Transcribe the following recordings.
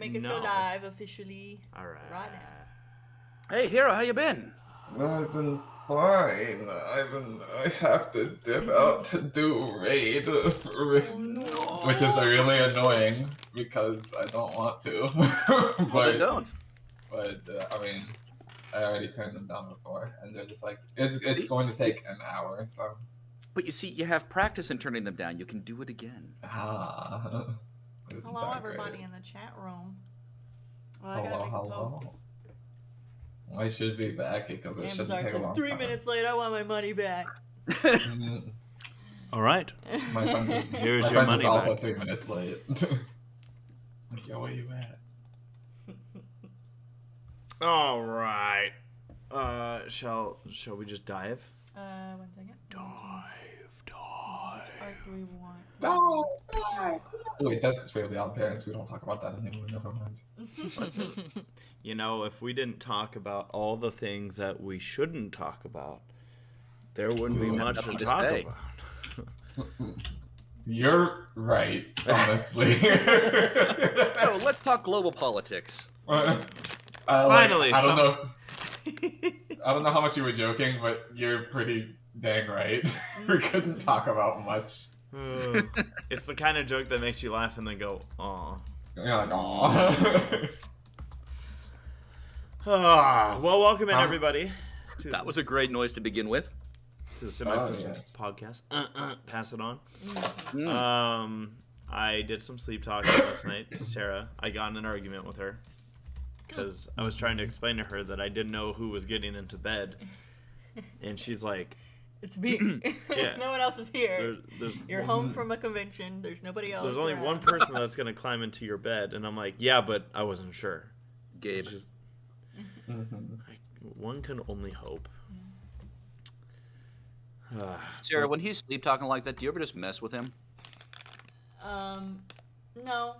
make us go live officially. All right. Right now. Hey, Hiro, how you been? I've been fine. I have to dip out to do raid, which is really annoying because I don't want to. But don't. But I mean, I already turned them down before, and they're just like, it's going to take an hour, so. But you see, you have practice in turning them down. You can do it again. Hello, everybody in the chat room. Well, Hello. I should be back because it shouldn't take a long 3 time. minutes late. I want my money back. All right. My friend is, Here's my your friend money is also back. 3 minutes late. Like, yo, where you at? All right. Shall we just dive? 1 second. Dive. Art do we want? Wait, that's Fairly Odd Parents. We don't talk about that anymore. Never mind. You know, if we didn't talk about all the things that we shouldn't talk about, there wouldn't be much to talk about. You're right, honestly. So let's talk global politics. Finally, I don't know. I don't know how much you were joking, but you're pretty dang right. We couldn't talk about much. It's the kind of joke that makes you laugh and then go, aw. You're like, aw. Well, welcome in, everybody. That was a great noise to begin with. To the podcast. Pass it on. I did some sleep talking last night to Sarah. I got in an argument with her because I was trying to explain to her that I didn't know who was getting into bed, and she's like, "It's me. Yeah. No one else is here. There's You're home from a convention. There's nobody else. There's only around. one person that's gonna climb into your bed," and I'm like, "Yeah, but I wasn't sure." Gabe. One can only hope. Sarah, when he's sleep talking like that, do you ever just mess with him? No.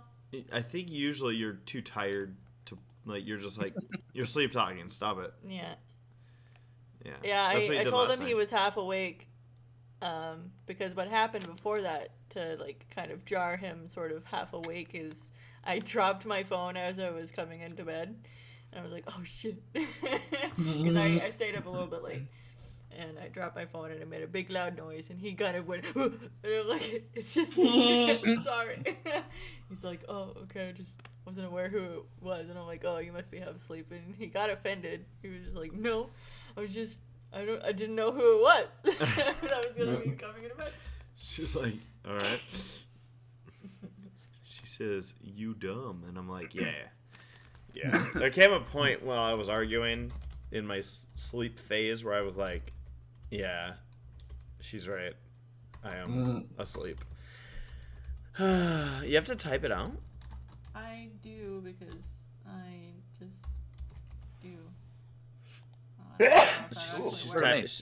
I think usually you're too tired to, like, you're just like, you're sleep talking. Stop it. Yeah. Yeah. Yeah, I told him night. he was half awake, because what happened before that to, like, kind of jar him sort of half awake is I dropped my phone as I was coming into bed, and I was like, oh, shit, because I stayed up a little bit late, and I dropped my phone, and it made a big loud noise, and he kind of went, and I'm like, it's just me, I'm sorry. He's like, oh, okay, I just wasn't aware who it was, and I'm like, oh, you must be half asleep, and he got offended. He was just like, no. I didn't know who it was. That was gonna be coming into bed. She's like, all right. She says, you dumb. And I'm like, yeah. There came a point while I was arguing in my sleep phase where I was like, yeah, she's right. I am asleep. You have to type it out? I do because I just do.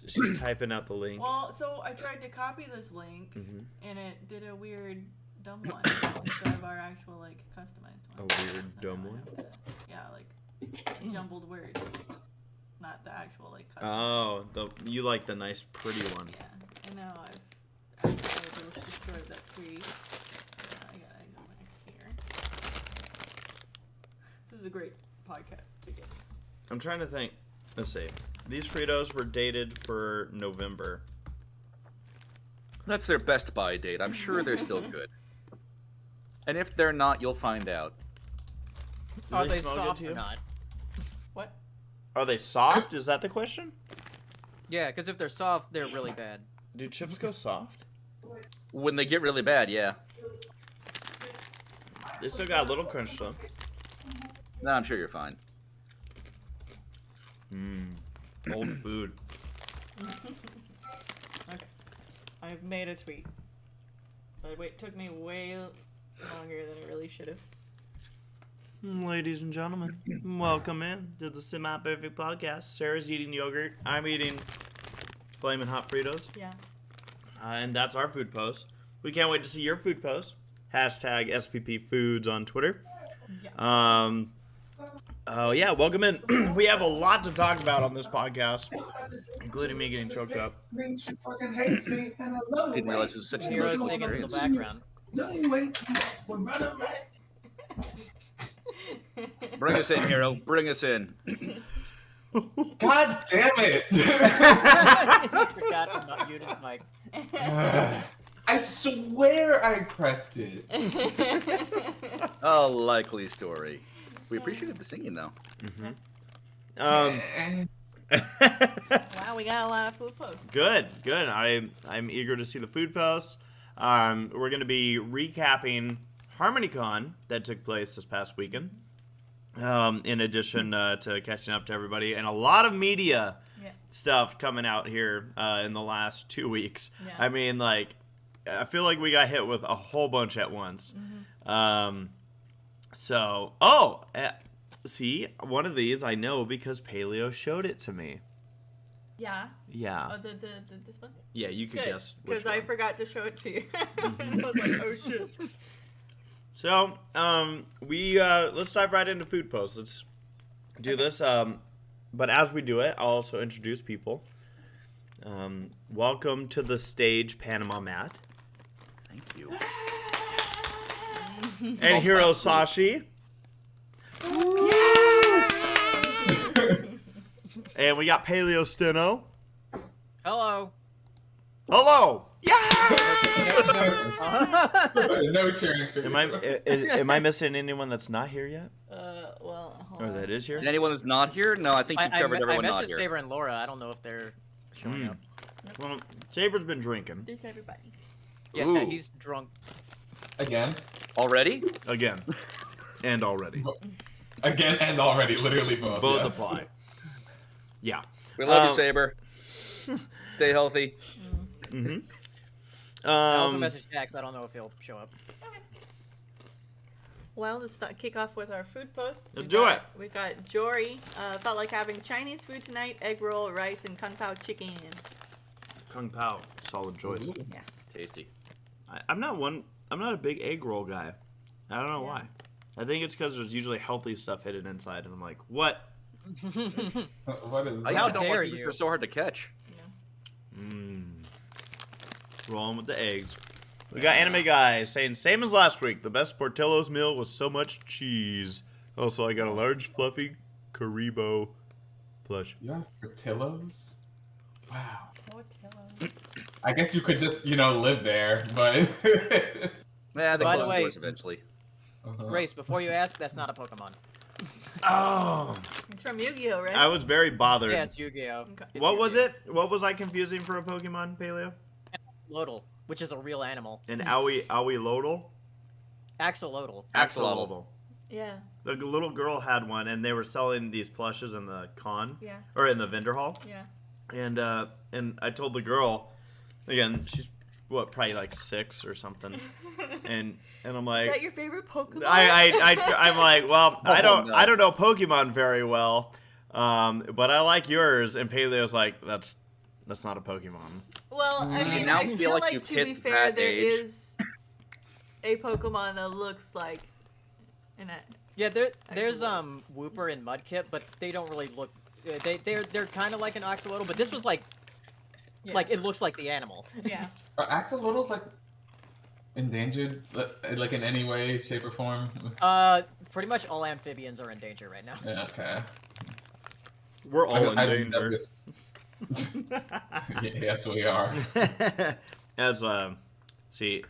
She's typing out the link. Well, so I tried to copy this link, and it did a weird dumb one instead of our actual, like, customized one. A weird dumb one? Yeah, like, jumbled words. Not the actual, like, customized. Oh, you like the nice, pretty one. Yeah, and now I've destroyed that tweet. I gotta go back here. This is a great podcast to get. I'm trying to think. Let's see. These Fritos were dated for November. That's their best buy date. I'm sure they're still good. And if they're not, you'll find out. Are they soft or not? What? Are they soft? Is that the question? Yeah, because if they're soft, they're really bad. Do chips go soft? When they get really bad, yeah. They still got a little crunch though. No, I'm sure you're fine. Old food. Okay. I've made a tweet. But it took me way longer than it really should have. Ladies and gentlemen, welcome in to the Semi-Perfect Podcast. Sarah's eating yogurt. I'm eating Flamin' Hot Fritos. Yeah. And that's our food post. We can't wait to see your food post. Hashtag SPP Foods on Twitter. Yeah. Oh, yeah, welcome in. We have a lot to talk about on this podcast, including me getting choked up. Didn't realize it was such an Hero emotional singing in the experience. background. Bring us in, Hero. Bring us in. God damn it! He forgot to not mute his mic. I swear I pressed it. A likely story. We appreciated the singing, though. Wow, we got a lot of food posts. Good. I'm eager to see the food posts. We're going to be recapping Harmonycon that took place this past weekend. In addition to catching up to everybody, and a lot of media stuff coming out here in the last 2 weeks. Yeah. I mean, like, I feel like we got hit with a whole bunch at once. See, one of these I know because Paleo showed it to me. Yeah. Yeah. Oh, this one? Yeah, you could guess which because I one. forgot to show it to you. And I was like, oh shit. So, let's dive right into food posts. Let's do this. But as we do it, I'll also introduce people. Welcome to the stage, PanamaMatt. Thank you. And Hirosashii. And we got PaleoSteno. Hello. Hello. No cheering for Am I missing anyone that's not here yet? Well, hold Or on. that is here? And anyone that's not here? No, I think you've covered everyone I not messaged here. Saber and Laura. I don't know if they're showing up. Well, Saber's been drinking. This everybody. Yeah, Ooh. he's drunk. Again? Already? Again. And already. Again and already, literally both. Both yes. apply. Yeah. We love you, Saber. Stay healthy. I also messaged Jax. I don't know if he'll show up. Well, let's kick off with our food posts. Let's do it. We've got Jory. Felt like having Chinese food tonight. Egg roll, rice, and kung pao chicken. Kung Pao. Solid choice. Yeah. Tasty. I'm not a big egg roll guy. I don't know why. I think it's because there's usually healthy stuff hidden inside, and I'm like, what? What is I that? usually don't dare like these. you. They're so hard to catch. Rolling with the eggs. We got Anime Guy saying, same as last week. The best Portillo's meal was so much cheese. Also, I got a large, fluffy Karibo plush. You have Portillo's? Wow. Portillo's. I guess you could just, live there, but... Yeah, they By the close way- doors eventually. Race, before you ask, that's not a Pokemon. Oh. It's from Yu-Gi-Oh, right? I was very bothered. Yeah, it's Yu-Gi-Oh. Okay. It's What was Yu-Gi-Oh. it? What was I confusing for a Pokemon, Paleo? Lodal, which is a real animal. An Lodal? Axolotl. Axolotl. Yeah. The little girl had one, and they were selling these plushes in the Yeah. or in the vendor hall. Yeah. And I told the girl, again, she's probably like 6 or something, and I'm like, Is that your favorite Pokemon? I'm like, well, I no. don't know Pokemon very well, but I like yours. And Paleo's like, that's not a Pokemon. Well, I mean, now I feel feel like like you've to hit be fair, that there age. is a Pokemon that looks like an. Yeah, there's Wooper and Mudkip, but they don't really look. They're kind of like an Axolotl, but this was like it looks like the animal. Yeah. Are axolotls, endangered, like in any way, shape, or form? Pretty much all amphibians are in danger right now. Yeah, okay. We're all in I've danger. noticed. Yes, we are. As see,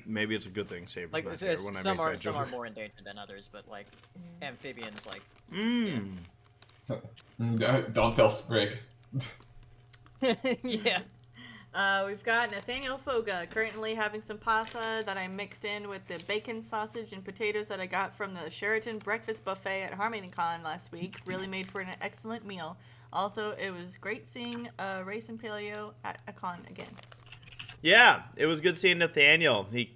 maybe it's a good thing. Saber's Like not here when I some make are that joke. more endangered than others, but like amphibians, like Don't tell Sprig. yeah. We've got Nathaniel Foga currently having some pasta that I mixed in with the bacon, sausage, and potatoes that I got from the Sheraton breakfast buffet at Harmonycon last week. Really made for an excellent meal. Also, it was great seeing Race and Paleo at a con again. Yeah, it was good seeing Nathaniel. He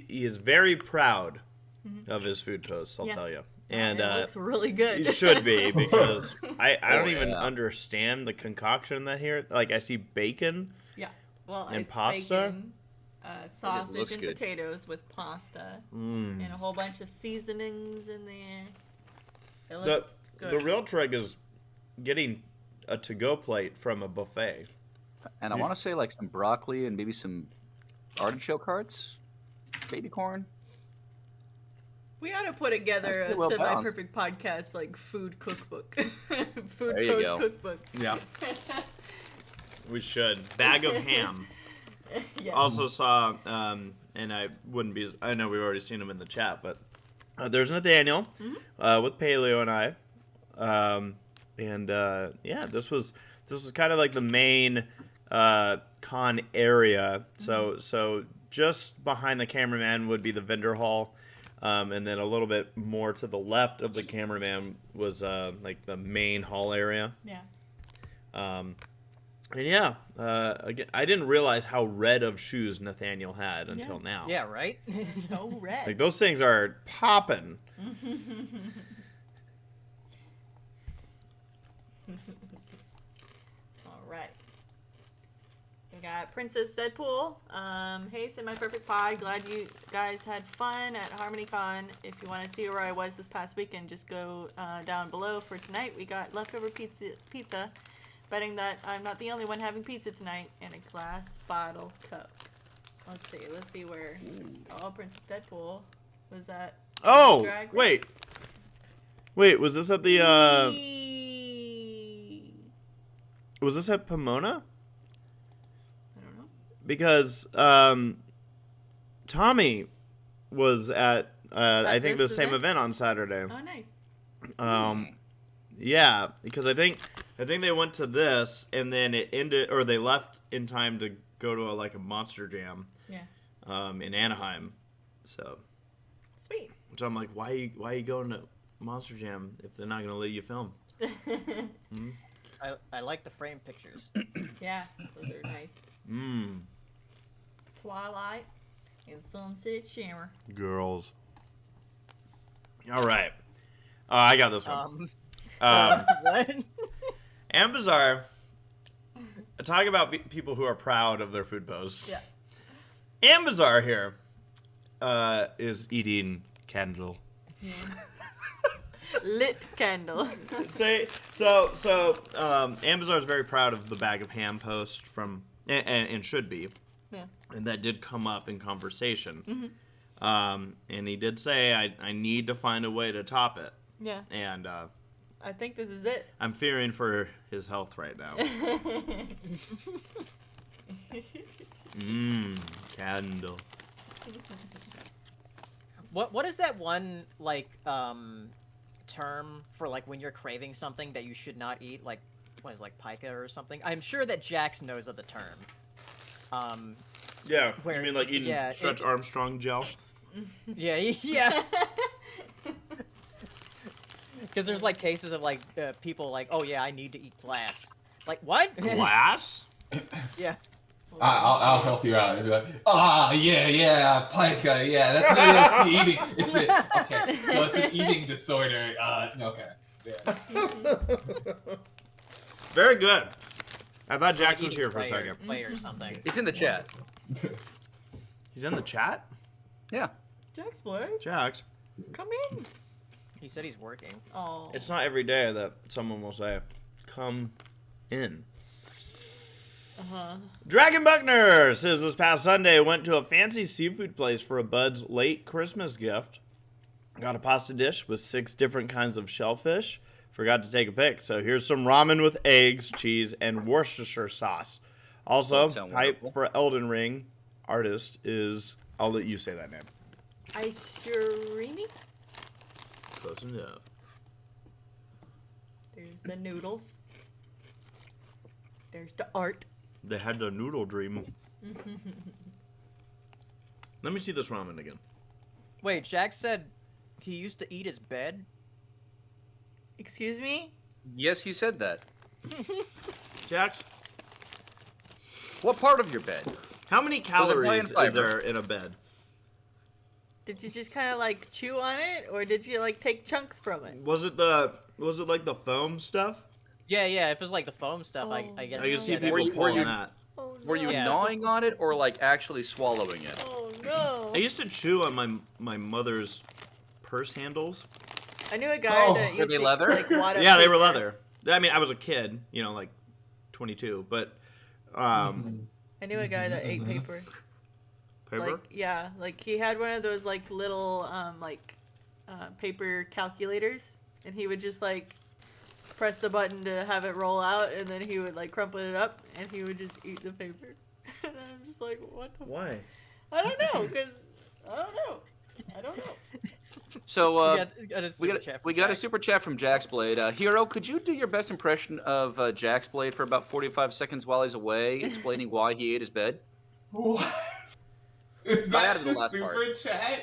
is very proud of his food posts, I'll tell you. And it looks really good. he should be, because I don't even yeah. understand the concoction that here. Like, I see bacon. Yeah. Well, And it's pasta? bacon, sausage looks and good. potatoes with pasta, Mm. and a whole bunch of seasonings in there. It The, looks good. the real trick is getting a to-go plate from a buffet. And I want to say like some broccoli and maybe some artichoke hearts, baby corn. We ought to put together That's a pretty well semi-perfect podcast, like food cookbook, food There you post go. cookbook. Yeah. We should. Bag of ham. Yeah. Also saw, and I know we've already seen him in the chat, but there's Nathaniel with Paleo and I. Yeah, this was kind of like the main con area. So just behind the cameraman would be the vendor hall. And then a little bit more to the left of the cameraman was like the main hall area. Yeah. And yeah, again, I didn't realize how red of shoes Nathaniel had until now. Yeah, right? So red. Like those things are popping. All right. We got Princess Deadpool. Hey, Semi-Perfect Pod. Glad you guys had fun at Harmonycon. If you want to see where I was this past weekend, just go down below. For tonight, we got leftover pizza. Betting that I'm not the only one having pizza tonight, and a glass bottle cup. Let's see where. Oh, Princess Deadpool. Was that? Oh, Drag wait. Race? Wait, was this at the, Whee! was this at Pomona? I don't know. Because, Tommy was at, I think the this same event? event on Saturday. Oh, nice. Yeah, because I think they went to this and then it ended, or they left in time to go to a Monster Jam. Yeah. In Anaheim. So, Sweet. which I'm like, why are you going to Monster Jam if they're not gonna let you film? I like the frame pictures. Yeah, those are nice. Twilight and Sunset Shimmer. Girls. All right. I got this one. What? And Bizarre. Talk about people who are proud of their food posts. Yeah. And Bizarre here is eating candle. Yeah. Lit candle. Ambizar is very proud of the bag of ham post from, and should be. Yeah. And that did come up in conversation. And he did say, I need to find a way to top it. Yeah. And I think this is it. I'm fearing for his health right now. Candle. What is that one term for when you're craving something that you should not eat? What is pica or something? I'm sure that Jax knows of the term. Yeah. Where- you mean eating Stretch Armstrong gel? Yeah. Because there's cases of people oh yeah, I need to eat glass. What? Glass? Yeah. I'll help you out. I'll be like, yeah, pica, yeah, that's the eating. Okay, so it's an eating disorder. Okay. Yeah. Very good. I thought Jax was here for a second. Play or something. It's in the chat. He's in the chat? Yeah. Jaxblade, Jax. come in. He said he's working. Oh. It's not every day that someone will say, come in. Dragon Buckner says this past Sunday went to a fancy seafood place for a bud's late Christmas gift. Got a pasta dish with 6 different kinds of shellfish. Forgot to take a pic, so here's some ramen with eggs, cheese, and Worcestershire sauce. Also, hype for Elden Ring artist is, I'll let you say that name. Aishurini? Close enough. There's the noodles. There's the art. They had the noodle dream. Let me see this ramen again. Wait, Jax said he used to eat his bed? Excuse me? Yes, he said that. Jax, What part of your bed? how many calories fiber? is there in a bed? Did you just kind of chew on it, or did you take chunks from it? Was it like the foam stuff? Yeah, if it's the foam stuff, I get I can see yeah, people you- pulling were you- that. Oh, no. Were you Yeah. gnawing on it or actually swallowing it? Oh no! I used to chew on my mother's purse handles. I knew a guy that were used they to leather? wad up Yeah, they were paper. leather. I mean, I was a kid, 22, but I knew a guy that ate paper. paper. He had one of those little paper calculators, and he would just like press the button to have it roll out, and then he would like crumple it up, and he would just eat the paper. And I'm just like, what the? Why? I don't know, because I don't know. So we got a super chat from Jaxblade. Hero, could you do your best impression of Jaxblade for about 45 seconds while he's away, explaining why he ate his bed? What? Is that added the the last super part. chat?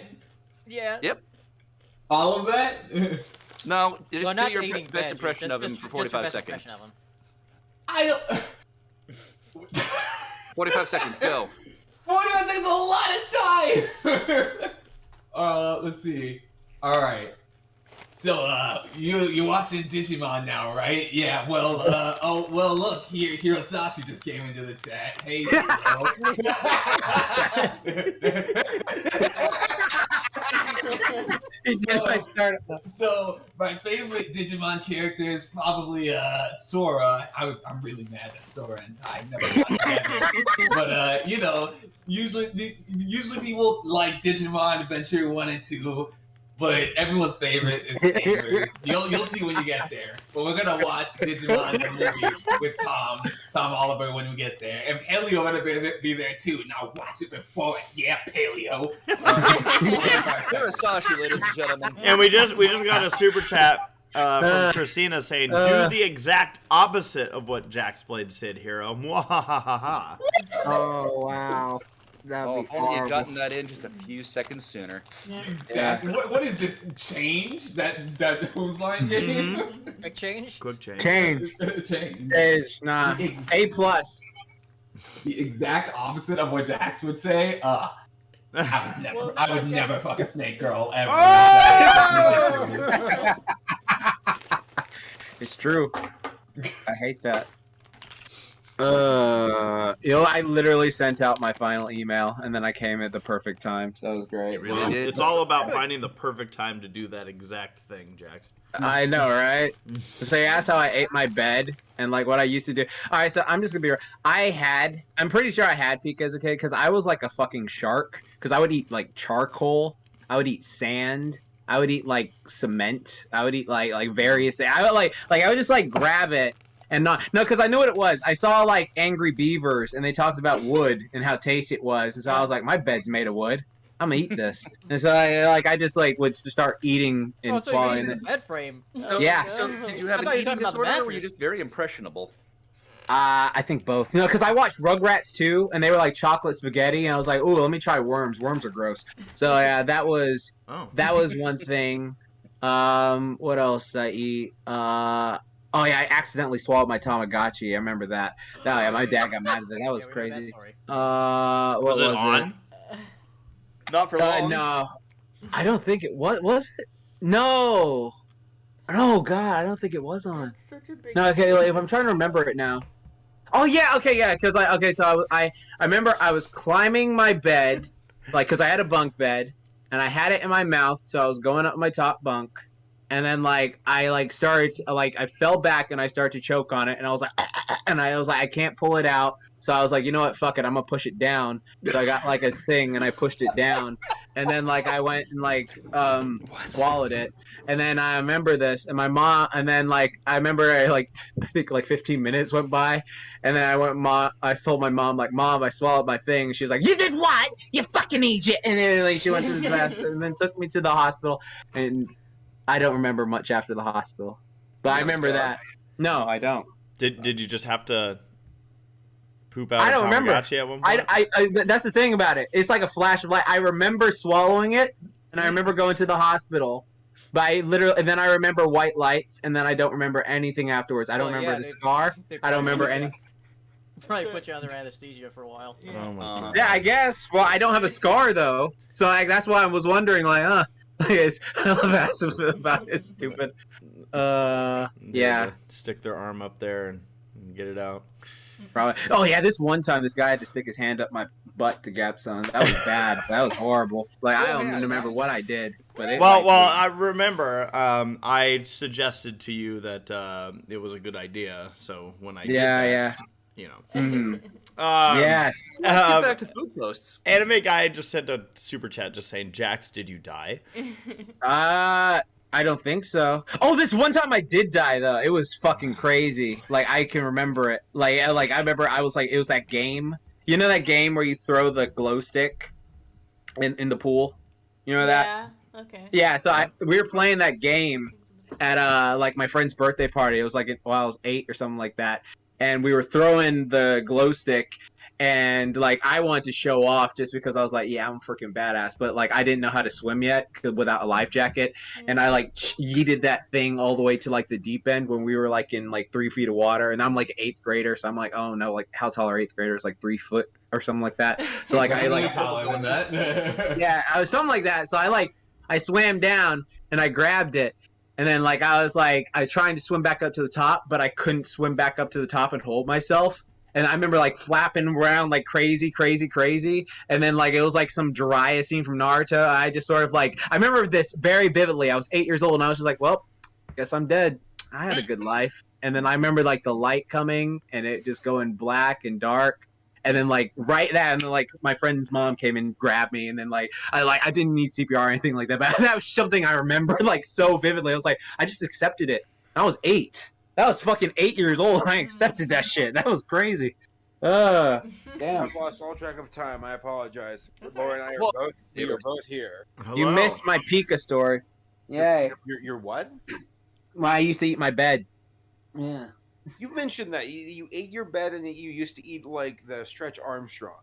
Yeah. Yep. All of that? No, just Well, do not your eating best veg, impression of him just for your 45 best seconds. impression of him. I don't... 45 seconds, go. 45 seconds is a lot of time! Let's see. Alright. So, you're watching Digimon now, right? Yeah, well, look, Hirosashii just came into the chat. Hey, So, my favorite Digimon character is probably, Sora. I'm really mad that Sora and Tai never got together. But, you know, usually people like Digimon Adventure 1 and 2. But everyone's favorite is Sabers. You'll see when you get there. But we're gonna watch Digimon the movie with Tom Oliver when we get there, and Paleo gonna be there too. Now watch it before us, yeah, Paleo. Hirosashii, ladies and gentlemen. And we just got a super chat from Christina saying, "Do the exact opposite of what Jaxblade said, Hero." Mwahahaha. Oh wow. That'd be If only you'd horrible. gotten that in just a few seconds sooner. Exactly. What is this change that whose line gave? Quick change? Quick change. Change. Change. Is nah. A plus. The exact opposite of what Jax would say. I would never fuck a snake girl ever. Oh! It's true. I hate that. I literally sent out my final email, and then I came at the perfect time, so that was great. It really did. It's all about finding the perfect time to do that exact thing, Jax. I know, right? So you asked how I ate my bed, and like what I used to do. All right, so I'm just gonna be real. I'm pretty sure I had pikas, okay? Because I was like a fucking shark. Because I would eat like charcoal, I would eat sand, I would eat like cement, I would eat like various things. I would I would just like grab it. And no, because I knew what it was. I saw like Angry Beavers, and they talked about wood and how tasty it was. And so I was like, my bed's made of wood. I'm gonna eat this. And so I just like would start eating and swallowing the bed frame. Yeah. So did you have I thought an you were eating talking about the disorder, or were you mattress. just very impressionable? I think both. No, because I watched Rugrats too, and they were like chocolate spaghetti, and I was like, ooh, let me try worms. Worms are gross. So yeah, that was one thing. What else did I eat? Oh yeah, I accidentally swallowed my Tamagotchi. I remember that. Oh yeah, my dad got mad at that. That was crazy. What was it on? Not for long. No, I don't think it was. Was it? No. Oh God, I don't think it was on. That's such a big No, okay. Like, if I'm trying to remember it now. Oh yeah, okay, yeah. Because so I remember I was climbing my bed, like because I had a bunk bed, and I had it in my mouth, so I was going up my top bunk. And then I started I fell back and I started to choke on it, and I was like I can't pull it out. So I was like, you know what, fuck it, I'm gonna push it down. So I got like a thing and I pushed it down, and then I went and swallowed it. And then I remember this, and my mom, and then I remember I think 15 minutes went by, and then I told my mom Mom, I swallowed my thing. She was like, you did what? You fucking eat it. And then she went to the bathroom and then took me to the hospital, and I don't remember much after the hospital, but I remember that. No, I don't. Did you just have to poop out? I don't remember. At one point? I that's the thing about it. It's like a flash of light. I remember swallowing it, and I remember going to the hospital, but and then I remember white lights, and then I don't remember anything afterwards. I don't remember the scar. I don't remember any. Probably put you under anesthesia for a while. Oh my God. Yeah, I guess. Well, I don't have a scar though, so that's why I was wondering I love asking about it. Stupid. Yeah. Stick their arm up there and get it out. Probably. Oh yeah, this one time this guy had to stick his hand up my butt to get some. That was bad. That was horrible. I don't even remember what I did. But I remember. I suggested to you that it was a good idea. So when I did that, you know. Mm-hmm. Yes. Let's get back to food posts. Anime guy just sent a super chat just saying, "Jax, did you die?" I don't think so. Oh, this one time I did die though. It was fucking crazy. Like I can remember it. Like I remember I was like it was that game. You know that game where you throw the glow stick in the pool? You know that? Yeah. Okay. Yeah, so we were playing that game at like my friend's birthday party. It was like I was 8 or something like that. And we were throwing the glow stick, and like I wanted to show off just because I was like, yeah, I'm freaking badass. But like I didn't know how to swim yet without a life jacket, and I like yeeted that thing all the way to like the deep end when we were like in like 3 feet of water, and I'm like 8th grader, so I'm like, oh no, like how tall are 8th graders? Like 3 foot or something like that. So like I like taller than that. yeah, I was something like that. So I swam down and I grabbed it. And then, like, I was, like, I trying to swim back up to the top, but I couldn't swim back up to the top and hold myself. And I remember, like, flapping around like crazy. And then, like, it was, like, some Jiraiya scene from Naruto. I just sort of, like, I remember this very vividly. I was 8 years old, and I was just like, well, guess I'm dead. I had a good life. And then I remember, like, the light coming, and it just going black and dark. And then like right then, and then, like my friend's mom came and grabbed me, and then like I didn't need CPR or anything like that, but that was something I remember like so vividly. I was like, I just accepted it. I was 8. That was fucking 8 years old. And I accepted that shit. That was crazy. Damn. I've lost all track of time. I apologize. That's Laura and I are we are both here. Hello. You missed my Pika story. Yay. You're what? Well, I used to eat my bed. Yeah. You mentioned that you ate your bed and that you used to eat like the Stretch Armstrong.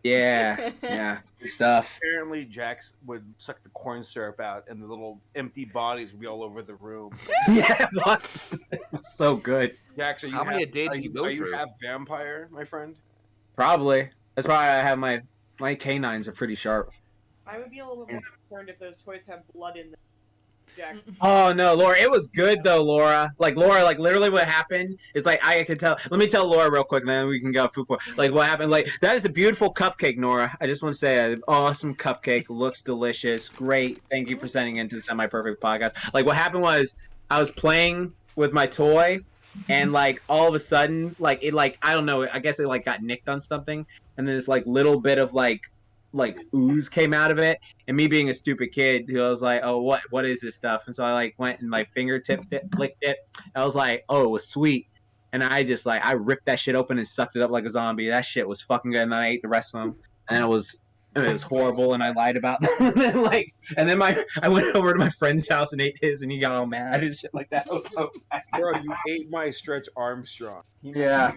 Yeah. Yeah. Good stuff. Apparently, Jax would suck the corn syrup out, and the little empty bodies would be all over the room. Yeah. What? It was so good. Jax, are you How many a day did you go Are you through? half vampire, my friend? Probably. That's why I have my canines are pretty sharp. I would be a little bit more concerned if those toys have blood in them. Jax. Oh no, Laura, it was good though, Laura. Like Laura, like literally what happened is like I could tell. Let me tell Laura real quick, then we can go food for. Like what happened? Like that is a beautiful cupcake, Nora. I just want to say, an awesome cupcake. Looks delicious. Great. Thank you for sending it to the Semi Perfect podcast. Like what happened was I was playing with my toy, and like all of a sudden, like it like I don't know. I guess it like got nicked on something, and then this like little bit of like ooze came out of it, and me being a stupid kid who I was like, oh, what is this stuff? And so I like went and my fingertip licked it. I was like, oh, it was sweet, and I just like I ripped that shit open and sucked it up like a zombie. That shit was fucking good, and then I ate the rest of them, and it was horrible, and I lied about them. and then I went over to my friend's house and ate his, and he got all mad and shit like that. It was so bad. Bro, you ate my Stretch Armstrong. Yeah.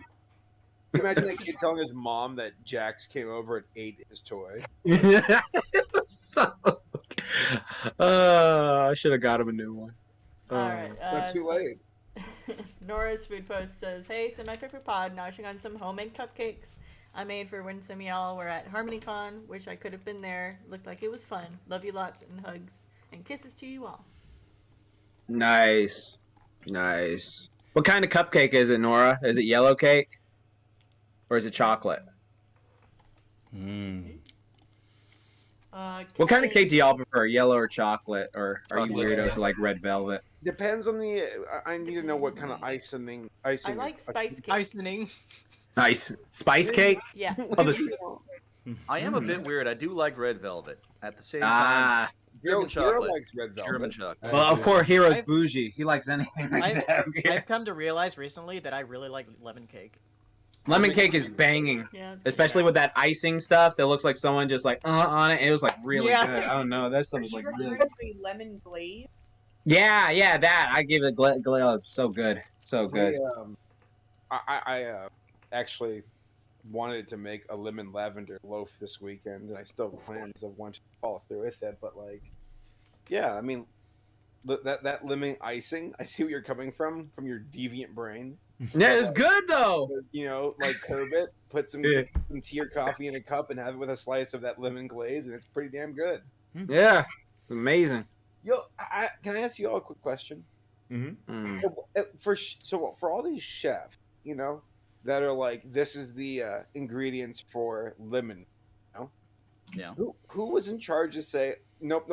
Can you imagine that kid telling his mom that Jax came over and ate his toy? It was so. I should have got him a new one. Alright. It's not too late. Nora's food post says, "Hey, Semi Perfect Pod, noshing on some homemade cupcakes I made for when some of y'all were at Harmonycon. Wish I could have been there. Looked like it was fun. Love you lots and hugs and kisses to you all." Nice. What kind of cupcake is it, Nora? Is it yellow cake? Or is it chocolate? What kind of cake do y'all prefer, yellow or chocolate? Or are you weirdos who like red velvet? Depends on the. I need to know what kind of icing. I like spice cake. Icing. Nice. Spice cake? Yeah. Oh, this. I am a bit weird. I do like red velvet. At the same time, German Hero chocolate. likes red velvet. German chocolate. Well, of course, Hero's I've- bougie. He likes anything like that. I've come to realize recently that I really like lemon cake. Lemon cake is banging. Yeah. it's Especially with that icing stuff that looks like someone just like on it. It was like really Yeah. good. I don't know. That stuff Are was you like referring really. to a lemon glaze? Yeah, that. I gave it so good, so good. I actually wanted to make a lemon lavender loaf this weekend, and I still have plans of wanting to follow through with it. But like, yeah, I mean, that lemon icing. I see where you're coming from your deviant brain. Yeah, it was good though. You know, like curb it, put some tea or coffee in a cup, and have it with a slice of that lemon glaze, and it's pretty damn good. Yeah, amazing. Yo, can I ask you all a quick question? Mm. For all these chefs, you know, that are like, this is the ingredients for lemon. You know? Yeah. Who was in charge to say nope?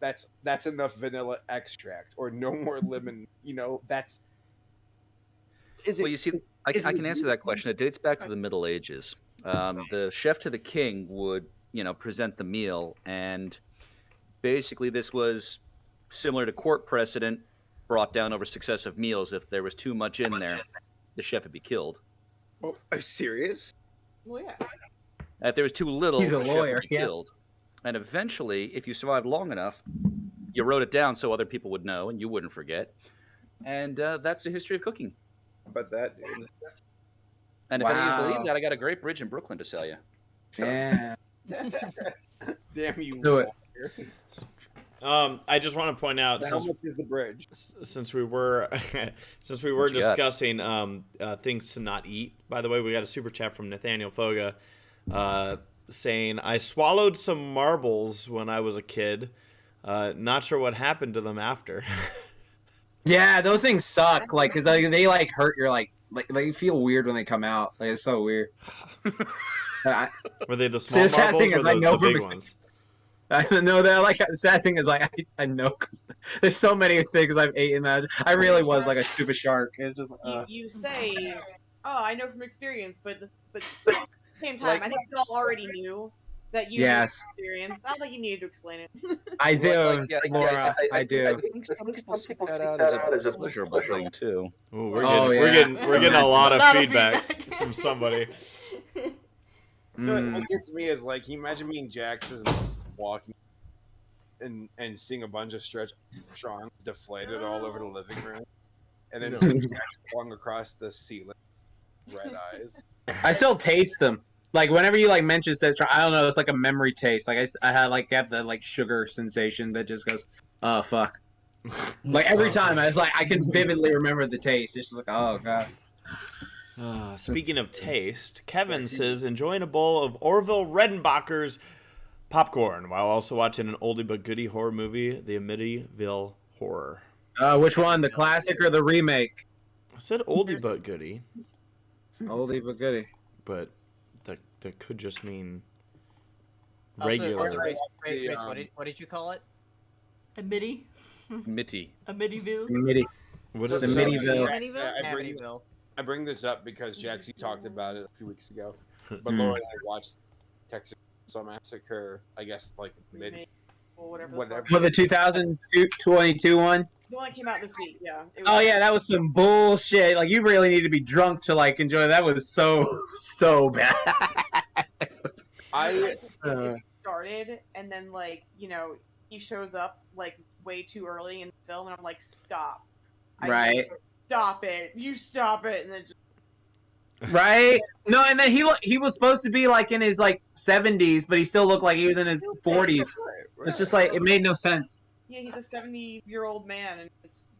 That's enough vanilla extract, or no more lemon. You know, that's Well, you see, I can answer that question. It dates back to the Middle Ages. The chef to the king would, present the meal, and basically this was similar to court precedent brought down over successive meals. If there was too much in there, the chef would be killed. Oh, are you serious? Well, yeah. If there was too little, He's a the chef lawyer, would be yes. killed. And eventually, if you survived long enough, you wrote it down so other people would know and you wouldn't forget. And that's the history of cooking. How about that, dude? And if any of you Wow. believe that, I got a great bridge in Brooklyn to sell you. Yeah. Damn you. Do it. I just want to point out, How much is the bridge? since we were What you got? discussing things to not eat. By the way, we got a super chat from Nathaniel Foga saying, "I swallowed some marbles when I was a kid. Not sure what happened to them after." Yeah, those things suck. Like, cause they like hurt your like they feel weird when they come out. Like, it's so weird. Were they the See, small the sad marbles thing or is I the know from big ex- ones? I know that. Like, the sad thing is like I know because there's so many things I've eaten that I really was like a stupid shark. It's just You say, "Oh, I know from experience," but at the same time, I think we all already knew that you Yes. knew from experience. Not like you needed to explain it. I do, Laura. I I do. think some people seek that out as a pleasurable thing too. Ooh, Oh, we're getting a lot of Lot of feedback feedback. from somebody. Mm. What gets me is like, can you imagine being Jax walking and seeing a bunch of Stretch Armstrongs deflated all over the living room, and then seeing Jax flung across the ceiling, red eyes. I still taste them. Like whenever you like mention Citron, I don't know. It's like a memory taste. Like I have the like sugar sensation that just goes, oh fuck. Like every time, I was like, I can vividly remember the taste. It's just like, oh god. Speaking of taste, Kevin says enjoying a bowl of Orville Redenbacher's popcorn while also watching an oldie but goodie horror movie, The Amityville Horror. Which one, the classic or the remake? I said oldie but goodie, Oldie but goodie. but that could just mean Also, regular. Race, what did you call it? A midi? Mitty. A midiville? Midi. What is The it? Amityville. Amityville? I bring this up because Jax, you talked about it a few weeks ago, but Mm. Laura and I watched Texas Chainsaw Massacre. I guess like mid, Remake, or whatever. the whatever. fuck. For the 2022 one? The one that came out this week. Yeah. It was- Oh yeah, that was some bullshit. Like you really need to be drunk to like enjoy it. That was so bad. I It started, and then he shows up like way too early in the film, and I'm like, stop. Right. Stop it. You stop it, and then just Right? No, and then he was supposed to be like in his like 70s, but he still looked like he was in his 40s. It's just like it made no sense. yeah, he's a 70-year-old man, and he's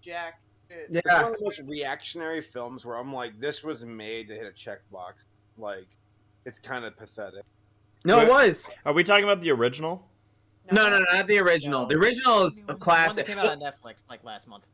Jack. Shit. It's Yeah. one of those reactionary films where I'm like, this was made to hit a checkbox. Like, it's kind of pathetic. No, it was. Are we talking about the original? No, not the original. No. The original is a The one that classic. came out on Netflix like last month.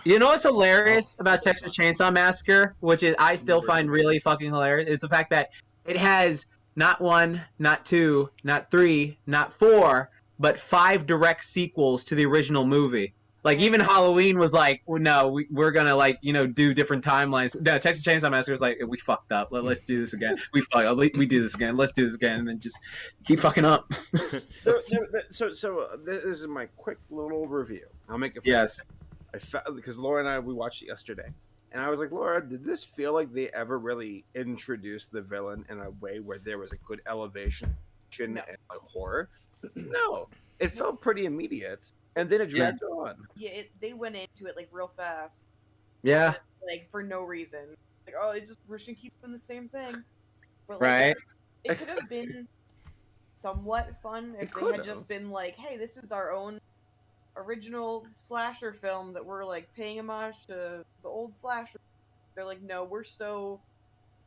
You know what's hilarious about Texas Chainsaw Massacre, which is I still find really fucking hilarious, is the fact that it has not one, not two, not three, not four, but 5 direct sequels to the original movie. Like even Halloween was like, well, no, we're gonna like do different timelines. No, Texas Chainsaw Massacre was like, we fucked up. Let's do this again. We fucked up. We do this again. Let's do this again, and then just keep fucking up. So this is my quick little review. I'll make it. Yes. Because Laura and I, we watched it yesterday, and I was like, Laura, did this feel like they ever really introduced the villain in a way where there was a good elevation and like horror? No, it felt pretty immediate, and then it dragged on. Yeah, they went into it like real fast, Yeah. like for no reason. Like, oh, we're just gonna keep doing the same thing. But, Right. It could have been somewhat fun if they had just been like, hey, this is our own original slasher film that we're like paying homage to the old slasher. They're like, no, we're so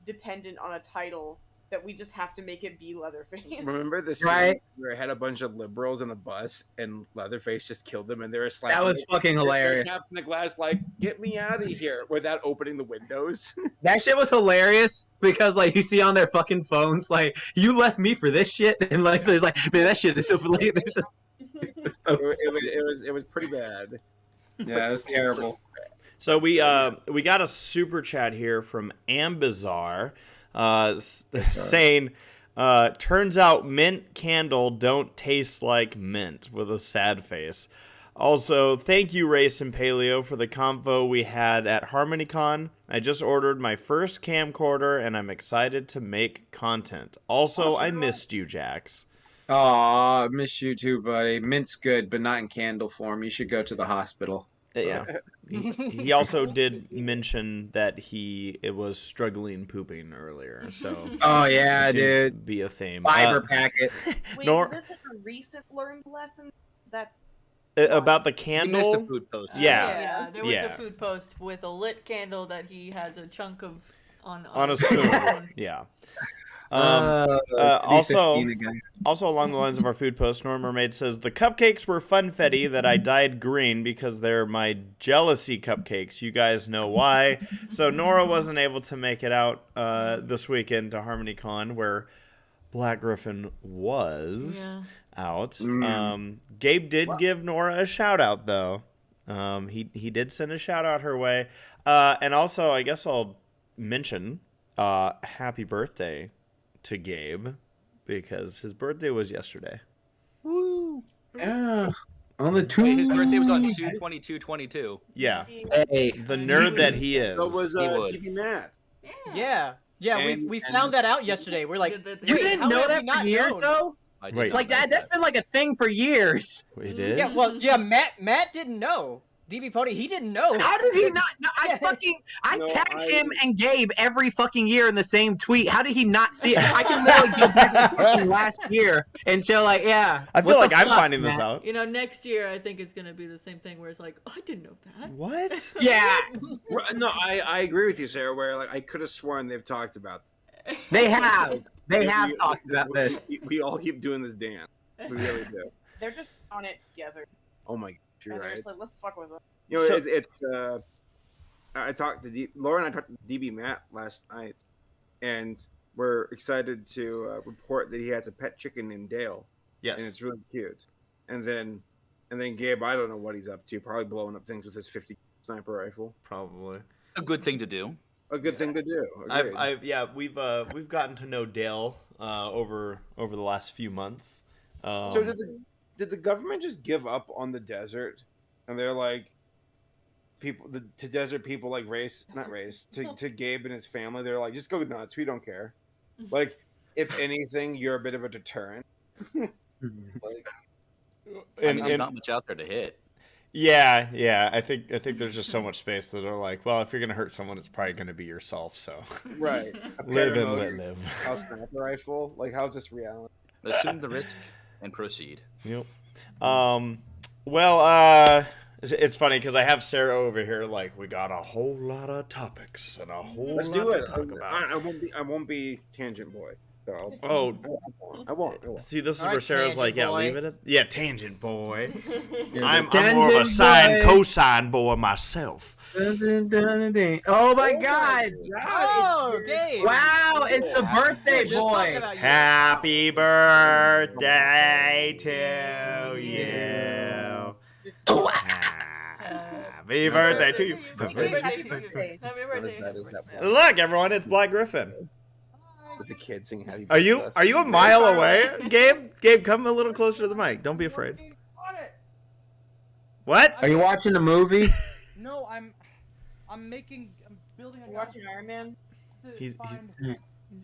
dependent on a title that we just have to make it be Leatherface. Remember the scene Right. where it had a bunch of liberals in a bus and Leatherface just killed them, and they were slapping. That was fucking hilarious. Tapping the glass like, "Get me out of here!" without opening the windows. That shit was hilarious because like you see on their fucking phones like you left me for this shit, and like so it's like, man, that shit is so funny. It's just it's so it was pretty bad. yeah, it was terrible. So we got a super chat here from Ambizar, saying, turns out mint candle don't taste like mint, with a sad face. Also, thank you, Race and Paleo, for the convo we had at Harmonycon. I just ordered my first camcorder, and I'm excited to make content. Also, I missed you, Jax. Aw, I miss you too, buddy. Mint's good, but not in candle form. You should go to the hospital. Yeah. He also did mention that it was struggling pooping earlier, so. Oh yeah, it seems dude. to be a theme. Fiber packets. Wait, Nor- is this like a recent learned lesson? Is that about the You candle. missed the food post. Yeah. There was Yeah. a food post with a lit candle that he has a chunk of on On a spoon. Yeah. It's Also, V15 again. also along the lines of our food post, Nora Mermaid says, the cupcakes were funfetti that I dyed green because they're my jealousy cupcakes. You guys know why. So Nora wasn't able to make it out this weekend to HarmonyCon, where Black Griffin was out. Gabe did give Nora a shout out, though. He did send a shout out her way. And also, I guess I'll mention happy birthday to Gabe, because his birthday was yesterday. Woo! Yeah. On the two. Wait, his birthday was on 2/22/22. Yeah. Hey. The nerd that he is. So was He would. PanamaMatt. Yeah. Yeah, And- we found that out yesterday. We're like, You wait, didn't how know have that we not for years, known? though? I did Wait. not Like know that's been like a thing for years. It is? Yeah, well, yeah, Matt didn't know. DB Pony, he didn't know. How does he not? No, I No, tag I- him and Gabe every fucking year in the same tweet. How did he not see it? I can literally go back to fucking last year and so like, yeah. I feel What like the I'm fuck, finding this Matt? out. You know, next year I think it's gonna be the same thing where it's like, oh, I didn't know that. What? Yeah, No, I agree with you, Sarah. Where like I could have sworn they've talked about. they have. They We- have we- talked about this. We all keep doing this dance. We really do. they're just on it together? Oh my gosh, you're And they're right. just like, let's fuck with them. You know, So- it's I talked to Laura and I talked to DB Matt last night, and we're excited to report that he has a pet chicken named Dale, Yes. and it's really cute. And then Gabe, I don't know what he's up to. Probably blowing up things with his 50 sniper rifle. Probably. A good thing to do. A good thing to do. Agreed. We've gotten to know Dale over the last few months. So did the government just give up on the desert, and they're like to desert people like to Gabe and his family? They're like, just go nuts. We don't care. Like, if anything, you're a bit of a deterrent. Like, I mean, there's not much out there to hit. Yeah. I think there's just so much space that are like, well, if you're gonna hurt someone, it's probably gonna be yourself. So right. live and let live. A sniper rifle. Like, how's this reality? Assume the risk and proceed. Yep. Well, it's funny because I have Sarah over here. Like, we got a whole lot of topics and a whole Let's lot do to it. talk about. I won't be tangent boy. So Oh, I won't. see, this is All where right, Sarah's like, tangent yeah, boy. leave it at tangent boy. You're I'm the more of a tangent sine boy. cosine boy myself. Oh my god! Oh, Dave. Wow, it's the birthday Just talking boy. about you. Happy birthday to you. Happy birthday to you. Happy birthday. Happy Not as birthday. bad as that one. Look, everyone, it's Black Griffin. With the kids singing happy Are you birthday. a mile away, Gabe? Gabe, come a little closer to the mic. Don't be afraid. What? Are you watching a movie? No, I'm building a You watching Iron Man? He's He's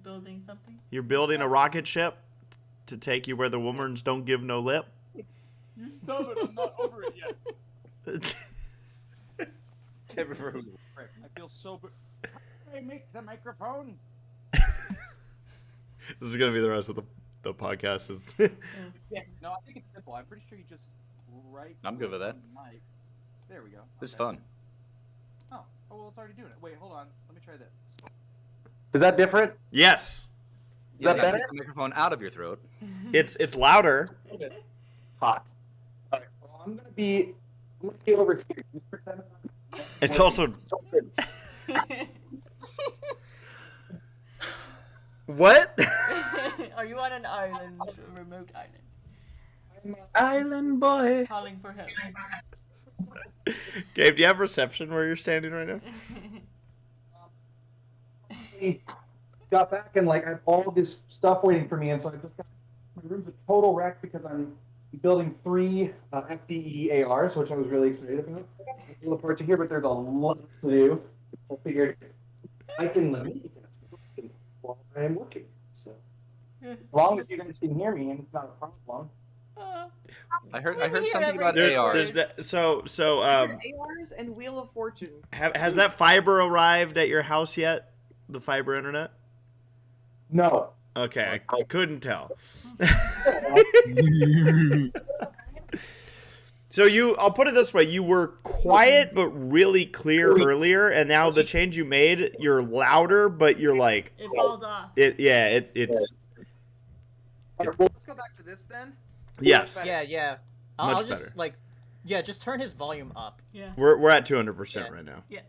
building something. you're building a rocket ship to take you where the woman's don't give no lip. Stop it, I'm not over it yet. Everyone- Frick, I feel so bad. How do I make the microphone? This is gonna be the rest of the podcast. Is Yeah, no, I think it's simple. I'm pretty sure you just I'm good with that. Mic. There we go. This is Okay. fun. Oh, well, it's already doing it. Wait, hold on. Let me try this. Is that different? yes, Yeah, that you better? take the microphone out of your throat. it's louder. Hot. All right, well, I'm gonna be over here. Just pretend It's also what? Are you on an island, a remote island, Island boy. calling for help? Gabe, do you have reception where you're standing right now? Got back and like I have all this stuff waiting for me, and so I just got my room's a total wreck because I'm building 3 FDE ARs, which I was really excited about. I look forward to here, but there's a lot to do. I figured I can while I am working. So as long as you guys can hear me and it's not a problem. I heard something about There- ARs. there's that- so ARs and Wheel of Fortune. has that fiber arrived at your house yet? The fiber internet? No. Okay, I couldn't tell. So I'll put it this way, you were quiet but really clear earlier, and now the change you made, you're louder, but you're like... It falls off. It's... Let's go back to this then. Yes. Yeah. Much I'll just better. just turn his volume up. Yeah. We're at 200% right now. Yeah.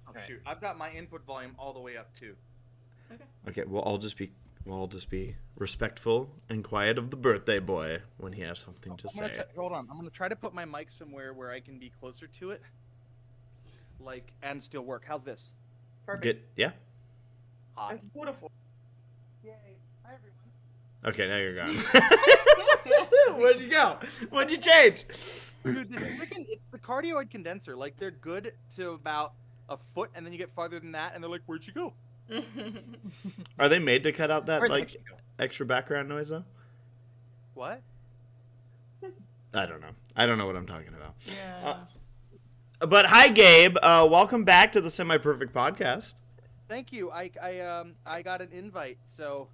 Oh, shoot, I've got my input volume all the way up too. Okay, we'll all just be respectful and quiet of the birthday boy when he has something to say. Hold on, I'm gonna try to put my mic somewhere where I can be closer to it, and still work. How's this? Perfect. Yeah. Hot. That's beautiful. Yay! Hi everyone. Okay, now you're gone. Where'd you go? What'd you change? Dude, it's the cardioid condenser. Like they're good to about a foot, and then you get farther than that, and they're like, "Where'd you go?" Are they made to cut out that Where'd like you go? extra background noise though? What? I don't know. I don't know what I'm talking about. Yeah. But hi, Gabe. Welcome back to the Semi Perfect Podcast. Thank you. I got an invite, so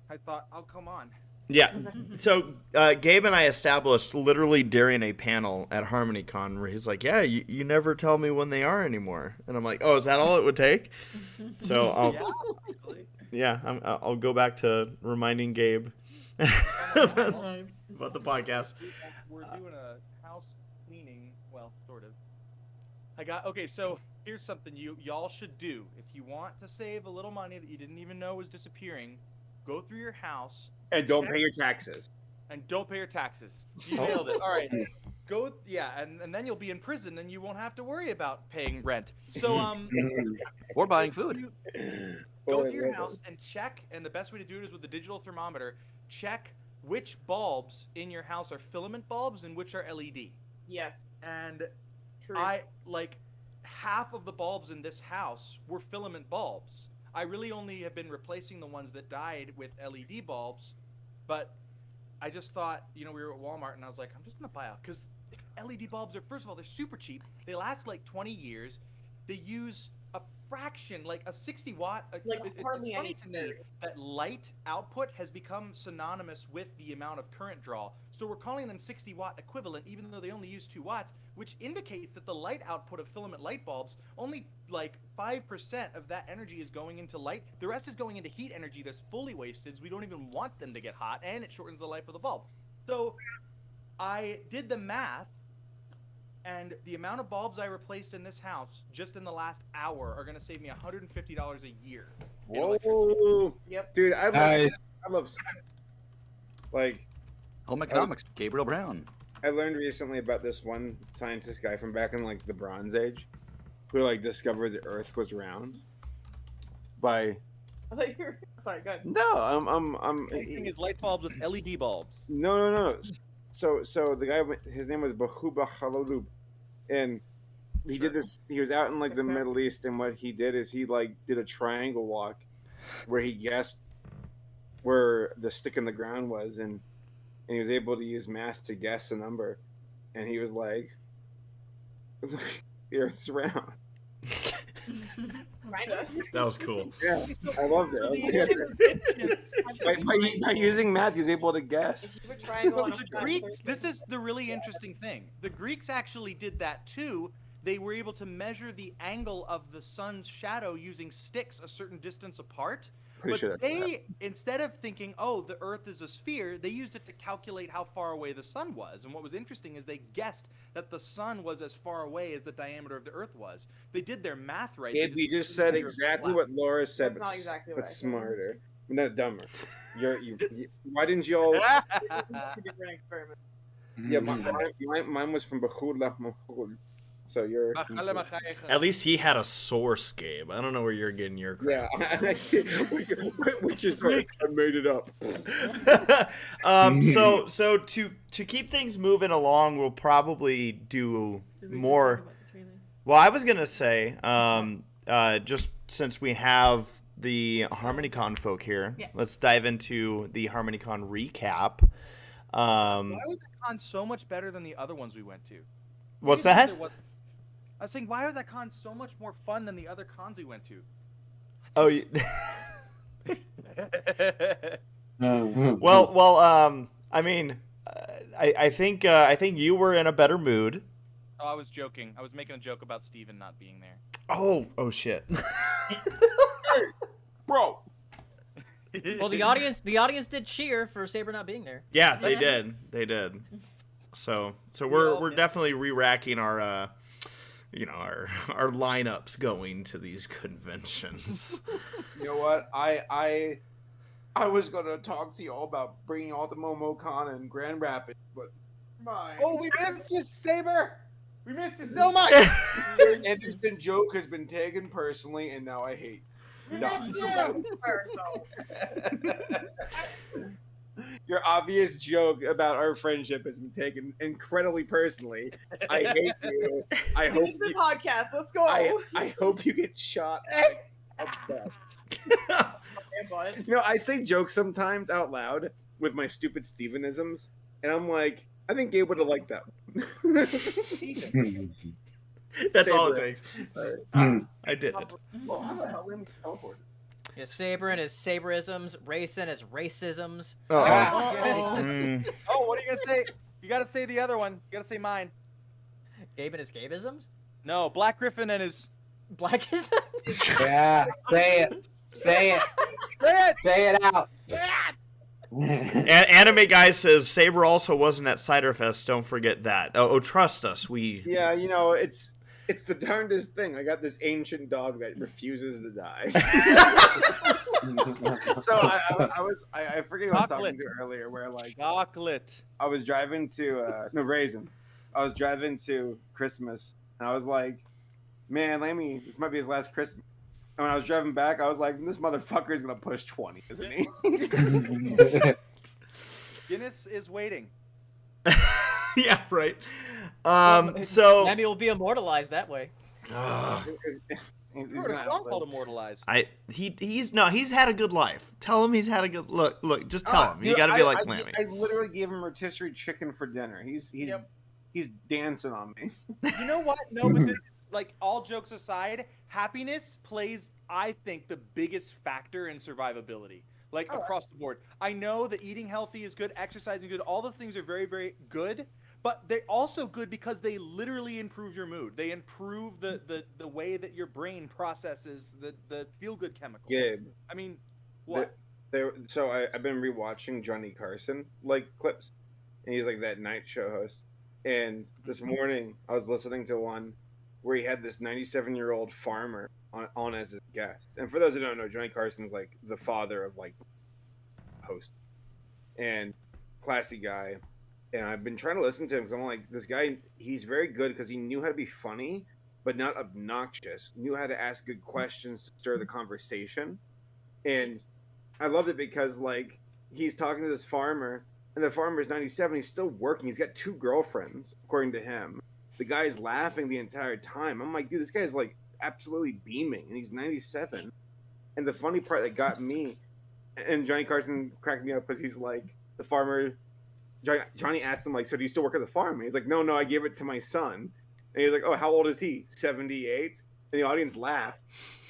I thought I'll come on. Yeah. So Gabe and I established literally during a panel at Harmonycon where he's like, "Yeah, you never tell me when they are anymore," and I'm like, "Oh, is that all it would take?" So I'll go back to reminding Gabe about the podcast. We're doing a house cleaning. Well, sort of. Okay, so here's something y'all should do. If you want to save a little money that you didn't even know was disappearing, go through your house. And don't pay your taxes. And don't pay your taxes. You nailed it. All right. And then you'll be in prison and you won't have to worry about paying rent. So or buying food. Go to your house and check, and the best way to do it is with a digital thermometer. Check which bulbs in your house are filament bulbs and which are LED. Yes. And True. half of the bulbs in this house were filament bulbs. I really only have been replacing the ones that died with LED bulbs, but I just thought, we were at Walmart and I was like, I'm just gonna buy out, because LED bulbs are, first of all, they're super cheap. They last like 20 years. They use a fraction, like a 60 watt. Hardly it's funny to anything. me that light output has become synonymous with the amount of current draw. So we're calling them 60 watt equivalent, even though they only use 2 watts, which indicates that the light output of filament light bulbs, only like 5% of that energy is going into light. The rest is going into heat energy that's fully wasted, so we don't even want them to get hot, and it shortens the life of the bulb. So I did the math, and the amount of bulbs I replaced in this house just in the last hour are going to save me $150 a year. Whoa. Yep. Dude, I love like home economics. Gabriel Brown. I learned recently about this one scientist guy from back in like the Bronze Age who discovered the Earth was round by I thought you were... Sorry, go ahead. No, I'm Replacing his light bulbs with LED bulbs. No. So the guy, his name was Bahuba Khalolub, and he did this. He was out in the Middle East, and what he did is he did a triangle walk, where he guessed where the stick in the ground was, and he was able to use math to guess a number, and he was like, "The Earth's round." That was cool. Yeah, I loved it. By using math, he's able to guess. So the Greeks, this is the really interesting thing. The Greeks actually did that too. They were able to measure the angle of the sun's shadow using sticks a certain distance apart. But they, instead of thinking, oh, the Earth is a sphere, they used it to calculate how far away the sun was. And what was interesting is they guessed that the sun was as far away as the diameter of the Earth was. They did their math right. If you just said exactly what Laura said, That's not exactly what I said. smarter, no, dumber. You why didn't you all? Two different experiments. Yeah, mine was from Bahula Mahul. So you're. At least he had a source, Gabe. I don't know where you're getting your crap. Yeah, which is I made it up. So to keep things moving along, we'll probably do more. Well, I was gonna say, just since we have the Harmonycon folk here, let's dive into the Harmonycon recap. Why was that con so much better than the other ones we went to? What's that? I was saying, why was that con so much more fun than the other cons we went to? Oh, well. I mean, I think you were in a better mood. Oh, I was joking. I was making a joke about Steven not being there. Oh shit. Bro. Well, the audience did cheer for Saber not being there. Yeah, they did. They did. So we're definitely re-racking our our lineups going to these conventions. You know what? I was gonna talk to you all about bringing all the MomoCon and Grand Rapids, but oh, we missed you, Saber. We missed it so much. Your Anderson joke has been taken personally, and now I hate. Your obvious joke about our friendship has been taken incredibly personally. I hate you. I hope it's a podcast. Let's go. I hope you get shot. I say jokes sometimes out loud with my stupid Stevenisms, and I'm like, I think Gabe would have liked that. That's all it takes. I did it. Well, how the hell did we teleport? Yeah, Saber and his Saberisms, Racing his racisms. Oh, what are you gonna say? You gotta say the other one. You gotta say mine. Gabe and his Gabeisms? No, Black Griffin and his Blackism? Yeah, say it. Say it. Say it out. Anime Guy says Saber also wasn't at Ciderfest. Don't forget that. Oh, trust us. Yeah, it's the darndest thing. I got this ancient dog that refuses to die. So I forget who I was talking to earlier. Where like chocolate. I was driving to raisins. I was driving to Christmas, and I was like, man, Lammy, this might be his last Christmas. And when I was driving back, I was like, this motherfucker is gonna push 20, isn't he? Guinness is waiting. Yeah, right. So Lammy will be immortalized that way. You heard a song called "Immortalized." He's had a good life. Tell him he's had a good look. Just tell him. You got to be like Lammy. I literally gave him rotisserie chicken for dinner. He's dancing on me. You know what? No, but this, like, all jokes aside, happiness plays, I think, the biggest factor in survivability. Like, across the board. I know that eating healthy is good, exercising good, all those things are very, very good, but they're also good because they literally improve your mood. They improve the way that your brain processes the feel-good chemicals. Yeah. I mean, what? So I've been rewatching Johnny Carson, like, clips, and he's, like, that night show host. And this morning, I was listening to one where he had this 97-year-old farmer on as his guest. And for those who don't know, Johnny Carson's like the father of like host and classy guy. And I've been trying to listen to him because I'm like, this guy, he's very good because he knew how to be funny, but not obnoxious. Knew how to ask good questions to stir the conversation. And I loved it because like he's talking to this farmer, and the farmer's 97. He's still working. He's got 2 girlfriends, according to him. The guy's laughing the entire time. I'm like, dude, this guy's like absolutely beaming, and he's 97. And the funny part that got me, and Johnny Carson cracked me up because he's like, the farmer, Johnny asked him like, so do you still work at the farm? And he's like, no, I gave it to my son. And he's like, oh, how old is he? 78. And the audience laughed.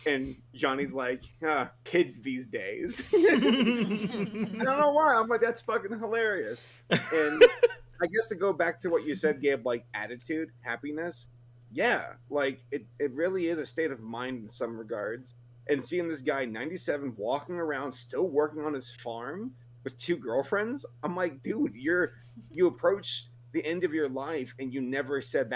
And Johnny's like, kids these days. I don't know why. I'm like, that's fucking hilarious. And I guess to go back to what you said, Gabe, like attitude, happiness. Yeah, like it really is a state of mind in some regards. And seeing this guy, 97, walking around, still working on his farm with 2 girlfriends, I'm like, dude, you approach the end of your life and you never said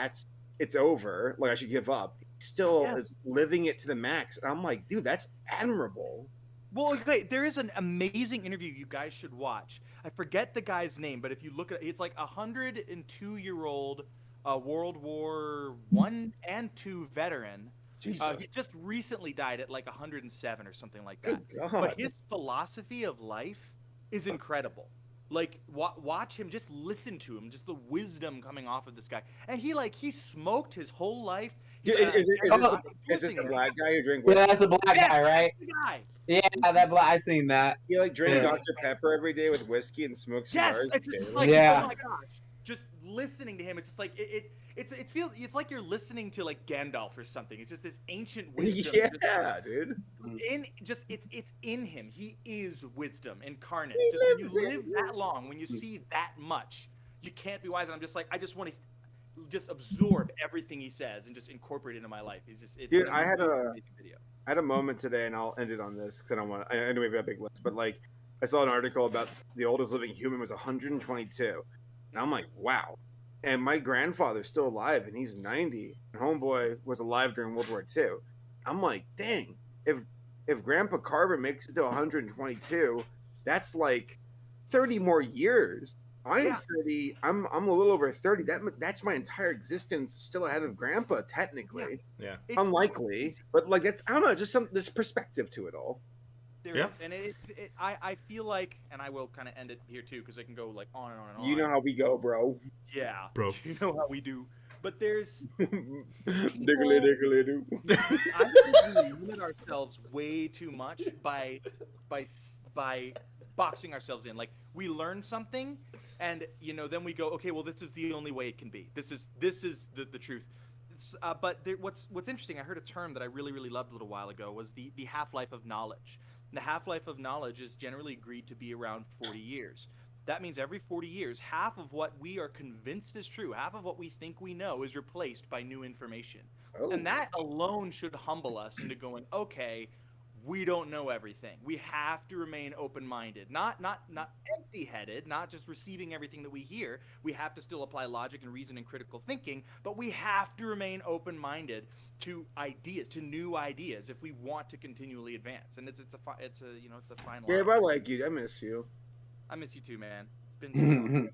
it's over, like I should give up. He still is living it to the max. And I'm like, dude, that's admirable. Well, okay, there is an amazing interview you guys should watch. I forget the guy's name, but if you look at it, it's like 102-year-old a World War I and II veteran. Jesus. He just recently died at like 107 or something like that. Good God. But his philosophy of life is incredible. Like, watch him, just listen to him, just the wisdom coming off of this guy. And he smoked his whole life. Is this the black guy who drank whiskey? Yeah, that's a black guy, right? Guy. Yeah, that black. I seen that. He like drank Dr. Pepper every day with whiskey and smoked cigars. Yes, it's just like, oh my gosh, just listening to him, it's just like it feels, it's like you're listening to like Gandalf or something. It's just this ancient wisdom. Yeah, dude. It's in him. He is wisdom incarnate. Just when you live that long, when you see that much, you can't be wise. And I'm just like, I just want to just absorb everything he says and just incorporate it into my life. Dude, I had a moment today, and I'll end it on this because I know we've got a big list, but like I saw an article about the oldest living human was 122, and I'm like, wow. And my grandfather's still alive, and he's 90. And homeboy was alive during World War II. I'm like, dang, if Grandpa Carver makes it to 122, that's like 30 more years. I'm 30. I'm a little over 30. That's my entire existence still ahead of Grandpa, technically. Yeah. Unlikely, but like I don't know, just this perspective to it all. There is, and I feel like, and I will kind of end it here too, because I can go like on and on and on. You know how we go, bro. Yeah, bro. You know how we do. But there's diggly do. I think we limit ourselves way too much by boxing ourselves in. Like, we learn something, and then we go, okay, well, this is the only way it can be. This is the truth. But what's interesting, I heard a term that I really, really loved a little while ago, was the half-life of knowledge. And the half-life of knowledge is generally agreed to be around 40 years. That means every 40 years, half of what we are convinced is true, half of what we think we know is replaced by new information. Oh. And that alone should humble us into going, okay, we don't know everything. We have to remain open-minded, not empty-headed, not just receiving everything that we hear. We have to still apply logic and reason and critical thinking, but we have to remain open-minded to ideas, to new ideas, if we want to continually advance. And it's a fine line. Yeah, but I like you. I miss you. I miss you too, man. It's been too long.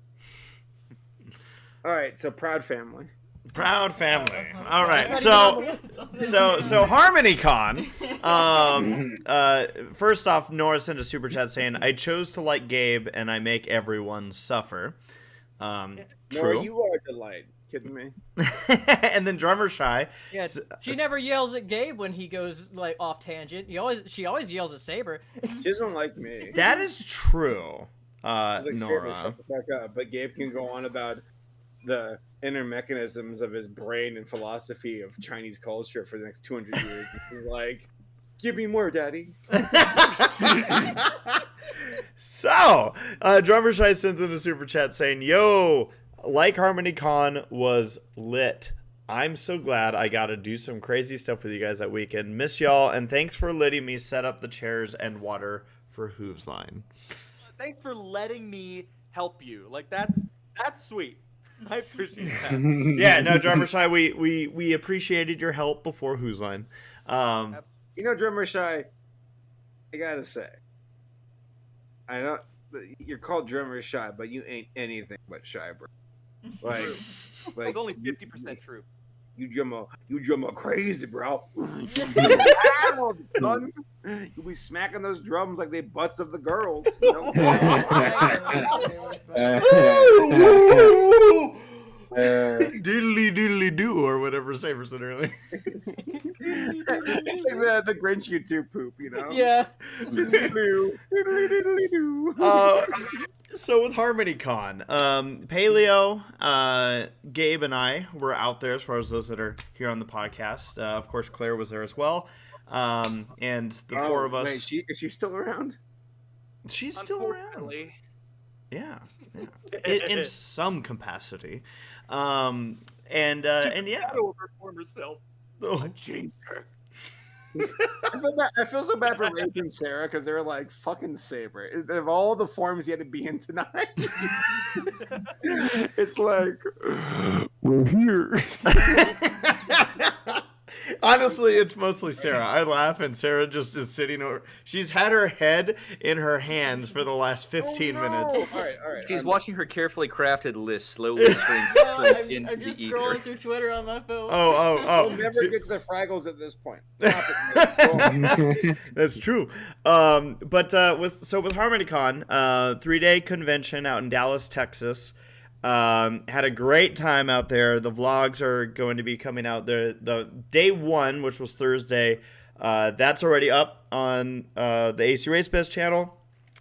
All right, so proud family. Proud family. All right, so Harmonycon. First off, Nora sent a super chat saying, "I chose to like Gabe, and I make everyone suffer." Nora, true. you are a delight. Kidding me? And then Drummershy. Yeah, she never yells at Gabe when he goes like off tangent. She always yells at Saber. She doesn't like me. That is true, like, Nora. Shut the fuck up. But Gabe can go on about the inner mechanisms of his brain and philosophy of Chinese culture for the next 200 years. He's like, give me more, daddy. So, Drummershy sends in a super chat saying, yo, like Harmonycon was lit. I'm so glad I got to do some crazy stuff with you guys that weekend. Miss y'all, and thanks for letting me set up the chairs and water for Hooves Line. Thanks for letting me help you. Like, that's sweet. I appreciate that. Yeah, no, Drummershy, we appreciated your help before Who's Line. Drummershy, I gotta say, I know you're called Drummershy, but you ain't anything but shy, bro. Like it's only 50% true. You drummer crazy, bro. Son, you'll be smacking those drums like they butts of the girls. You know? Diddly diddly do, or whatever Saber said earlier. It's like the Grinch YouTube poop, you know? Yeah. Diddly diddly do. So with Harmonycon, Paleo, Gabe, and I were out there, as far as those that are here on the podcast. Of course, Claire was there as well. And the four of us. Wait, is she still around? She's still around. Yeah. In some capacity. And yeah. Overperform herself. Oh. Change her. I feel so bad for raising Sarah because they're like, fucking Saber. Of all the forms you had to be in tonight, it's like, we're here. Honestly, it's mostly Sarah. I laugh, and Sarah just is sitting over. She's had her head in her hands for the last 15 minutes. All right. She's watching her carefully crafted list slowly stream No, I'm into just the scrolling ether. through Twitter on my phone. Oh. We'll never get to the Fraggles at this point. Stop it. That's true. But with Harmonycon, 3-day convention out in Dallas, Texas. Had a great time out there. The vlogs are going to be coming out there. The day 1, which was Thursday, that's already up on the ACRacebest channel,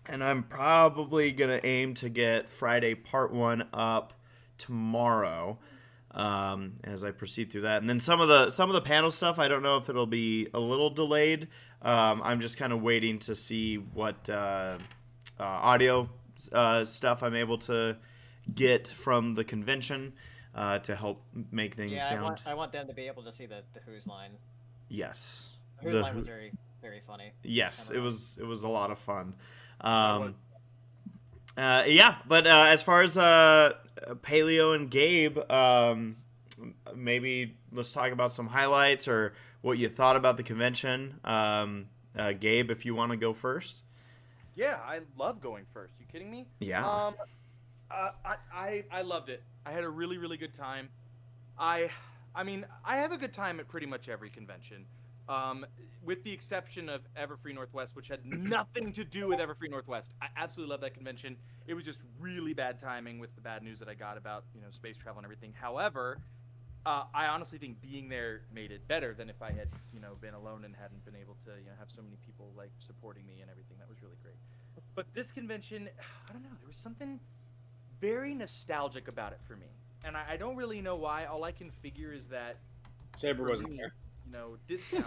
and I'm probably gonna aim to get Friday part 1 up tomorrow. As I proceed through that, and then some of the panel stuff, I don't know if it'll be a little delayed. I'm just kind of waiting to see what audio stuff I'm able to get from the convention to help make things sound. I want them to be able to see the Who's line. Yes, Who's line was very, very funny. Yes, it was a lot of fun. Yeah, but as far as Paleo and Gabe, maybe let's talk about some highlights or what you thought about the convention. Gabe, if you want to go first. Yeah, I love going first. You kidding me? Yeah. I loved it. I had a really, really good time. I mean, I have a good time at pretty much every convention, with the exception of Everfree Northwest, which had nothing to do with Everfree Northwest. I absolutely love that convention. It was just really bad timing with the bad news that I got about, space travel and everything. However, I honestly think being there made it better than if I had, been alone and hadn't been able to, have so many people like supporting me and everything. That was really great. But this convention, I don't know, there was something very nostalgic about it for me, and I don't really know why. All I can figure is that Saber wasn't there. Discount.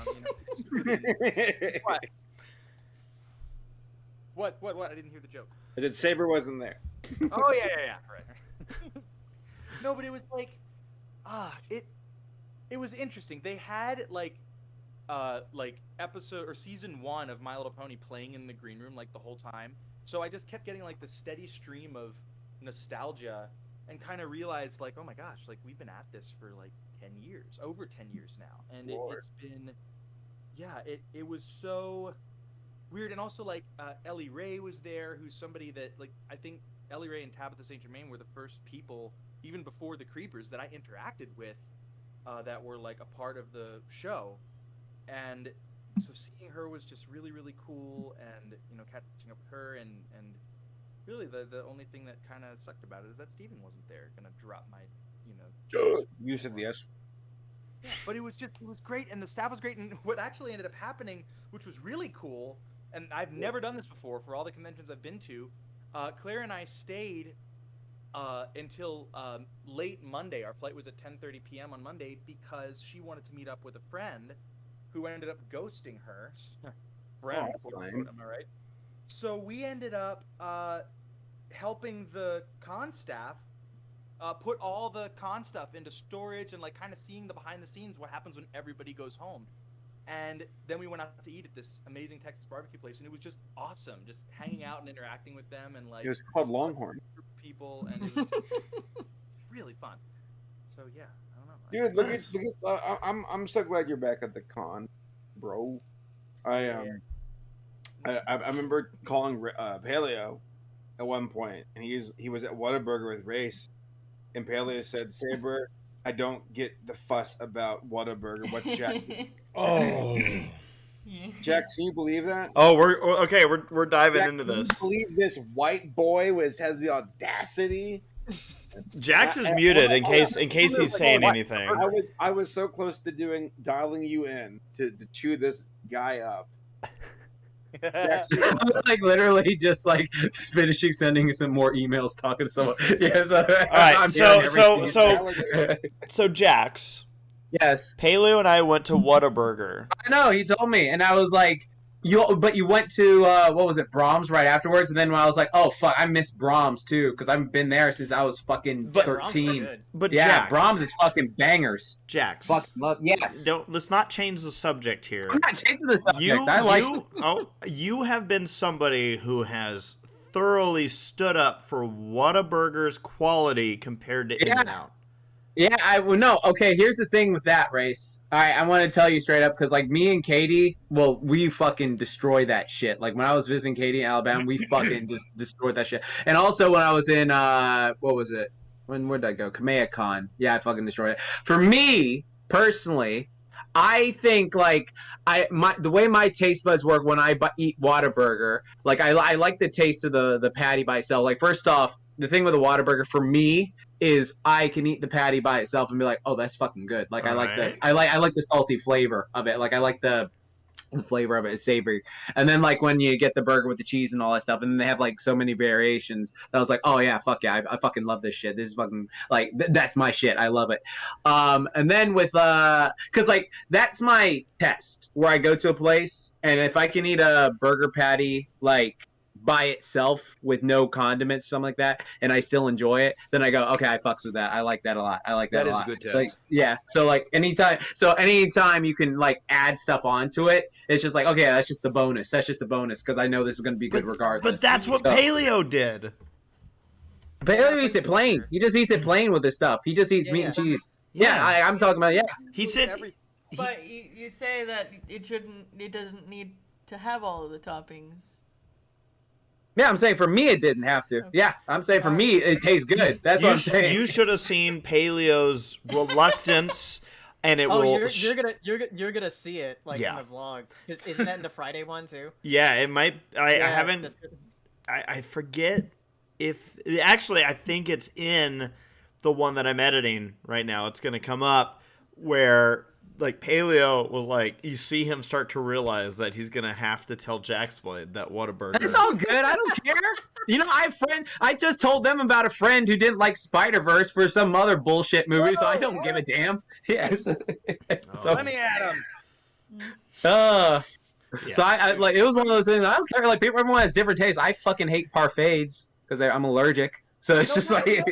What? I didn't hear the joke. I said Saber wasn't there. Oh yeah, right. No, but it was like, it was interesting. They had like episode or season 1 of My Little Pony playing in the green room like the whole time. So I just kept getting like the steady stream of nostalgia and kind of realized like, oh my gosh, like we've been at this for like 10 years, over 10 years now. And it's been, it was so weird. And also like Ellie Ray was there, who's somebody that like, I think Ellie Ray and Tabitha St. Germain were the first people, even before the Creepers, that I interacted with that were like a part of the show. And so seeing her was just really, really cool, and catching up with her, and really the only thing that kind of sucked about it is that Steven wasn't there, gonna drop my You said yes. Yeah, but it was great, and the staff was great, and what actually ended up happening, which was really cool, and I've never done this before for all the conventions I've been to, Claire and I stayed until late Monday. Our flight was at 10:30 p.m. on Monday because she wanted to meet up with a friend who ended up ghosting her. Friend, am I right? So we ended up helping the con staff put all the con stuff into storage and like kind of seeing the behind the scenes, what happens when everybody goes home. And then we went out to eat at this amazing Texas barbecue place, and it was just awesome, just hanging out and interacting with them, and like it was called Longhorn. Group of people, and it was just really fun. So yeah, I don't know. Dude, look at I'm so glad you're back at the con, bro. I remember calling Paleo at one point, and he was at Whataburger with Race, and Paleo said, "Saber, I don't get the fuss about Whataburger. What's Jack?" Oh, Jax, can you believe that? Oh, we're diving Jax, into can this. you believe this white boy has the audacity? Jax is muted in case he's saying anything. I was so close to dialing you in to chew this guy up. Like literally just like finishing sending some more emails talking to someone. Yes. All right. So Jax. Yes. Paleo and I went to Whataburger. I know, he told me, and I was like, you went to what was it, Brahms right afterwards, and then when I was like, oh fuck, I miss Brahms too, because I haven't been there since I was fucking 13. But yeah, Jax, Brahms is fucking bangers. Jax, yes. Let's not change the subject here. I'm not changing the subject. You have been somebody who has thoroughly stood up for Whataburger's quality compared to In-N-Out. Yeah, no. Okay, here's the thing with that race. All right, I want to tell you straight up because like me and Katie, well, we fucking destroy that shit. Like when I was visiting Katie in Alabama, we fucking just destroyed that shit. And also when I was in what was it? Where'd I go? Kamehacon. Yeah, I fucking destroyed it. For me personally, I think like the way my taste buds work when I eat Whataburger, like I like the taste of the patty by itself. Like first off, the thing with a Whataburger for me is I can eat the patty by itself and be like, oh, that's fucking good. Like I like the salty flavor of it. Like I like the flavor of it is savory. And then like when you get the burger with the cheese and all that stuff, and then they have like so many variations that I was like, oh yeah, fuck yeah, I fucking love this shit. This is fucking like that's my shit. I love it. And then with because like that's my test where I go to a place and if I can eat a burger patty like by itself with no condiments, something like that, and I still enjoy it, then I go, okay, I fucks with that. I like that a lot. I like that a lot. That is a good test. Like, yeah. So like anytime you can like add stuff onto it, it's just like, okay, that's just the bonus. That's just a bonus because I know this is gonna be good regardless. But that's what Paleo did. Paleo eats it plain. He just eats it plain with his stuff. He just eats meat and cheese. Yeah, I'm talking about He said. But you say that it doesn't need to have all of the toppings. Yeah, I'm saying for me it didn't have to. Yeah, I'm saying for me it tastes good. That's what I'm saying. You should have seen Paleo's reluctance, and it will. You're gonna see it like in the vlog. Isn't that in the Friday one too? Yeah, it might. I haven't. I forget if actually I think it's in the one that I'm editing right now. It's gonna come up where. Like Paleo was like, you see him start to realize that he's gonna have to tell Jaxblade that Whataburger. It's all good. I don't care. You know, I just told them about a friend who didn't like Spider-Verse for some other bullshit movie, so I don't give a damn. Yes. So let me at him. So I like it was one of those things. I don't care. Like everyone has different tastes. I fucking hate parfaits because I'm allergic. So it's just like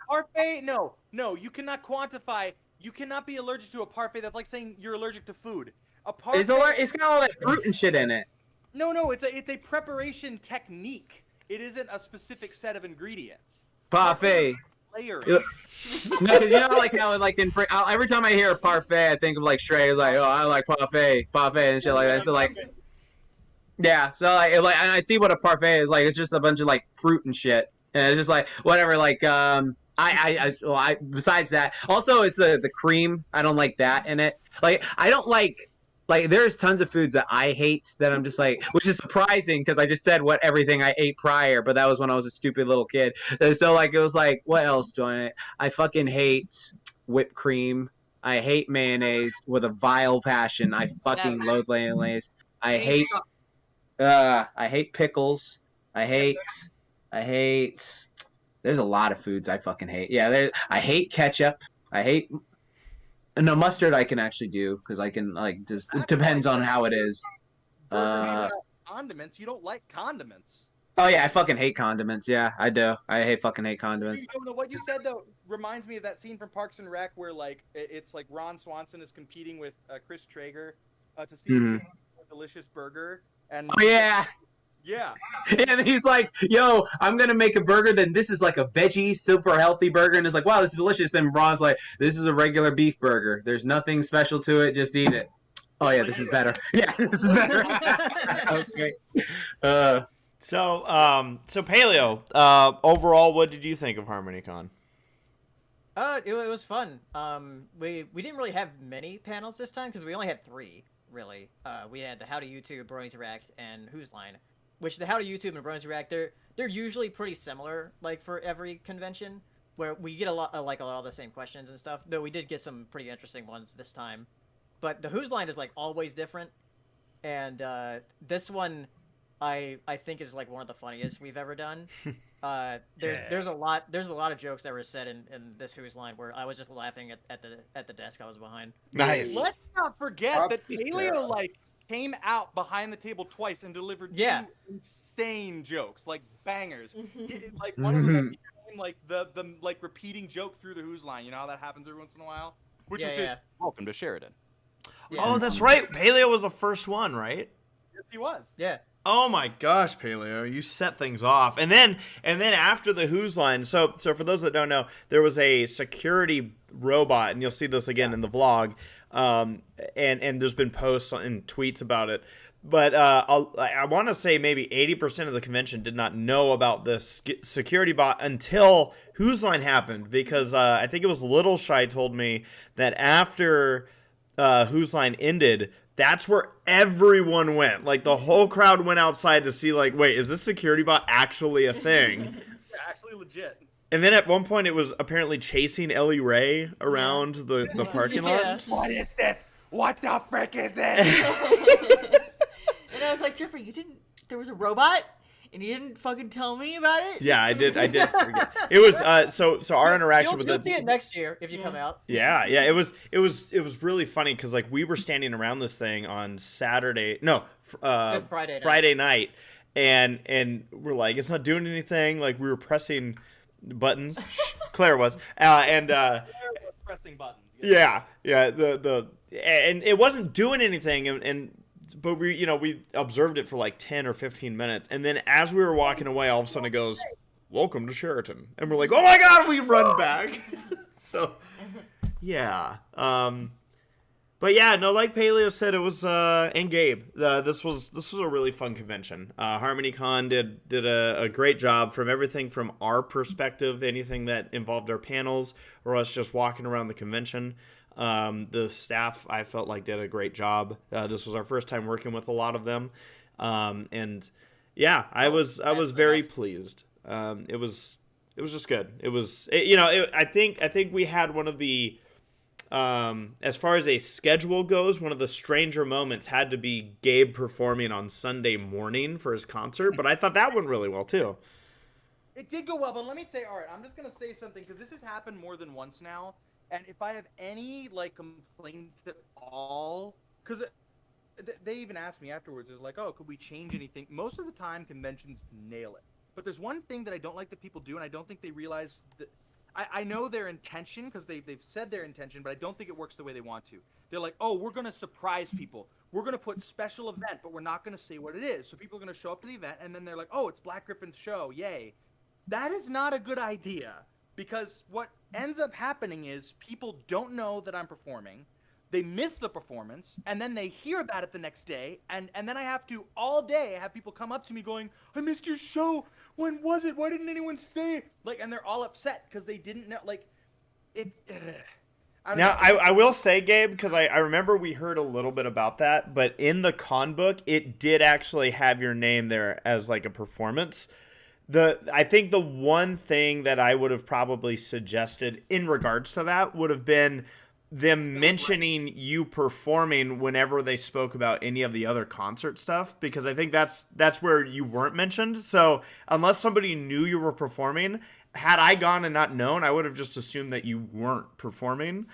parfait. No, you cannot quantify. You cannot be allergic to a parfait. That's like saying you're allergic to food. A parfait. It's got all that fruit and shit in it. No. It's a preparation technique. It isn't a specific set of ingredients. Parfait. Layering. No, because you know, like how like every time I hear a parfait, I think of like Shrey. It's like, oh, I like parfait, and shit like that. So like, yeah. So like, and I see what a parfait is like. It's just a bunch of like fruit and shit, and it's just like whatever. Like I besides that, also it's the cream. I don't like that in it. Like I don't like there's tons of foods that I hate that I'm just like, which is surprising because I just said what everything I ate prior, but that was when I was a stupid little kid. And so like it was like, what else do I fucking hate whipped cream. I hate mayonnaise with a vile passion. I fucking loathe mayonnaise. I hate pickles. I hate. There's a lot of foods I fucking hate. Yeah, I hate ketchup. No, mustard I can actually do because I can like just it depends on how it is. Condiments. You don't like condiments. Oh yeah, I fucking hate condiments. Yeah, I do. I fucking hate condiments. What you said though reminds me of that scene from Parks and Rec where like it's like Ron Swanson is competing with Chris Traeger to see a delicious burger. And oh yeah. Yeah. And he's like, yo, I'm going to make a burger. Then this is like a veggie, super healthy burger. And it's like, wow, this is delicious. Then Ron's like, this is a regular beef burger. There's nothing special to it. Just eat it. Oh, yeah, this is better. Yeah, this is better. That was great. So Paleo, overall, what did you think of Harmonycon? It was fun. We didn't really have many panels this time because we only had 3, really. We had the How to YouTube, Bronies React, and Whose Line. Which the How to YouTube and Bronies React, they're usually pretty similar, like for every convention, where we get a lot of the same questions and stuff. Though we did get some pretty interesting ones this time, but the Whose Line is like always different, and this one, I think is like one of the funniest we've ever done. There's a lot of jokes that were said in this Whose Line where I was just laughing at the desk I was behind. Nice. Let's not forget that Paleo like came out behind the table twice and delivered 2 insane jokes, like bangers. Like one of them became like the like repeating joke through the Whose Line. You know how that happens every once in a while? Which was just welcome to Sheridan. Yeah. Oh, that's right. Paleo was the first one, right? Yes, he was. Yeah. Oh my gosh, Paleo, you set things off. And then after the Who's line, so for those that don't know, there was a security robot, and you'll see this again in the vlog. And there's been posts and tweets about it. But I want to say maybe 80% of the convention did not know about this security bot until Who's Line happened, because I think it was Little Shy told me that after Who's Line ended, that's where everyone went. Like, the whole crowd went outside to see, like, wait, is this security bot actually a thing? Yeah, actually legit. And then at one point it was apparently chasing Ellie Ray around the parking lot. What is this? What the frick is this? And I was like, Jeffrey, there was a robot? And you didn't fucking tell me about it? Yeah, I did forget. It was so our interaction with You'll see it next year if you come out. Yeah, it was really funny because like we were standing around this thing on Friday night, and we're like, it's not doing anything. Like, we were pressing buttons. Claire was, and Claire was pressing buttons. Yeah, and it wasn't doing anything, but we observed it for like 10 or 15 minutes, and then as we were walking away, all of a sudden it goes, "Welcome to Sheraton," and we're like, "Oh my god!" We run back. So, yeah. But yeah, no, like Paleo said, it was and Gabe. This was a really fun convention. Harmonycon did a great job from everything from our perspective, anything that involved our panels or us just walking around the convention. The staff, I felt like, did a great job. This was our first time working with a lot of them, and yeah, I was very pleased. It was just good. I think we had one of the, as far as a schedule goes, one of the stranger moments had to be Gabe performing on Sunday morning for his concert, but I thought that went really well too. It did go well, but let me say, all right, I'm just gonna say something because this has happened more than once now. And if I have any complaints at all, because they even asked me afterwards, it was like, oh, could we change anything? Most of the time, conventions nail it. But there's one thing that I don't like that people do, and I don't think they realize that. I know their intention because they've said their intention, but I don't think it works the way they want to. They're like, oh, we're gonna surprise people. We're gonna put special event, but we're not gonna say what it is. So people are gonna show up to the event, and then they're like, oh, it's Black Griffin's show, yay! That is not a good idea. Because what ends up happening is people don't know that I'm performing, they miss the performance, and then they hear about it the next day, and then I have to, all day, have people come up to me going, I missed your show, when was it, why didn't anyone say it? And they're all upset because they didn't know, I will say, Gabe, because I remember we heard a little bit about that, but in the con book, it did actually have your name there as like a performance. I think the one thing that I would have probably suggested in regards to that would have been them mentioning you performing whenever they spoke about any of the other concert stuff, because I think that's where you weren't mentioned. So unless somebody knew you were performing, had I gone and not known, I would have just assumed that you weren't performing,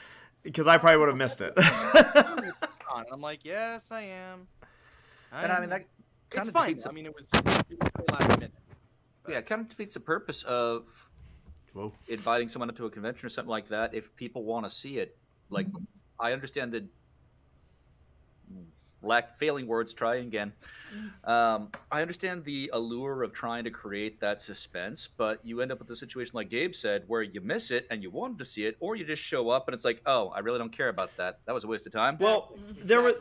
because I probably would have missed it. I'm like, yes, I am. And I mean, that it's fine. I mean, it was last minute. Yeah, it kind of defeats the purpose of inviting someone to a convention or something like that if people want to see it. Like, I understand that failing words, try again. I understand the allure of trying to create that suspense, but you end up with a situation like Gabe said, where you miss it and you wanted to see it, or you just show up and it's like, oh, I really don't care about that. That was a waste of time. Well, there was,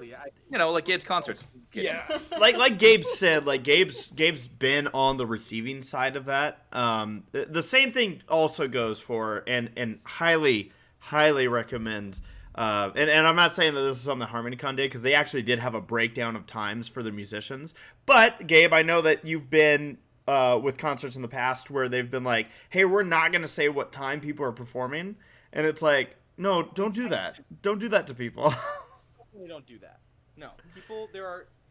like Gabe's concerts. Yeah, like Gabe said, like Gabe's been on the receiving side of that. The same thing also goes for and highly recommend. And I'm not saying that this is on the Harmonycon day, because they actually did have a breakdown of times for the musicians. But, Gabe, I know that you've been with concerts in the past where they've been like, hey, we're not going to say what time people are performing. And it's like, no, don't do that. Don't do that to people. Definitely don't do that. No.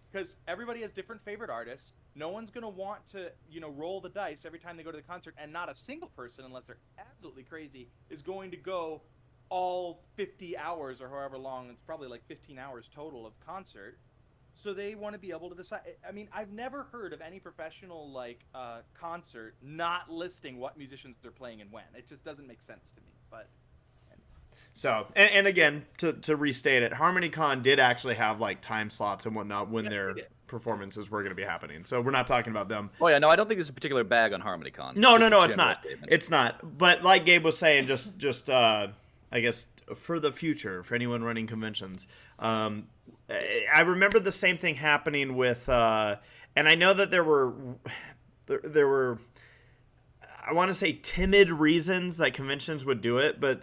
Because everybody has different favorite artists. No one's going to want to, roll the dice every time they go to the concert. And not a single person, unless they're absolutely crazy, is going to go all 50 hours or however long. It's probably like 15 hours total of concert. So they want to be able to decide. I mean, I've never heard of any professional concert not listing what musicians they're playing and when. It just doesn't make sense to me. But so, and again, to restate it, Harmonycon did actually have time slots and whatnot when performances were going to be happening. So we're not talking about them. Oh yeah, no, I don't think there's a particular bag on Harmonycon. No, Just no, a it's general not. statement. It's not. But like Gabe was saying, just I guess for the future, for anyone running conventions, I remember the same thing happening with, and I know that there were, I want to say timid reasons that conventions would do it, but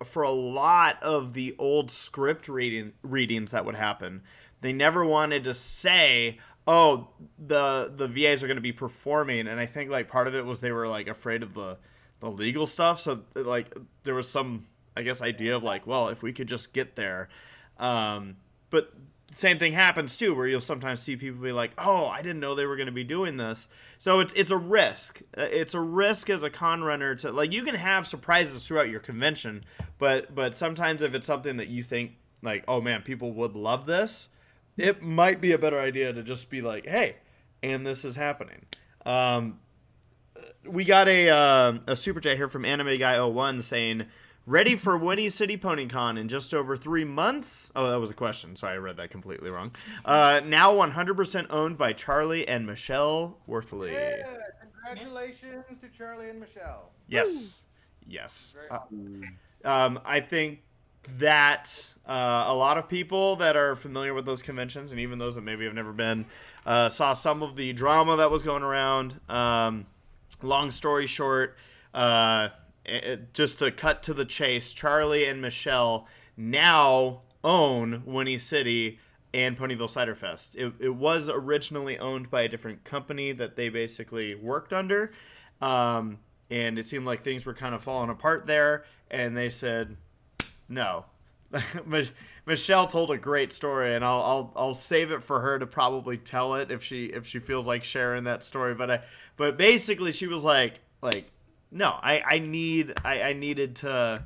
for a lot of the old script readings that would happen, they never wanted to say, oh, the VAs are going to be performing, and I think like part of it was they were like afraid of the legal stuff, so like there was some, I guess, idea of like, well, if we could just get there, but same thing happens too, where you'll sometimes see people be like, oh, I didn't know they were going to be doing this. So it's a risk. It's a risk as a con runner to, like, you can have surprises throughout your convention, but sometimes if it's something that you think like, oh man, people would love this, it might be a better idea to just be like, hey, and this is happening. We got a super chat here from Anime Guy 01 saying, ready for Winnie City PonyCon in just over 3 months? Oh, that was a question. Sorry, I read that completely wrong. Now 100% owned by Charlie and Michelle Worthley. Yeah, congratulations to Charlie and Michelle. Yes. Yes. Very awesome. I think that a lot of people that are familiar with those conventions, and even those that maybe have never been, saw some of the drama that was going around. Long story short, just to cut to the chase, Charlie and Michelle now own Winnie City and Ponyville Cider Fest. It was originally owned by a different company that they basically worked under, and it seemed like things were kind of falling apart there, and they said no. Michelle told a great story, and I'll save it for her to probably tell it if she feels like sharing that story. But basically she was like no, I needed to,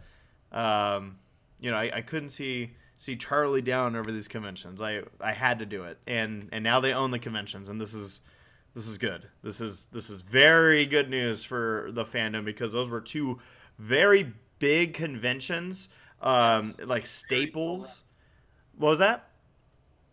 I couldn't see Charlie down over these conventions. I had to do it, and now they own the conventions, and this is good. This is very good news for the fandom, because those were two very big conventions, like staples. What was that?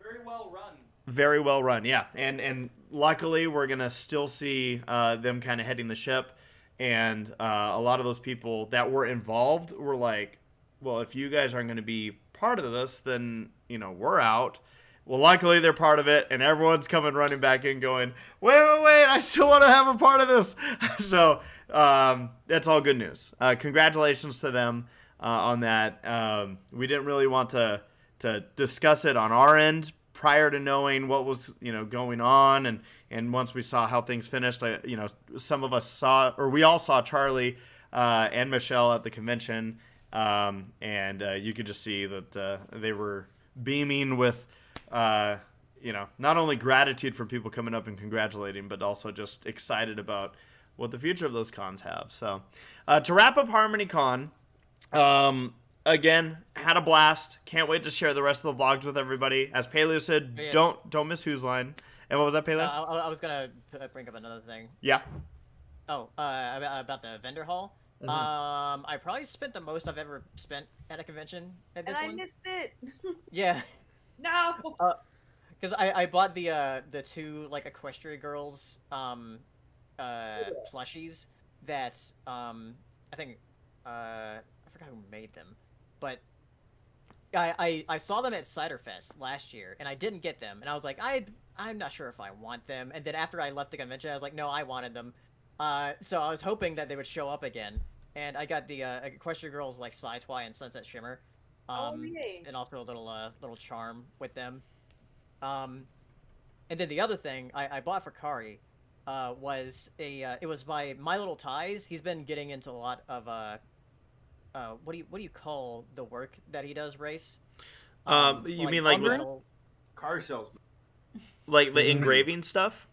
Very well run. Very well run, yeah. And luckily we're gonna still see them kind of heading the ship. And a lot of those people that were involved were like, well, if you guys aren't going to be part of this, then, we're out. Well, luckily they're part of it, and everyone's coming running back in going, wait, I still want to have a part of this. So that's all good news. Congratulations to them on that. We didn't really want to discuss it on our end prior to knowing what was, going on, and once we saw how things finished, some of us we all saw Charlie and Michelle at the convention, and you could just see that they were beaming with, not only gratitude for people coming up and congratulating, but also just excited about what the future of those cons have. So, to wrap up Harmonycon, again, had a blast. Can't wait to share the rest of the vlogs with everybody. As Paleo said, Yeah. don't miss Whose Line. And what was that, Paleo? I was gonna bring up another thing. Yeah. Oh, about the vendor hall. Mm-hmm. I probably spent the most I've ever spent at a convention at this And I one. missed it. Yeah. No. Because I bought the two like Equestria Girls plushies that I think I forgot who made them, but I saw them at Cider Fest last year, and I didn't get them, and I was like, I'm not sure if I want them. And then after I left the convention, I was like, no, I wanted them. So I was hoping that they would show up again, and I got the Equestria Girls like Sci-Twi and Sunset Shimmer, yay. and also a little charm with them. And then the other thing I bought for Kari was it was by My Little Ties. He's been getting into a lot of what do you call the work that he does, Race? You mean like Car salesman. like the engraving stuff?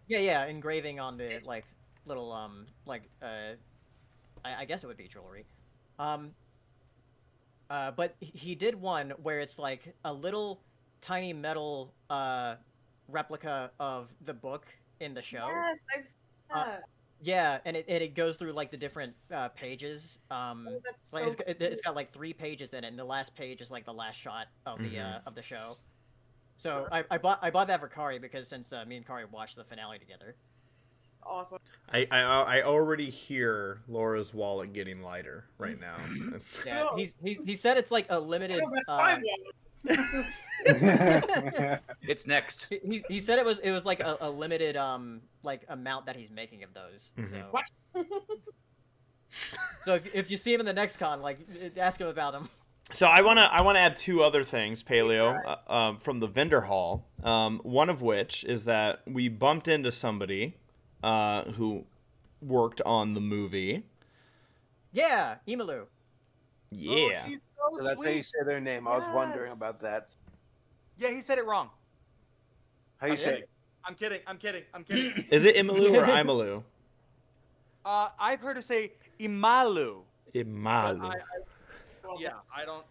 Yeah, engraving on the like little I guess it would be jewelry. But he did one where it's like a little tiny metal replica of the book in the show. Yes, I've seen that. Yeah, and it goes through like the different pages. That's Like so it's got like 3 pages in it, and the last page is like the last shot of the show. So I bought that for Kari because since me and Kari watched the finale together. Awesome. I already hear Laura's wallet getting lighter right now. Yeah, he said it's like a limited. It's next. He said it was like a limited like amount that he's making of those. Mm-hmm. So if you see him in the next con, like ask him about him. So I wanna add two other things, Paleo, from the vendor hall. One of which is that we bumped into somebody who worked on the movie. Yeah, Emalu. Yeah. So that's how you say their name. I was wondering about that. Yeah, he said it wrong. How you say it? I'm kidding. Is it Imalu or Imalu? I've heard her say Imalu. Imalu. I don't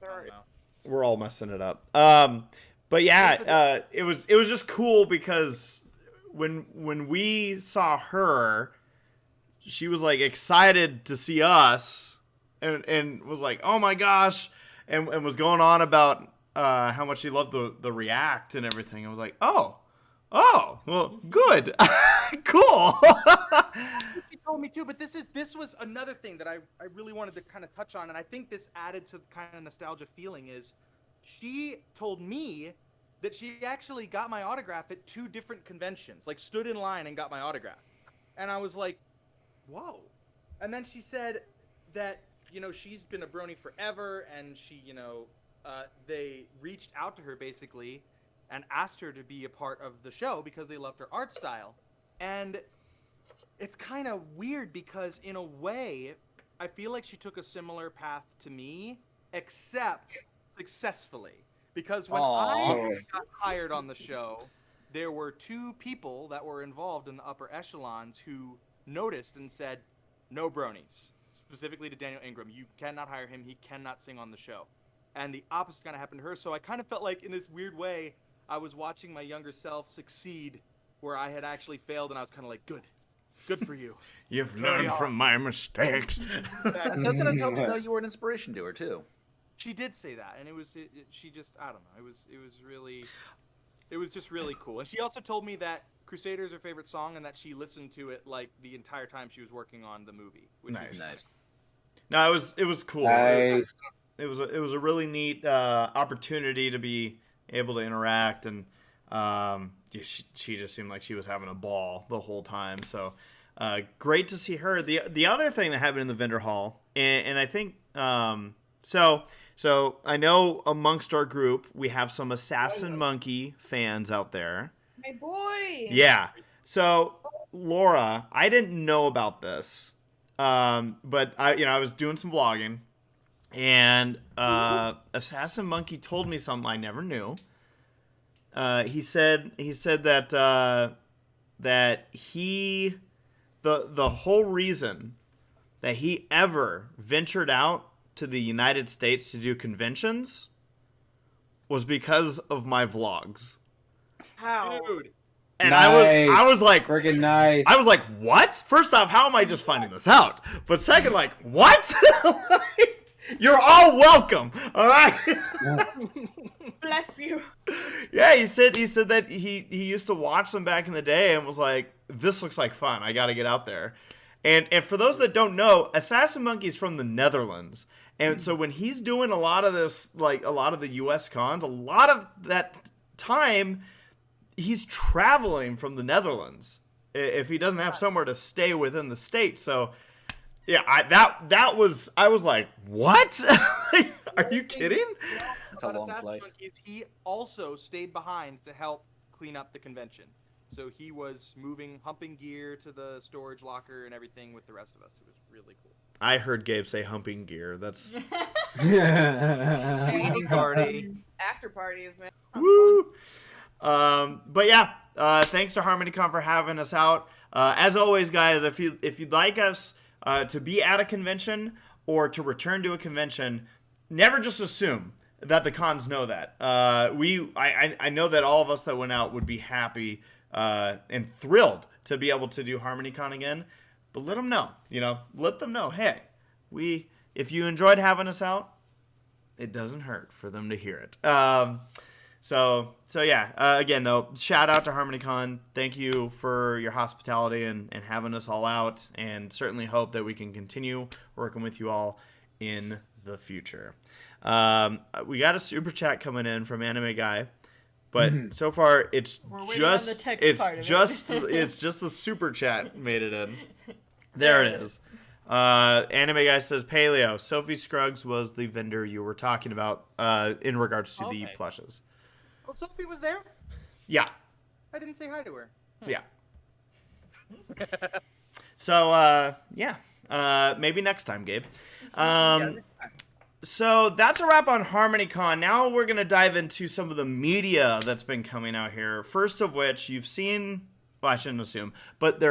know. We're all messing it up. But yeah, it was just cool because when we saw her, she was like excited to see us and was like, oh my gosh, and was going on about how much she loved the react and everything. I was like, oh, well, good. Cool. She told me too, but this was another thing that I really wanted to kind of touch on, and I think this added to the kind of nostalgia feeling is she told me that she actually got my autograph at 2 different conventions, like stood in line and got my autograph. And I was like, whoa. And then she said that, she's been a brony forever, and she, they reached out to her basically and asked her to be a part of the show because they loved her art style. And it's kind of weird because in a way, I feel like she took a similar path to me, except successfully. Because when I got hired on the show, there were 2 people that were involved in the upper echelons who noticed and said, no bronies. Specifically to Daniel Ingram. You cannot hire him. He cannot sing on the show. And the opposite kind of happened to her. So I kind of felt like in this weird way, I was watching my younger self succeed where I had actually failed, and I was kind of like, good for you. You've learned from my mistakes. Doesn't it help to know you were an inspiration to her too? She did say that, and she just, I don't know, it was just really cool. And she also told me that Crusader is her favorite song, and that she listened to it like the entire time she was working on the movie. Which nice. Is nice. No, it was cool. Nice. It was a really neat opportunity to be able to interact, and she just seemed like she was having a ball the whole time. So great to see her. The other thing that happened in the vendor hall, and I think so I know amongst our group we have some Assassin Monkey fans out there. My boy. Yeah. So Laura, I didn't know about this, but I was doing some vlogging, and Assassin Monkey told me something I never knew. He said that the whole reason that he ever ventured out to the United States to do conventions was because of my vlogs. How? Dude. And nice. I was like, freaking nice. I was like, what? First off, how am I just finding this out? But second, like, what? You're all welcome. All right. Bless you. Yeah, he said that he used to watch them back in the day and was like, this looks like fun. I got to get out there. And for those that don't know, Assassin Monkey's from the Netherlands. And so when he's doing a lot of this, like a lot of the US cons, a lot of that time he's traveling from the Netherlands if he doesn't have somewhere to stay within the state. So yeah, I was like, what? Are you kidding? That's a long Assassin flight. Monkeys, he also stayed behind to help clean up the convention. So he was humping gear to the storage locker and everything with the rest of us. It was really cool. I heard Gabe say humping gear. That's Party. After parties, man. woo. But yeah, thanks to Harmonycon for having us out. As always, guys, if you'd like us to be at a convention or to return to a convention, never just assume that the cons know that. I know that all of us that went out would be happy and thrilled to be able to do Harmonycon again. But let them know, let them know, hey, if you enjoyed having us out, it doesn't hurt for them to hear it. So yeah. Again, though, shout out to Harmonycon. Thank you for your hospitality and having us all out, and certainly hope that we can continue working with you all in the future. We got a super chat coming in from Anime Guy, but so far it's just the super chat made it in. There it is. Anime Guy says, Paleo, Sophie Scruggs was the vendor you were talking about in regards to the plushes. Oh, Sophie was there? Yeah. I didn't say hi to her. Yeah. So, maybe next time, Gabe. So that's a wrap on Harmonycon. Now we're going to dive into some of the media that's been coming out here. First of which you've seen, well, I shouldn't assume, but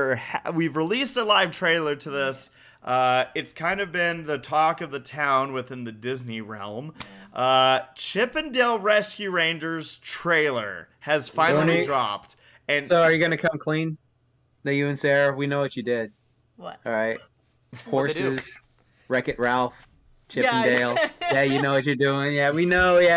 we've released a live trailer to this. It's kind of been the talk of the town within the Disney realm. Chip and Dale Rescue Rangers trailer has finally dropped. And so are you going to come clean? That you and Sarah, we know what you did. What? All right. Horses, Wreck-It Ralph, Chip and Dale. Yeah, you know what you're doing. Yeah, we know. You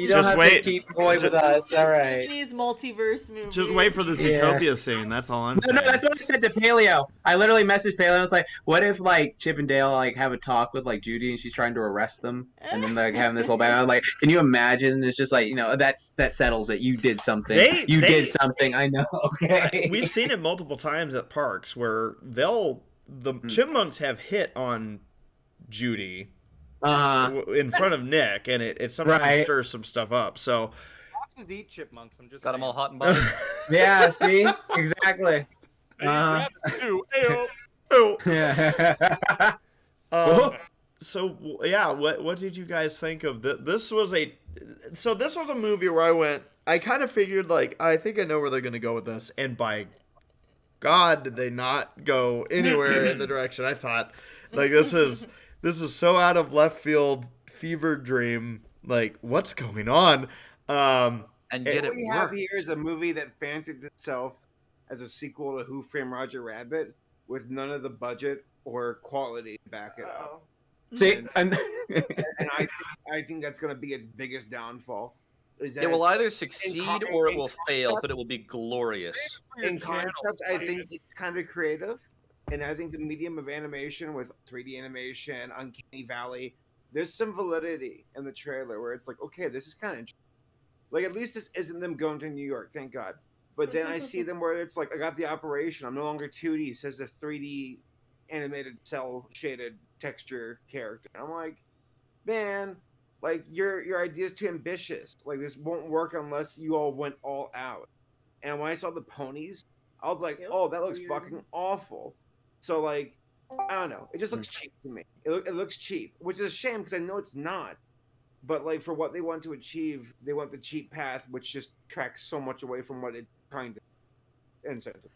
don't just have to keep going with us. All right. Disney's multiverse movie. Just wait for the Zootopia scene. That's all I'm saying. No, that's what I said to Paleo. I literally messaged Paleo. I was like, "What if like Chip and Dale like have a talk with like Judy and she's trying to arrest them, and then like having this whole battle? Like, can you imagine? It's just like that settles it. You did something. Did something. I know. Okay. We've seen it multiple times at parks where the chipmunks have hit on Judy in front of Nick, and it sometimes stirs some stuff up. So foxes eat chipmunks. I'm just got them all hot and bothered. Yeah, see, exactly. So yeah, what did you guys think of this? Was a movie where I kind of figured like I think I know where they're gonna go with this, and by God did they not go anywhere in the direction I thought. Like this is so out of left field, fever dream. Like what's going on? And yet what we have here is a movie that fancies itself as a sequel to Who Framed Roger Rabbit with none of the budget or quality to back it up. See, and I think that's going to be its biggest downfall. It will either succeed or it will fail, but it will be glorious. In concept, I think it's kind of creative, and I think the medium of animation with 3D animation, Uncanny Valley, there's some validity in the trailer where it's like, okay, this is kind of interesting. Like, at least this isn't them going to New York, thank God. But then I see them where it's like, I got the operation. I'm no longer 2D. It says a 3D animated cell-shaded texture character. And I'm like, man, like, your idea is too ambitious. Like, this won't work unless you all went all out. And when I saw the ponies, I was like, oh, that looks fucking awful. So, like, I don't know. It just looks cheap to me. It looks cheap, which is a shame because I know it's not. But, like, for what they want to achieve, they want the cheap path, which just tracks so much away from what it's trying to incentive.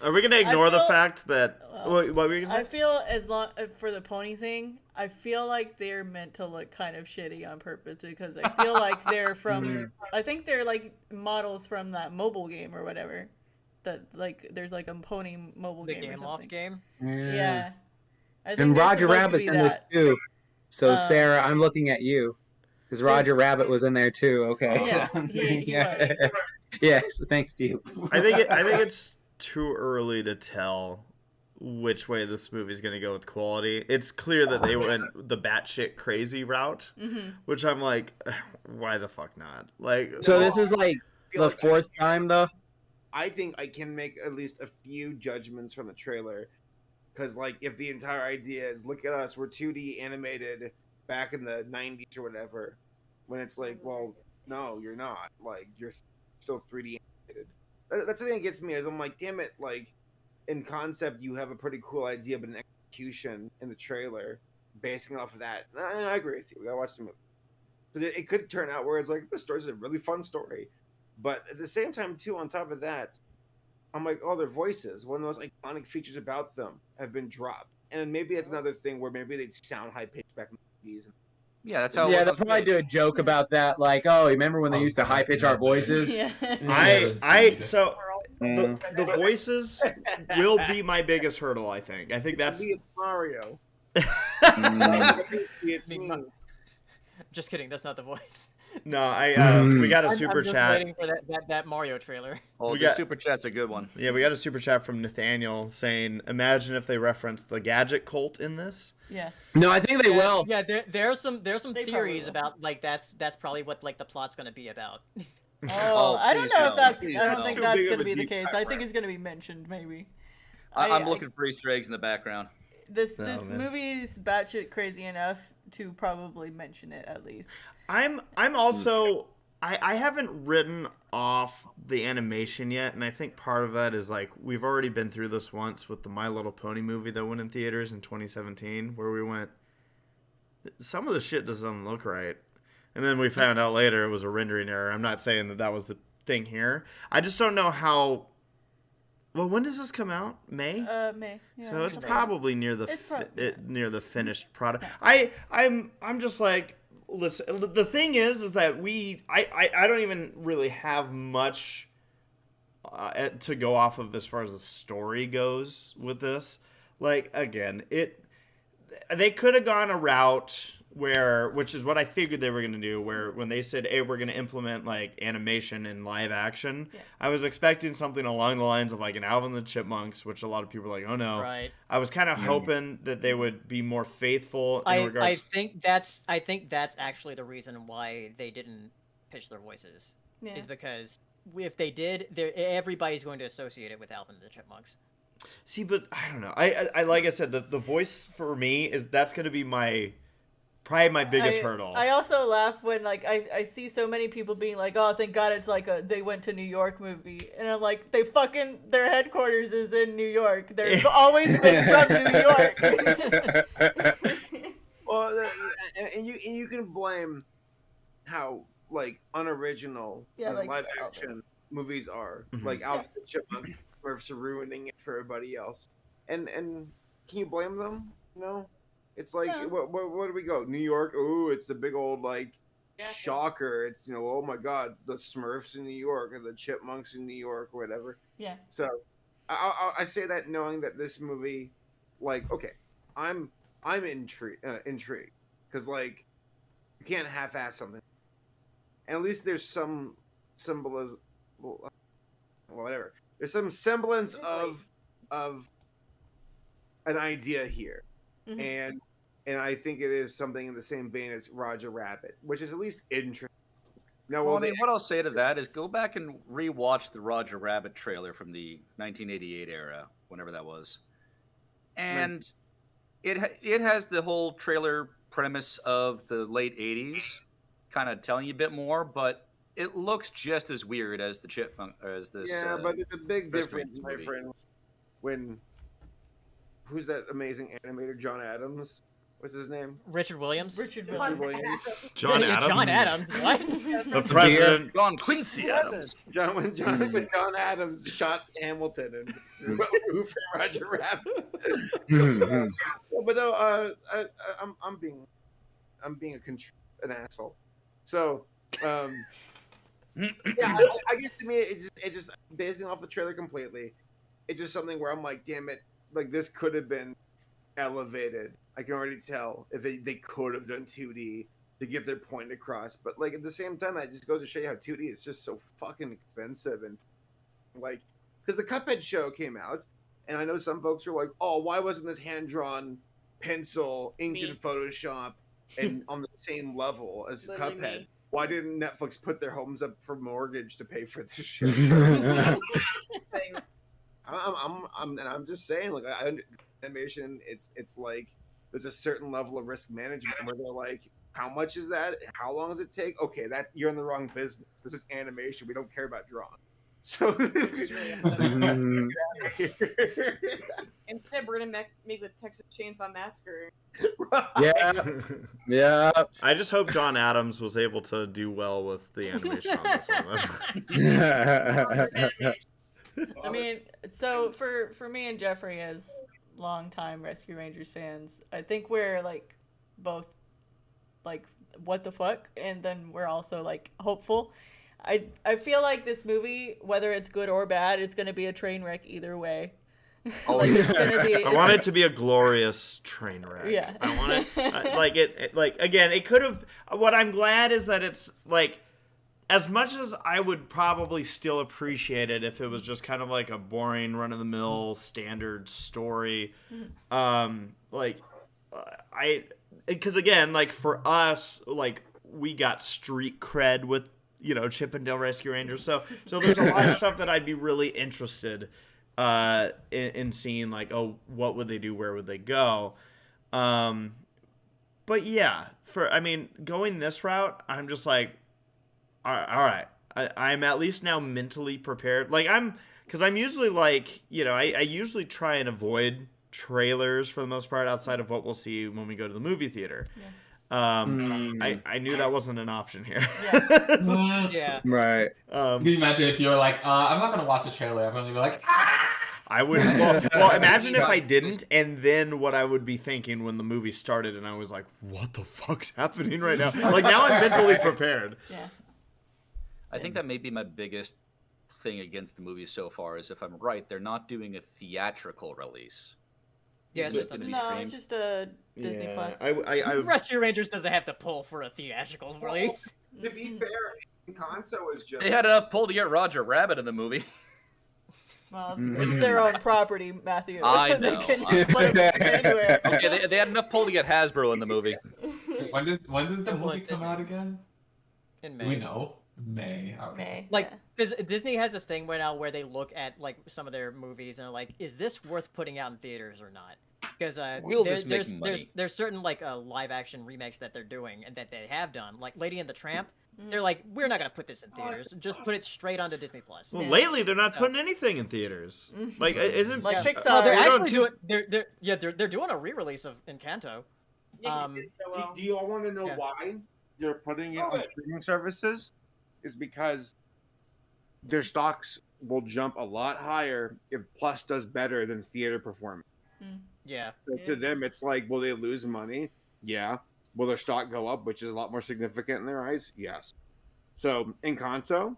Are we going to ignore the fact that... what were you going to say? I feel for the pony thing, I feel like they're meant to look kind of shitty on purpose because I feel like they're from... I think they're, like, models from that mobile game or whatever. That, like, there's, like, a pony mobile game or something. The Game Loft game? Yeah. And Roger Rabbit's in this, too. So, Sarah, I'm looking at you. Because Roger Rabbit was in there, too. Okay. Yes, he was. Yes, thanks to you. I think it's too early to tell which way this movie's going to go with quality. It's clear that they went the batshit crazy route, which I'm like, why the fuck not? Like, so this is like the fourth time, though? I think I can make at least a few judgments from the trailer. Because, like, if the entire idea is, look at us, we're 2D animated back in the 90s or whatever, when it's like, well, no, you're not. Like, you're still 3D animated. That's the thing that gets me, is I'm like, damn it, like, in concept, you have a pretty cool idea, but in execution in the trailer, basing off of that, and I agree with you. We gotta watch the movie. Because it could turn out where it's like, this story's a really fun story. But at the same time, too, on top of that, I'm like, oh, their voices, one of the most iconic features about them have been dropped. And maybe it's another thing where maybe they'd sound high-pitched back in the 80s. Yeah, that's how. Yeah, they'll probably do a joke about that, like, oh, remember when they used to high pitch our voices? Yeah. So the voices will be my biggest hurdle. I think that's it's Mario. Just kidding. That's not the voice. we got a super I'm just chat. waiting for that Mario trailer. Oh, the super chat's a good one. Yeah, we got a super chat from Nathaniel saying, "Imagine if they referenced the gadget cult in this." Yeah. No, I think they will. Yeah, there's some They theories probably will. about like that's probably what like the plot's gonna be about. Oh, I don't please know no. if that's. Please I don't no. think Too that's big of gonna a be the deep case. dive, I think right? it's gonna be mentioned maybe. I'm looking for Easter eggs in the background. This man. movie's batshit crazy enough to probably mention it at least. I'm also I haven't written off the animation yet, and I think part of that is like we've already been through this once with the My Little Pony movie that went in theaters in 2017, where we went, some of the shit doesn't look right, and then we found out later it was a rendering error. I'm not saying that was the thing here. I just don't know how. Well, when does this come out? May. May. Yeah, So it's something probably near the It's near the finished product. I'm just like, listen. The thing is that I don't even really have much to go off of as far as the story goes with this. Like, again, they could have gone a route which is what I figured they were going to do, where when they said, hey, we're going to implement like animation and live action, I was expecting something along the lines of like an Alvin and the Chipmunks, which a lot of people are like, oh no. Right. I was kind of hoping that they would be more faithful in regards. I think that's actually the reason why they didn't pitch their voices. Yeah. Is because if they did, everybody's going to associate it with Alvin and the Chipmunks. See, but I don't know. I like I said, the voice for me that's going to be probably my biggest hurdle. I also laugh when like I see so many people being like, oh, thank God it's like a they went to New York movie, and I'm like, their headquarters is in New York. They've always been from New York. Well, and you can blame how like unoriginal these like live action movies are. Like Alvin and the Chipmunks, Smurfs are ruining it for everybody else. And can you blame them? No. It's like, where do we go? New York? Ooh, it's a big old, like, shocker. It's, oh my God, the Smurfs in New York or the Chipmunks in New York or whatever. Yeah. So, I say that knowing that this movie, like, okay, I'm intrigued. Because, like, you can't half-ass something. And at least there's some symbolism, whatever. There's some semblance of an idea here. Mm-hmm. And I think it is something in the same vein as Roger Rabbit, which is at least interesting. Now, what I'll say to that is go back and rewatch the Roger Rabbit trailer from the 1988 era, whenever that was, and it has the whole trailer premise of the late 80s, kind of telling you a bit more, but it looks just as weird as the Chipmunk as this. Yeah, but there's a big difference, my friend. Who's that amazing animator, John Adams? What's his name? Richard Williams. Richard Williams. John Adams. John Adams. What? The president. John Quincy Adams. When John Adams shot Hamilton and Who Framed Roger Rabbit. But no, I'm being an asshole. So, yeah, I guess to me it's just basing off the trailer completely. It's just something where I'm like, damn it. Like, this could have been elevated. I can already tell if they could have done 2D to get their point across. But, like, at the same time, that just goes to show you how 2D is just so fucking expensive. And, like, because the Cuphead show came out, and I know some folks are like, oh, why wasn't this hand-drawn pencil, inked in Photoshop, and on the same level as Literally Cuphead? me. Why didn't Netflix put their homes up for mortgage to pay for this show? I'm just saying, like, animation, it's like there's a certain level of risk management where they're like, how much is that? How long does it take? Okay, that you're in the wrong business. This is animation. We don't care about drawing. So instead, we're gonna make the Texas Chainsaw Massacre. Yeah. I just hope John Adams was able to do well with the animation on this one. I mean, so for me and Jeffrey as longtime Rescue Rangers fans, I think we're like both like what the fuck, and then we're also like hopeful. I feel like this movie, whether it's good or bad, it's gonna be a train wreck either way. Oh, Like, it's gonna be. I want it to be a glorious train wreck. Yeah. I want it like like again. It could have. What I'm glad is that it's like, as much as I would probably still appreciate it if it was just kind of like a boring, run of the mill standard story. Because again, like for us, like we got street cred with Chippendale Rescue Rangers. So there's a lot of stuff that I'd be really interested in seeing, like, oh, what would they do? Where would they go? But yeah, going this route, I'm just like, all right, I'm at least now mentally prepared. Like because I'm usually like, I usually try and avoid trailers for the most part outside of what we'll see when we go to the movie theater. Yeah. I knew that wasn't an option here. Yeah. Yeah. Right. Can you imagine if you were like, I'm not gonna watch the trailer. I'm gonna be like, I would. Well, imagine if I didn't, and then what I would be thinking when the movie started, and I was like, "What the fuck's happening right now?" Like now, I'm mentally prepared. Yeah. I think that may be my biggest thing against the movie so far. Is if I'm right, they're not doing a theatrical release. Yeah, it's it's just a Disney Plus. Rescue Rangers doesn't have to pull for a theatrical release. To be fair, Encanto is just... They had enough pull to get Roger Rabbit in the movie. Well, it's their own property, Matthew. I know. They can put it anywhere. Okay, they had enough pull to get Hasbro in the movie. When does the movie come out again? In May. We know. May. Okay. May. Like, Disney has this thing right now where they look at like some of their movies and are like, is this worth putting out in theaters or not? Because there's certain like live action remakes that they're doing and that they have done, like Lady and the Tramp. They're like, we're not gonna put this in theaters. Just put it straight onto Disney Plus. Well, lately they're not putting anything in theaters. Like, isn't like Pixar? Well, they're actually doing. They're doing a re-release of Encanto. Do you all want to know why they're putting it on streaming services? Is because their stocks will jump a lot higher if Plus does better than theater performance. Yeah. So to them, it's like, will they lose money? Yeah. Will their stock go up, which is a lot more significant in their eyes? Yes. So Encanto,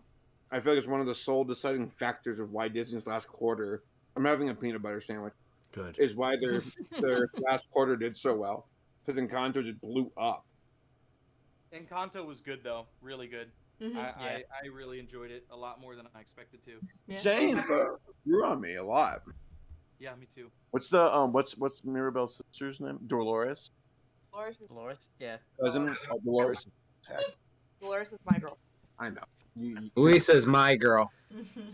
I feel like it's one of the sole deciding factors of why Disney's last quarter. I'm having a peanut butter sandwich. Good. Is why their last quarter did so well, because Encanto just blew up. Encanto was good though, really good. Mm-hmm. I really enjoyed it a lot more than I expected to. Yeah. Same. Grew on me a lot. Yeah, me too. What's the what's Mirabel's sister's name? Dolores. Dolores. Yeah. Cousin. Dolores. Dolores is my girl. I know. Lisa's my girl.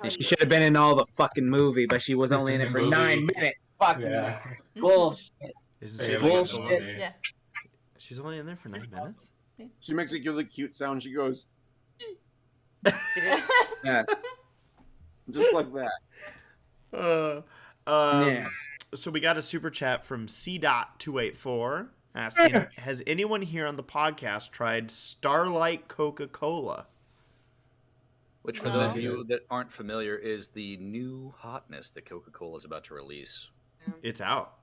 And she should have been in all the fucking movie, but she was only in it for 9 minutes. Fucking bullshit. Isn't she bullshit? Yeah. She's only in there for 9 minutes. She makes a really cute sound. She goes. Yeah. Just like that. Yeah. So we got a super chat from C.284 asking, has anyone here on the podcast tried Starlight Coca-Cola? Which, for those of you that aren't familiar, is the new hotness that Coca-Cola is about to release. It's out.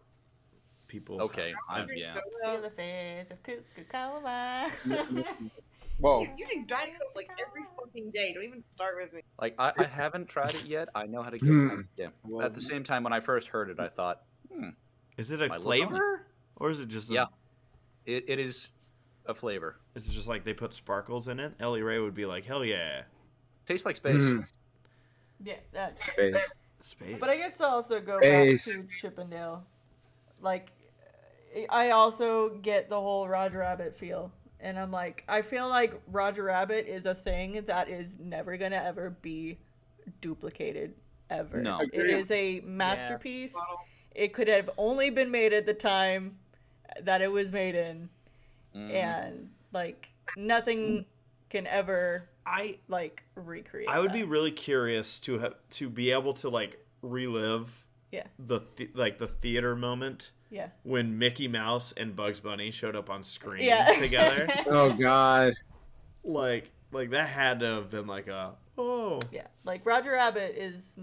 People. Okay, yeah. Feel the face of Coca-Cola. Whoa. You drink Diet Coke like every fucking day. Don't even start with me. Like, I haven't tried it yet. I know how to get it. Yeah. At the same time, when I first heard it, I thought, Is it a flavor? Or is it just Yeah. It is a flavor. Is it just like they put sparkles in it? Ellie Ray would be like, hell yeah. Tastes like space. Yeah, that's Space. But I guess to also go back to Chippendale, like, I also get the whole Roger Rabbit feel. And I'm like, I feel like Roger Rabbit is a thing that is never going to ever be duplicated, ever. No. It is a masterpiece. Yeah. It could have only been made at the time that it was made in. And, like, nothing can ever, recreate I would that. be really curious to be able to, like, relive the theater moment. Yeah. When Mickey Mouse and Bugs Bunny showed up on screen together. Oh God. Like that had to have been like a Yeah, like Roger Rabbit is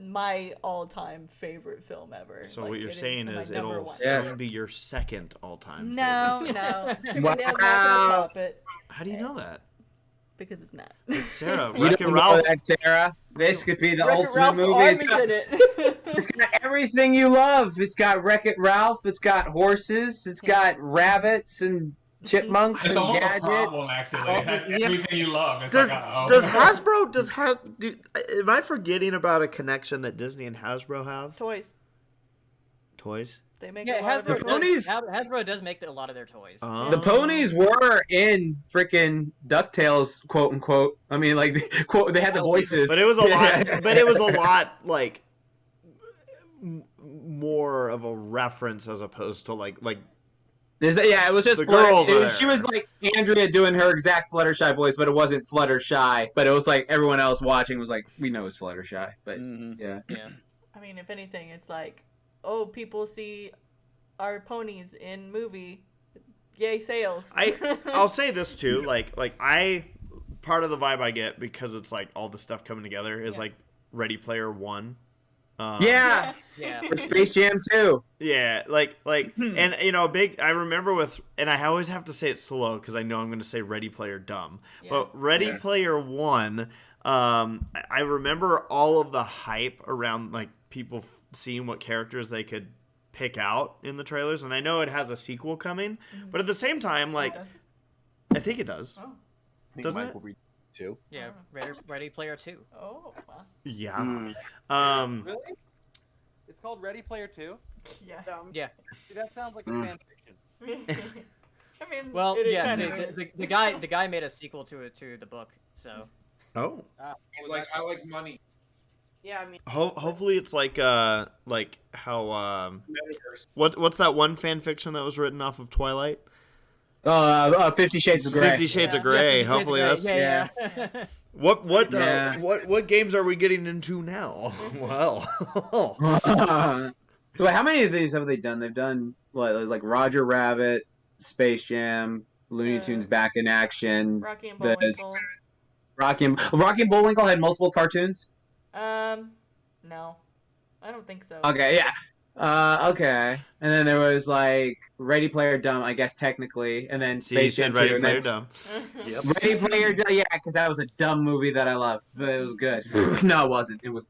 my all-time favorite film ever. So like, what you're saying is it'll soon be your second all-time favorite. No. Chippendale's not gonna top it. How do you know that? Because it's not. It's Sarah. You don't know that, Sarah. This could be the ultimate movie. Ralph's arm is in it. It's got everything you love. It's got Wreck-It Ralph. It's got horses. It's got rabbits and chipmunks It's and almost Gadget. a problem, actually. It has everything you love. It's Does like, am I forgetting about a connection that Disney and Hasbro have? Toys. Toys? They make Yeah, a lot of their Hasbro, toys. ponies- Hasbro does make a lot of their toys. The ponies were in freaking DuckTales, quote unquote. I mean, like, they had the voices. But it was a lot. But it was a lot like more of a reference as opposed to like. Yeah, it was just The girls are she was like Andrea doing her exact Fluttershy voice, but it wasn't Fluttershy. But it was like everyone else watching was like, we know it's Fluttershy. But yeah. I mean, if anything, it's like, oh, people see our ponies in movie. Yay, sales. I'll say this too, like part of the vibe I get because it's like all the stuff coming together is like Ready Player One. Yeah. For Space Jam 2. Yeah, and you know, I remember and I always have to say it slow because I know I'm going to say Ready Player Dumb, but Ready Player One, I remember all of the hype around like people seeing what characters they could pick out in the trailers, and I know it has a sequel coming, but at the same time, like, I think it does. Oh. Doesn't Mike it? will read 2. Yeah, Ready Player 2. Oh, wow. Yeah. Really? It's called Ready Player 2? Yeah. Yeah. See, that sounds like a fan fiction. I mean, Well, it yeah, kinda is. the guy made a sequel to the book, so. Oh. He's like, I like money. Yeah, I mean. Hopefully it's like how what's that one fan fiction that was written off of Twilight? 50 Shades of Grey. 50 Shades of Grey. Hopefully that's yeah. What games are we getting into now? Well. So how many of these have they done? They've done like Roger Rabbit, Space Jam, Looney Tunes Back in Action, Rocky and Bullwinkle. Rocky and Bullwinkle had multiple cartoons. No, I don't think so. Okay, yeah. Okay. And then there was like Ready Player Dumb, I guess technically, and then Space Jam 2. Ready Player Dumb. Yep. Ready Player Dumb, yeah, because that was a dumb movie that I loved, but it was good. No, it wasn't. It was.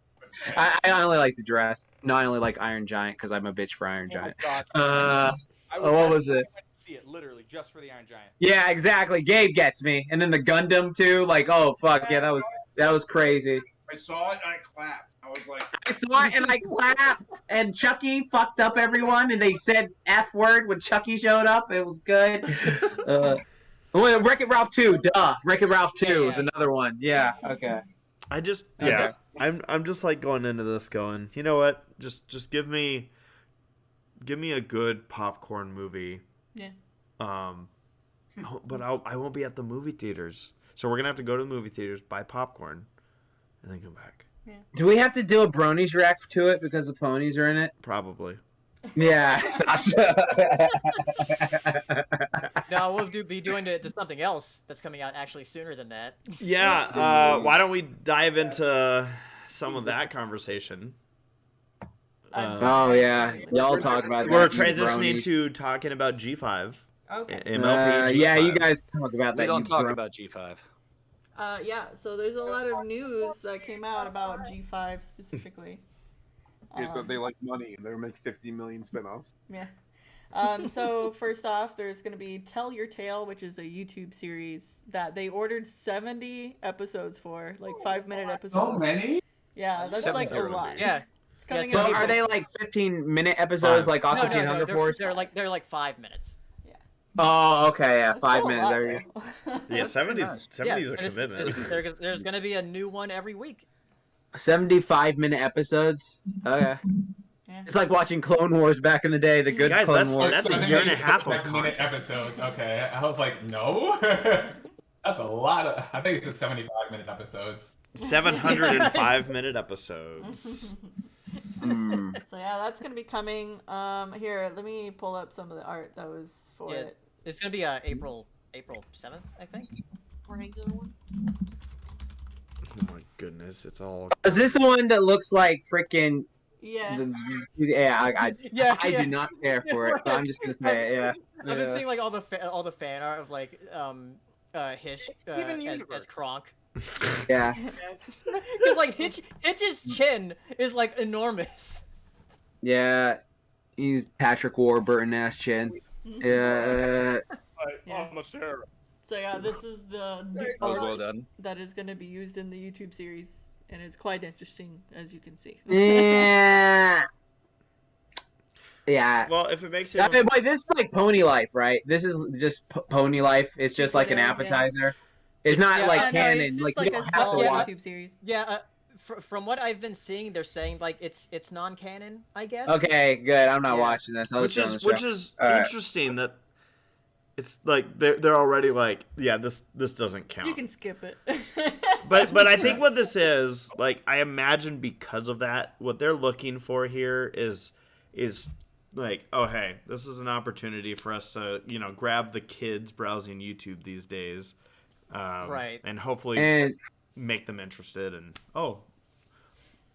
I only like the dress. No, I only like Iron Giant because I'm a bitch for Iron Giant. What was it? See it literally just for the Iron Giant. Yeah, exactly. Gabe gets me, and then the Gundam too. Like, oh fuck, yeah, that was crazy. I saw it and I clapped. I was like, I saw it and I clapped, and Chucky fucked up everyone, and they said F word when Chucky showed up. It was good. Wreck-It Ralph 2, duh. Wreck-It Ralph 2 is another one. Yeah, okay. I'm just like going into this going, you know what? Just give me a good popcorn movie. Yeah. But I won't be at the movie theaters. So we're going to have to go to the movie theaters, buy popcorn, and then come back. Yeah. Do we have to do a bronies react to it because the ponies are in it? Probably. Yeah. No, we'll be doing it to something else that's coming out actually sooner than that. Yeah. Why don't we dive into some of that conversation? Oh yeah, y'all talk about that. We're transitioning to talking about G5. Okay. MLP. G5. Yeah, you guys talk about that. We don't talk about G5. Yeah, so there's a lot of news that came out about G5 specifically. is that they like money and they're make 50 million spinoffs. Yeah. So first off, there's going to be Tell Your Tale, which is a YouTube series that they ordered 70 episodes for, like 5-minute episodes. So many? Yeah, that's like a lot. Yeah. It's coming Well, in are they like 15-minute episodes like Aqua Teen Hunger Force? They're like 5 minutes. Oh, okay, yeah, That's 5 still a minutes. lot, There you go. Yeah, 70's a commitment. There's going to be a new one every week. 75-minute episodes. Okay. Yeah. It's like watching Clone Wars back in the day. The good Guys, Clone Wars. that's a year and a half of 5-minute content. episodes. Okay, I was like, no. That's a lot of. I think it's 75-minute episodes. 705-minute episodes. So yeah, that's gonna be coming. Here, let me pull up some of the art that was for it. It's gonna be April 7th, I think. Regular one. Oh my goodness, it's all. Is this the one that looks like freaking? Yeah. I do not care for it. So I'm just gonna say it. Yeah. I've been seeing like all the fan art of like Hitch as Kronk. Yeah. Because like Hitch's chin is like enormous. Yeah, he's Patrick Warburton ass chin. Yeah. I'm a Sarah. So yeah, this is the That was well art done. that is going to be used in the YouTube series, and it's quite interesting, as you can see. Yeah. Yeah. Well, if it makes I it. mean, but this is like Pony Life, right? This is just Pony Life. It's just like an appetizer. It's not like canon. No, it's just like you like a don't have to small watch. YouTube series. Yeah, from what I've been seeing, they're saying like it's non-canon, I guess. Okay, good. I'm not watching this. Which is interesting that it's like they're already like, yeah, this doesn't count. You can skip it. But I think what this is, like, I imagine because of that, what they're looking for here is like, oh hey, this is an opportunity for us to, grab the kids browsing YouTube these days, right, and hopefully make them interested. And you know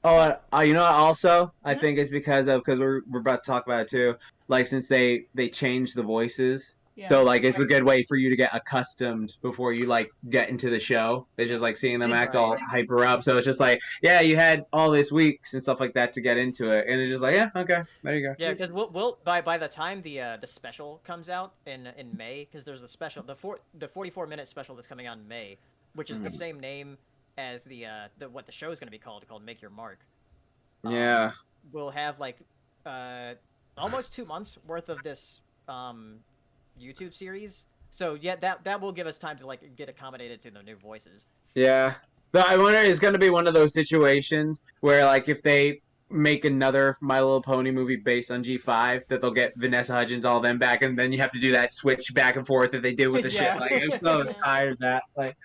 what? Also, I think it's because we're about to talk about it too. Like, since they changed the voices. Yeah. So, like, it's a good way for you to get accustomed before you, like, get into the show. It's just, like, seeing them act all hyper up. So it's just like, yeah, you had all this weeks and stuff like that to get into it. And it's just like, yeah, okay, there you go. Yeah, because we'll by the time the special comes out in May, because there's the special, the 44-minute special that's coming out in May, which is the same name as the what the show is going to be called Make Your Mark. Yeah. We'll have, like, almost 2 months worth of this YouTube series, so yeah, that will give us time to, like, get accommodated to the new voices. Yeah, but I wonder, it's going to be one of those situations where, like, if they make another My Little Pony movie based on G5, that they'll get Vanessa Hudgens, all them back, and then you have to do that switch back and forth that they did with the shit. Like, I'm so tired of that. Like,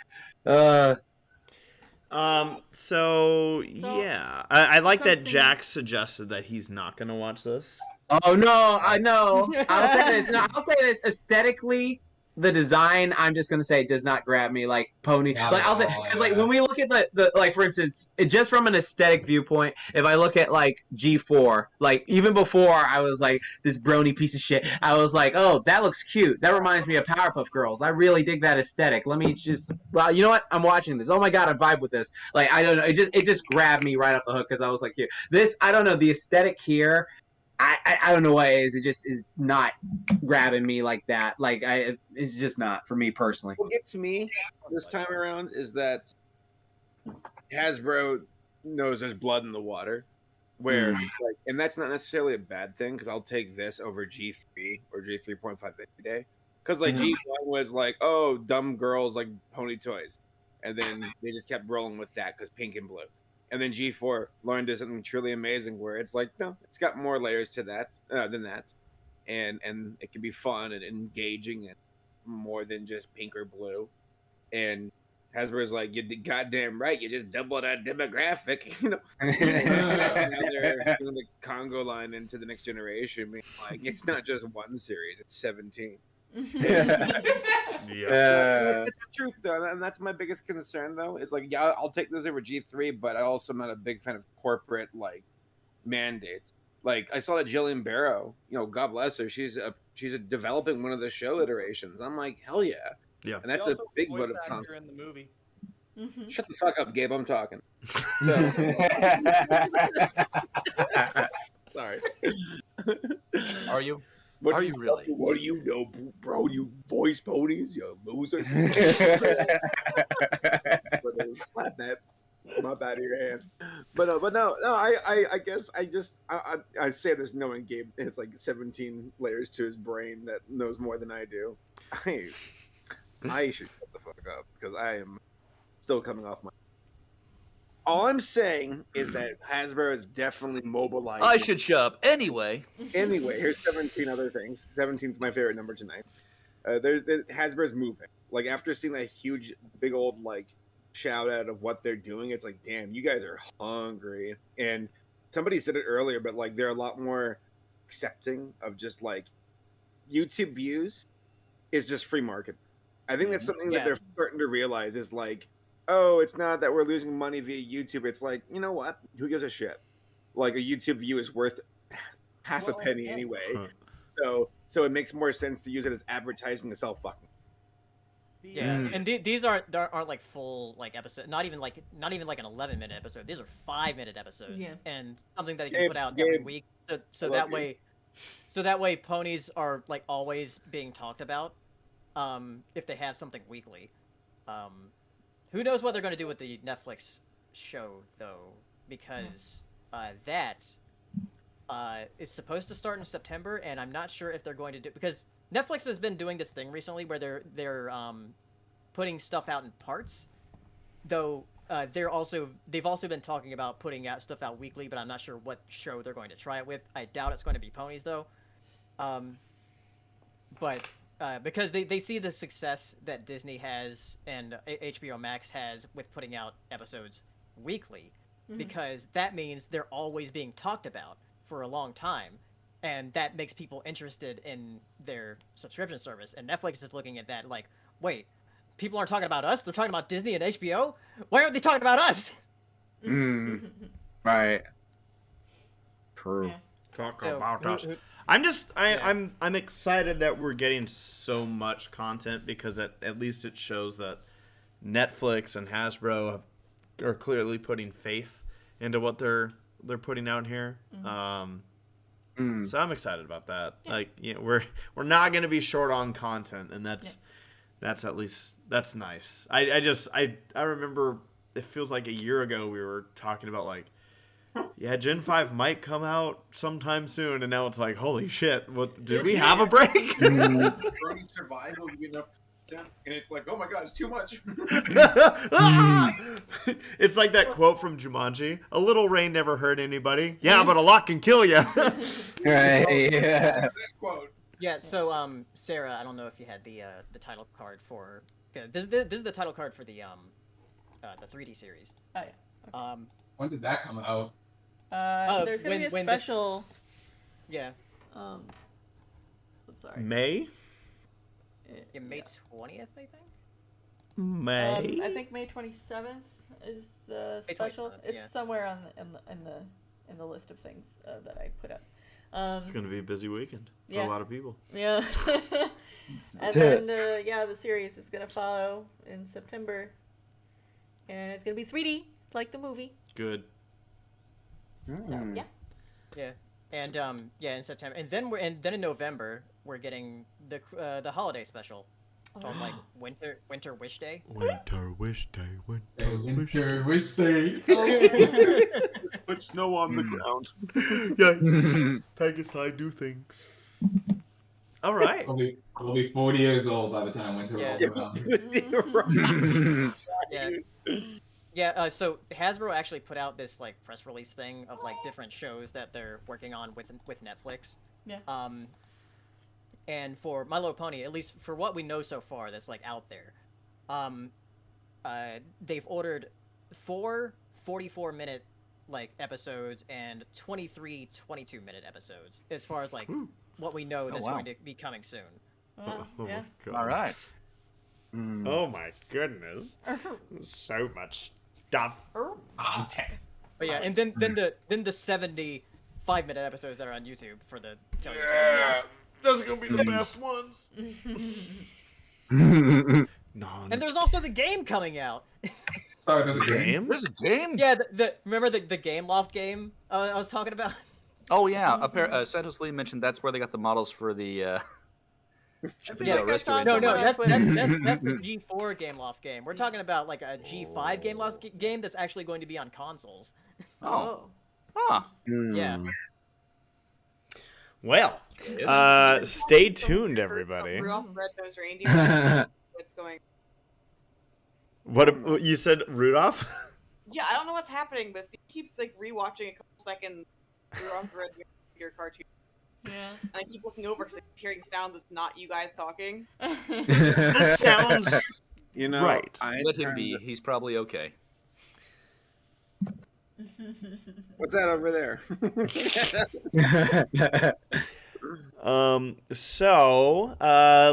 So yeah, I like that Jax suggested that he's not gonna watch this. Oh no, I know. I'll say this. No, I'll say this. Aesthetically, the design, I'm just gonna say, does not grab me like Pony. Like, I'll say, like, when we look at the like, for instance, just from an aesthetic viewpoint, if I look at like G4, like, even before I was like this brony piece of shit, I was like, oh, that looks cute. That reminds me of Powerpuff Girls. I really dig that aesthetic. Let me just, well, you know what? I'm watching this. Oh my god, I vibe with this. Like, I don't know. It just grabbed me right up the hook because I was like, here. This, I don't know. The aesthetic here. I don't know what it is. It just is not grabbing me like that. Like, it's just not for me personally. What gets me this time around is that Hasbro knows there's blood in the water, where like, and that's not necessarily a bad thing, because I'll take this over G3 or G3.5 any day. Because like G1 was like, oh, dumb girls like pony toys, and then they just kept rolling with that because pink and blue. And then G4 learned to something truly amazing, where it's like, no, it's got more layers to that than that, and it can be fun and engaging and more than just pink or blue. And Hasbro's like, you're goddamn right, you just doubled our demographic, you know. Now they're doing the Congo line into the next generation, being like, it's not just one series, it's 17. That's the truth, though, and that's my biggest concern, though. Is like, yeah, I'll take this over G3, but I also am not a big fan of corporate like mandates. Like, I saw that Jillian Barrow, God bless her, she's developing one of the show iterations. I'm like, hell yeah, and that's a big vote of confidence in the movie. Shut the fuck up, Gabe. I'm talking. So, sorry. Are you? What are you really? What do you know, bro? You voice ponies, you loser. Slap that mop out of your hands. But no. I guess I say this knowing Gabe has like 17 layers to his brain that knows more than I do. I should shut the fuck up because I am still coming off my. All I'm saying is that Hasbro is definitely mobilized. I should shut up anyway. Anyway, here's 17 other things. 17's my favorite number tonight. Hasbro's moving. Like, after seeing that huge, big old, like, shout out of what they're doing, it's like, damn, you guys are hungry. And somebody said it earlier, but, like, they're a lot more accepting of just, like, YouTube views is just free market. I think that's something that they're starting to realize is, like, oh, it's not that we're losing money via YouTube. It's like, you know what? Who gives a shit? Like, a YouTube view is worth half a penny anyway. So it makes more sense to use it as advertising to sell fucking. Yeah, and these aren't like full like episode. Not even like an 11-minute episode. These are 5-minute episodes, and something that you can put out every week. So that way, ponies are like always being talked about. If they have something weekly, who knows what they're going to do with the Netflix show though? Because that is supposed to start in September, and I'm not sure if they're going to do, because Netflix has been doing this thing recently where they're putting stuff out in parts, though they've also been talking about putting out stuff out weekly, but I'm not sure what show they're going to try it with. I doubt it's going to be ponies though, but because they see the success that Disney has and HBO Max has with putting out episodes weekly, because that means they're always being talked about for a long time, and that makes people interested in their subscription service. And Netflix is looking at that like, wait, people aren't talking about us, they're talking about Disney and HBO? Why aren't they talking about us? Right. True. Talk about us. I'm excited that we're getting so much content, because at least it shows that Netflix and Hasbro are clearly putting faith into what they're putting out here. So I'm excited about that. Like, we're not going to be short on content, and that's at least that's nice. I remember it feels like a year ago we were talking about like, Gen 5 might come out sometime soon, and now it's like, holy shit, what, did we have a break? Survival to be enough content, and it's like, oh my god, it's too much. It's like that quote from Jumanji, a little rain never hurt anybody. Yeah, but a lot can kill you. Right, yeah. Quote. Yeah, so Sarah, I don't know if you had the title card for this is the title card for the 3D series. Oh yeah. Okay. When did that come out? There's gonna be a special. Yeah. I'm sorry. May. May 20th, I think. May. I think May 27th is the special. It's somewhere in the list of things that I put up. It's gonna be a busy weekend for a lot of people. Yeah. And then the series is gonna follow in September, and it's gonna be 3D like the movie. Good. So yeah, and in September, and then in November we're getting the holiday special called like Winter Wish Day. Winter Wish Day. Winter Wish Day. Put snow on the ground. Yeah. Pegasus do things. All right. I'll be 40 years old by the time winter rolls around. Yeah, so Hasbro actually put out this like press release thing of like different shows that they're working on with Netflix. Yeah. And for My Little Pony, at least for what we know so far, that's like out there, they've ordered 4 44-minute like episodes and 23 22-minute episodes as far as like what we know that's going to be coming soon. Wow. Yeah. All right. Oh my goodness. So much stuff. But yeah, and then the 70 5-minute episodes that are on YouTube for the television. Yeah, those are gonna be the best ones. And there's also the game coming out. Sorry, there's a game? There's a game? Yeah, remember the Game Loft game I was talking about? Oh yeah, Santos Lee mentioned that's where they got the models for the rescue. No, that's the G4 Game Loft game. We're talking about like a G5 Game Loft game that's actually going to be on consoles. Oh. Huh. Yeah. Well, stay tuned, everybody. Rudolph the Red-Nosed Reindeer. What's going? What you said, Rudolph? Yeah, I don't know what's happening, but he keeps like rewatching a couple seconds Rudolph the Red-Nosed cartoon. Yeah. And I keep looking over because I'm hearing sound that's not you guys talking. This sounds, right. Let him be. He's probably okay. What's that over there? So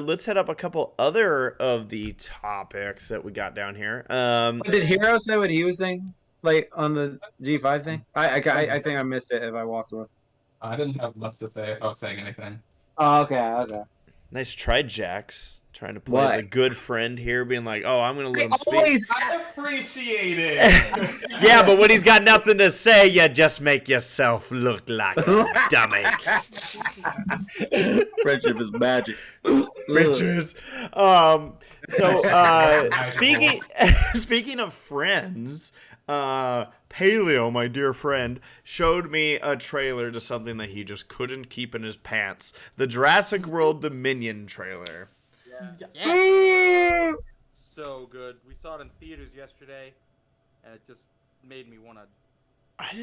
let's hit up a couple other of the topics that we got down here. Did Hero say what he was saying, like on the G5 thing? I think I missed it if I walked away. I didn't have much to say if I was saying anything. Oh, okay. Nice try, Jax. Trying to play the good friend here, being like, "Oh, I'm gonna let him speak." I appreciate it. Yeah, but when he's got nothing to say, you just make yourself look like a dummy. Friendship is magic. Bitches. Speaking of friends, Paleo, my dear friend, showed me a trailer to something that he just couldn't keep in his pants. The Jurassic World Dominion trailer. Yes. So good. We saw it in theaters yesterday, and it just made me want to.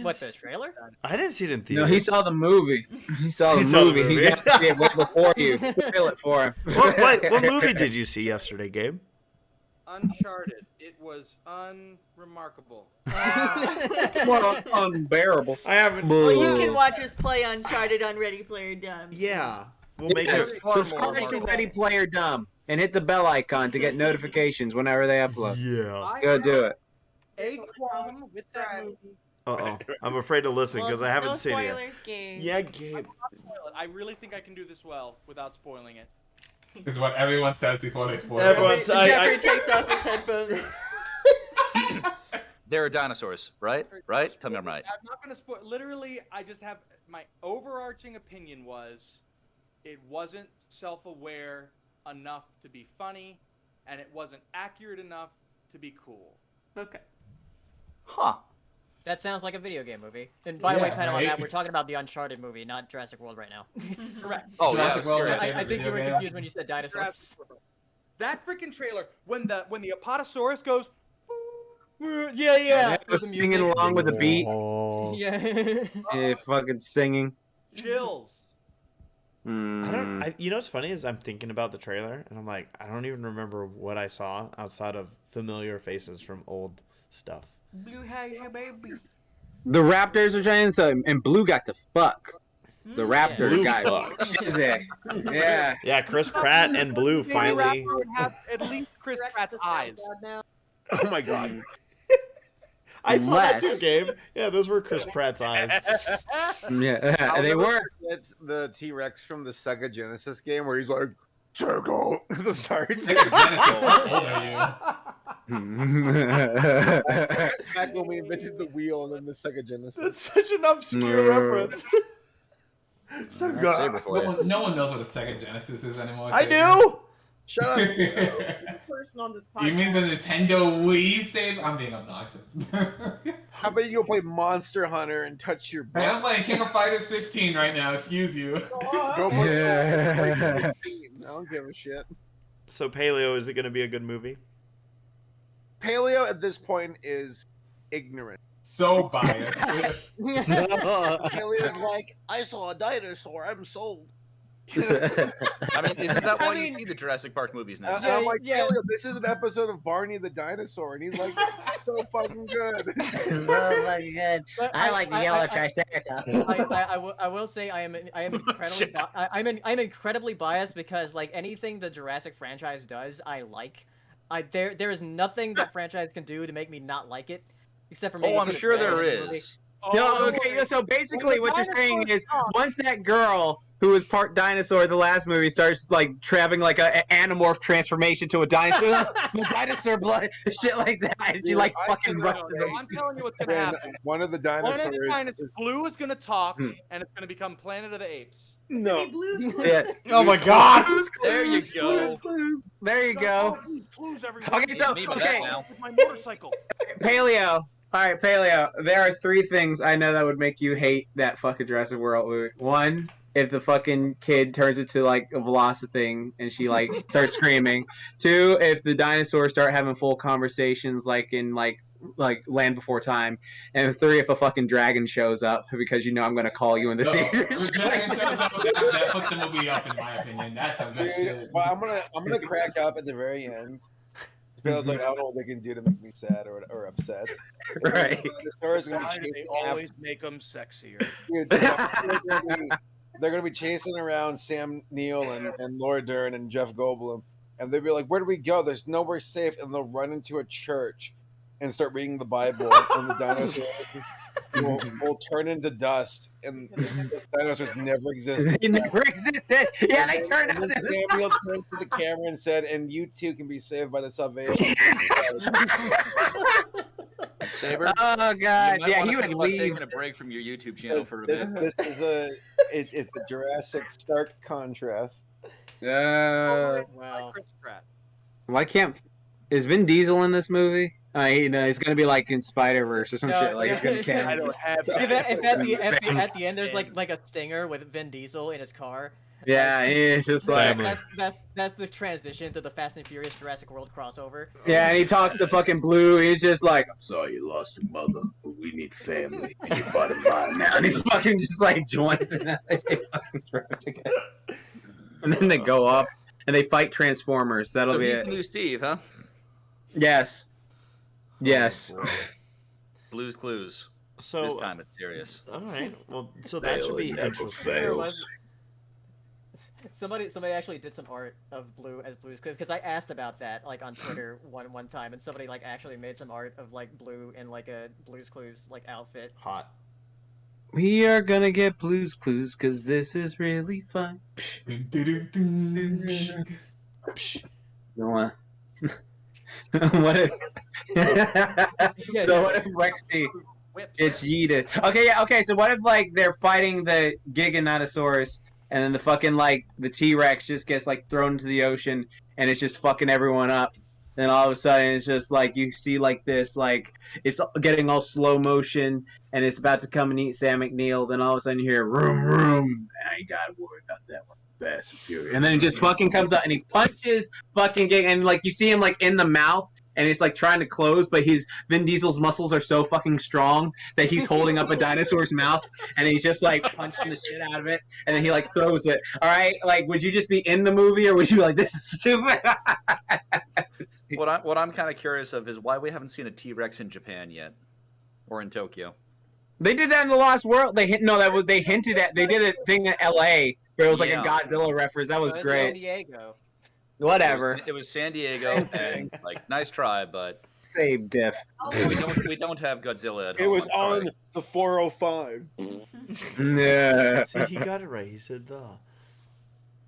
What, the trailer? I didn't see it in theaters. No, he saw the movie. He saw the movie. He got to see it way before you. Spoil it for him. What movie did you see yesterday, Gabe? Uncharted. It was unremarkable. Well, unbearable. I haven't. Well, you can watch us play Uncharted on Ready Player Dumb. Yeah. We'll make Yes. it. Subscribe to Ready Player Dumb and hit the bell icon to get notifications whenever they upload. Yeah. Go do it. A problem with that movie. I'm afraid to listen because I haven't no seen it. spoilers, Gabe. Yeah, Gabe. I really think I can do this well without spoiling it. Is what everyone says before they spoil Everyone's- it. Jeffrey takes off his headphones. There are dinosaurs, right? Right? Tell me I'm right. I'm not going to spoil. Literally, I just have my overarching opinion was it wasn't self-aware enough to be funny, and it wasn't accurate enough to be cool. Okay. Huh. That sounds like a video game movie. And by the way, right? Matt, we're talking about the Uncharted movie, not Jurassic World right now. Correct. Oh, yeah. Jurassic World, curious. yeah. I think you were Video game. confused when you said dinosaurs. That freaking trailer, when the Apatosaurus goes, Yeah. It was singing along with the beat. Yeah. Yeah, fucking singing. chills. You know what's funny is I'm thinking about the trailer and I'm like, I don't even remember what I saw outside of familiar faces from old stuff. Blue has your baby. The Raptors are trying to, and Blue got to fuck. The Raptor Blue guy. fucks. Yeah. Yeah, Chris Pratt and Blue finally. Would have at least Chris Pratt's eyes. Oh my god. I saw that too, Unless- Gabe. Yeah, those were Chris Pratt's eyes. Yeah, they were. It's the T-Rex from the Sega Genesis game where he's like, circle at the start. Sega Genesis, how old are Back when we invented the wheel and then the Sega Genesis. That's such an obscure reference. you? No one knows what a Sega Genesis is anymore. I do. Shut up. Person on this podcast. You mean the Nintendo Wii save? I'm being obnoxious. How about you go play Monster Hunter and touch your Hey, I'm butt? playing King of Fighters 15 right now. Excuse you. Go play Yeah. I don't give a shit. So Paleo, is it going to be a good movie? Paleo at this point is ignorant. So biased. Paleo's like, I saw a dinosaur. I'm sold. I mean, isn't that why you see the Jurassic Park movies now? And I'm like, Yeah. Paleo, this is an episode of Barney the Dinosaur. And he's like, so fucking good. But I like the yellow Triceratops. I will say I'm incredibly biased because like anything the Jurassic franchise does, I like. There is nothing that franchise can do to make me not like it, except for maybe. Oh, I'm put a sure drag there in the movie. is. No, okay, so basically what you're saying is once that girl who was part dinosaur in the last movie starts like traveling like an animorph transformation to a dinosaur, the dinosaur blood, shit like that, and she like fucking rushes them. I'm telling you what's gonna When happen. one of the dinosaurs. Blue is gonna talk, and it's gonna become Planet of the Apes. No. Yeah. Oh my God! There you go. Clues. There you go. Clues, everyone. Okay, so Me with okay, that now. With my motorcycle. Paleo. All right, Paleo. There are 3 things I know that would make you hate that fucking Jurassic World movie. 1, if the fucking kid turns into like a Velocithing and she like starts screaming. 2, if the dinosaurs start having full conversations like in like Land Before Time. And 3, if a fucking dragon shows up because you know I'm gonna call you in the No, theaters. the dragon shows up, that puts the movie up, in my opinion. That's some good Dude, shit. well, I'm gonna crack up at the very end. Because like I don't know what they can do to make me sad or upset. Right. The story's gonna be Why do chasing they after. always make them sexier? Dude, they're gonna be chasing around Sam Neill and Laura Dern and Jeff Goldblum, and they'll be like, "Where do we go? There's nowhere safe." And they'll run into a church and start reading the Bible and the dinosaurs. will turn into dust, and dinosaurs never existed. They never existed. Yeah, they turned out. Samuel turned to the camera and said, "And you too can be saved by the salvation." Saber. Oh God! Yeah, he would Taking leave. a break from your YouTube channel for a This bit. is it's a Jurassic stark contrast. Wow. Chris Pratt. Why can't? Is Vin Diesel in this movie? He's gonna be like in Spider-Verse or some shit. Like he's gonna I don't have If at the end there's like a stinger with Vin Diesel in his car. Yeah, he's just like. That's the transition to the Fast and Furious Jurassic World crossover. Yeah, and he talks to fucking Blue. He's just like, "I'm sorry you lost your mother, but we need family, and you bottom line now." And he fucking just like joins in that. They fucking throw it together. And then they go off and they fight Transformers. That'll So be he's it. the new Steve, huh? Yes. Yes. Blue's Clues. So This time it's serious. all right. Well, so that should be interesting. Somebody actually did some art of Blue as Blue's Clues because I asked about that like on Twitter one time, and somebody like actually made some art of like Blue in like a Blue's Clues like outfit. Hot. We are gonna get Blue's Clues because this is really fun. What? What if? So what if Rexy gets yeeted? Okay, yeah, okay. So what if like they're fighting the Giganotosaurus, and then the fucking like the T-Rex just gets like thrown into the ocean, and it's just fucking everyone up. Then all of a sudden it's just like you see like this like it's getting all slow motion, and it's about to come and eat Sam McNeil. Then all of a sudden you hear room room. I ain't gotta worry about that one. Fast and Furious. And then he just fucking comes out and he punches fucking Gig, and like you see him like in the mouth, and it's like trying to close, but Vin Diesel's muscles are so fucking strong that he's holding up a dinosaur's mouth, and he's just like punching the shit out of it, and then he like throws it. All right, like would you just be in the movie, or would you be like, this is stupid? What I'm kind of curious of is why we haven't seen a T-Rex in Japan yet, or in Tokyo. They did that in the Lost World. They hinted at. They did a thing in L.A. where it was like a Godzilla reference. That was great. San Diego. Whatever. It was San Diego, and like nice try, but same diff. We don't have Godzilla at home. It was I'm sorry. on the 405. Yeah. See, he got it right. He said the.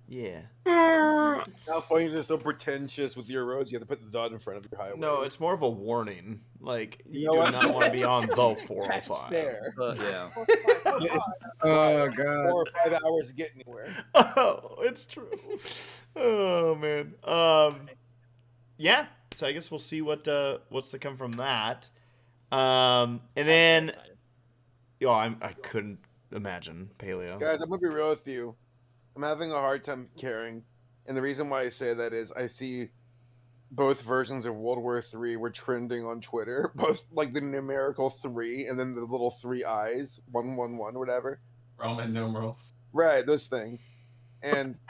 Yeah. Now funny are so pretentious with your roads. You have to put the in front of your highway. No, it's more of a warning. Like you know do what? not want to be on the 405. That's fair. Yeah. Oh god. 4 or 5 hours to get anywhere. Oh, it's true. Oh man. Yeah. So I guess we'll see what's to come from that. And then, I couldn't imagine Paleo. Guys, I'm gonna be real with you. I'm having a hard time caring, and the reason why I say that is I see both versions of World War III were trending on Twitter, both like the numerical 3 and then the little 3 eyes, 111, whatever. Roman numerals. Right, those things. And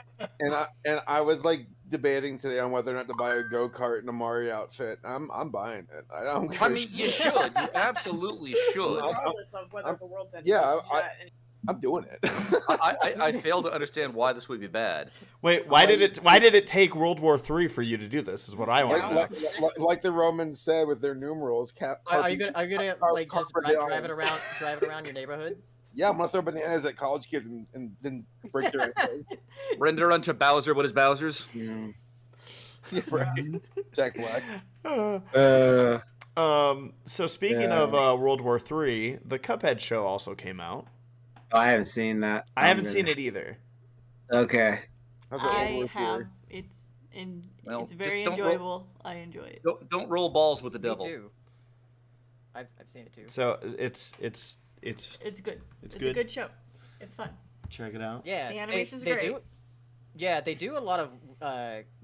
I was like debating today on whether or not to buy a go-kart and a Mario outfit. I'm buying it. I don't care. I mean, you should. You absolutely should. Regardless of whether the world's ending. Yeah, I'm doing it. I fail to understand why this would be bad. Wait, why did it take World War III for you to do this? Is what I want to know. Like the Romans said with their numerals. Are you gonna like just drive it around your neighborhood? Yeah, I'm gonna throw bananas at college kids and then break their ankles. Render unto Bowser what is Bowser's. Yeah, right. Jack Black. So speaking of World War III, the Cuphead show also came out. Oh, I haven't seen that. I haven't seen it either. Okay. I have. It's very enjoyable. I enjoy it. Don't roll balls with the devil. Me too. I've seen it too. So it's good. It's a good show. It's fun. Check it out. Yeah, The animation's great. They do a lot of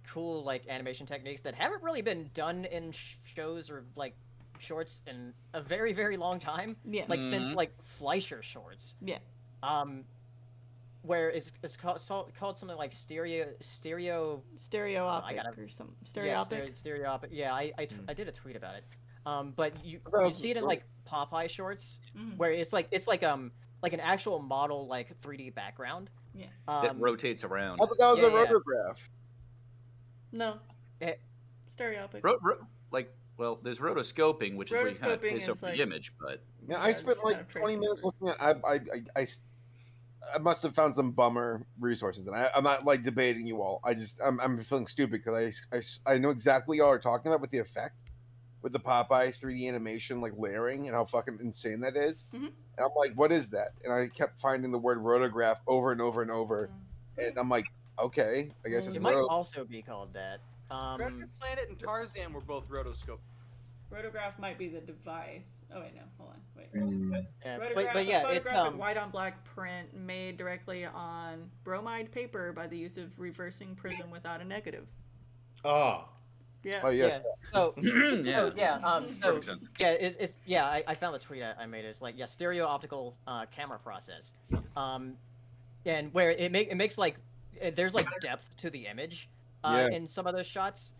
cool like animation techniques that haven't really been done in shows or like shorts in a very, very long time. Yeah. Like since like Fleischer shorts. Yeah. Where it's called something like stereopic or some stereopic. Stereopic. Yeah, I did a tweet about it. But you see it in like Popeye shorts, where it's like an actual model like 3D background. Yeah. That rotates around. I thought that was a rotograph. No. Stereopic. well, there's rotoscoping, which is where you kind of Rotoscoping pace is over like- the image, but Yeah, I Yeah, spent just like kind of 20 tracing minutes over. looking at. I must have found some bummer resources, and I'm not like debating you all. I'm feeling stupid because I know exactly what y'all are talking about with the effect, with the Popeye 3D animation like layering and how fucking insane that is. Mhm. And I'm like, what is that? And I kept finding the word rotograph over and over and over, and I'm like, okay, I guess it's It might roto. also be called that. Treasure Planet and Tarzan were both rotoscope. Rotograph might be the device. Oh wait, no, hold on, wait. Yeah, Rotograph, but yeah, a it's photographic white on black print made directly on bromide paper by the use of reversing prism without a negative. Oh. Yeah. Oh yes, So, Yeah. so yeah, Perfect sense. yeah, it's yeah. I found the tweet I made. It's like stereo optical camera process, and where it makes like there's like depth to the image Yeah. in some of those shots,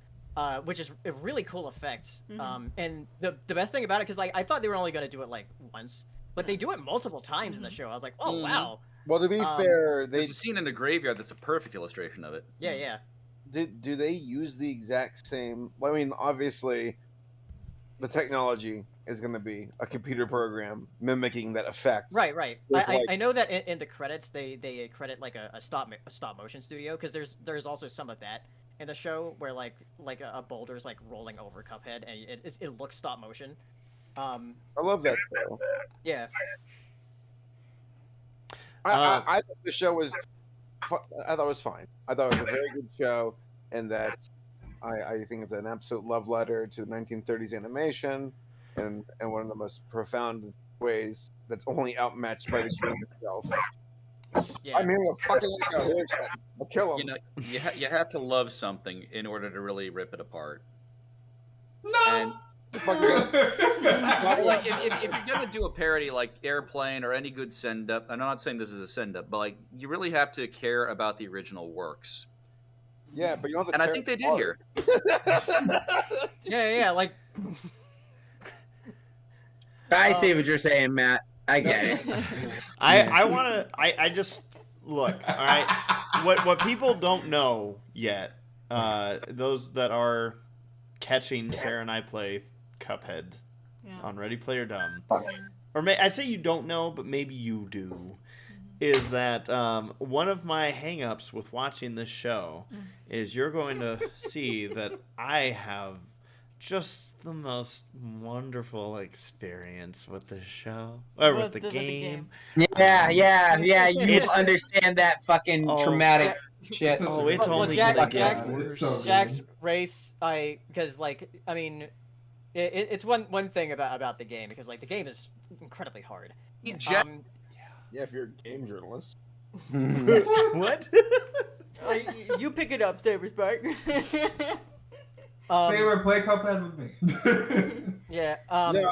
which is a really cool effect. Mhm. And the best thing about it, because I thought they were only gonna do it like once, but they do it multiple times in the show. I was like, oh Mhm. wow. Well, to be fair, they There's a scene in the graveyard that's a perfect illustration of it. Yeah, yeah. do they use the exact same? I mean, obviously, the technology is going to be a computer program mimicking that effect. Right. With, I know that in the credits they credit like a stop motion studio, because there's also some of that in the show where like a boulder's like rolling over Cuphead and it looks stop motion. I love that show. Yeah. I thought the show was. I thought it was fine. I thought it was a very good show, and that I think it's an absolute love letter to the 1930s animation, and one of the most profound ways that's only outmatched by the game itself. Yeah. I'm hearing a fucking echo. I'll kill him. You know, you have to love something in order to really rip it apart. No. And like if you're gonna do a parody like Airplane or any good send up, I'm not saying this is a send up, but like you really have to care about the original works. Yeah, but you don't have to And I tear think they it did apart. here. Yeah, like I see what you're saying, Matt. I get it. I want to. I just look. All right. What people don't know yet, those that are catching Sarah and I play Cuphead on Ready Player Dumb, or I say you don't know, but maybe you do, is that one of my hang-ups with watching this show is you're going to see that I have just the most wonderful experience with the show or with the game. Yeah. You understand that fucking traumatic shit. Oh, it's well, only Jax gonna Race. Because like I mean, it's one thing about the game, because like the game is incredibly hard. Yeah, if you're a game journalist. What? You pick it up, Saberspark. Saber, play Cuphead with me. Yeah. No,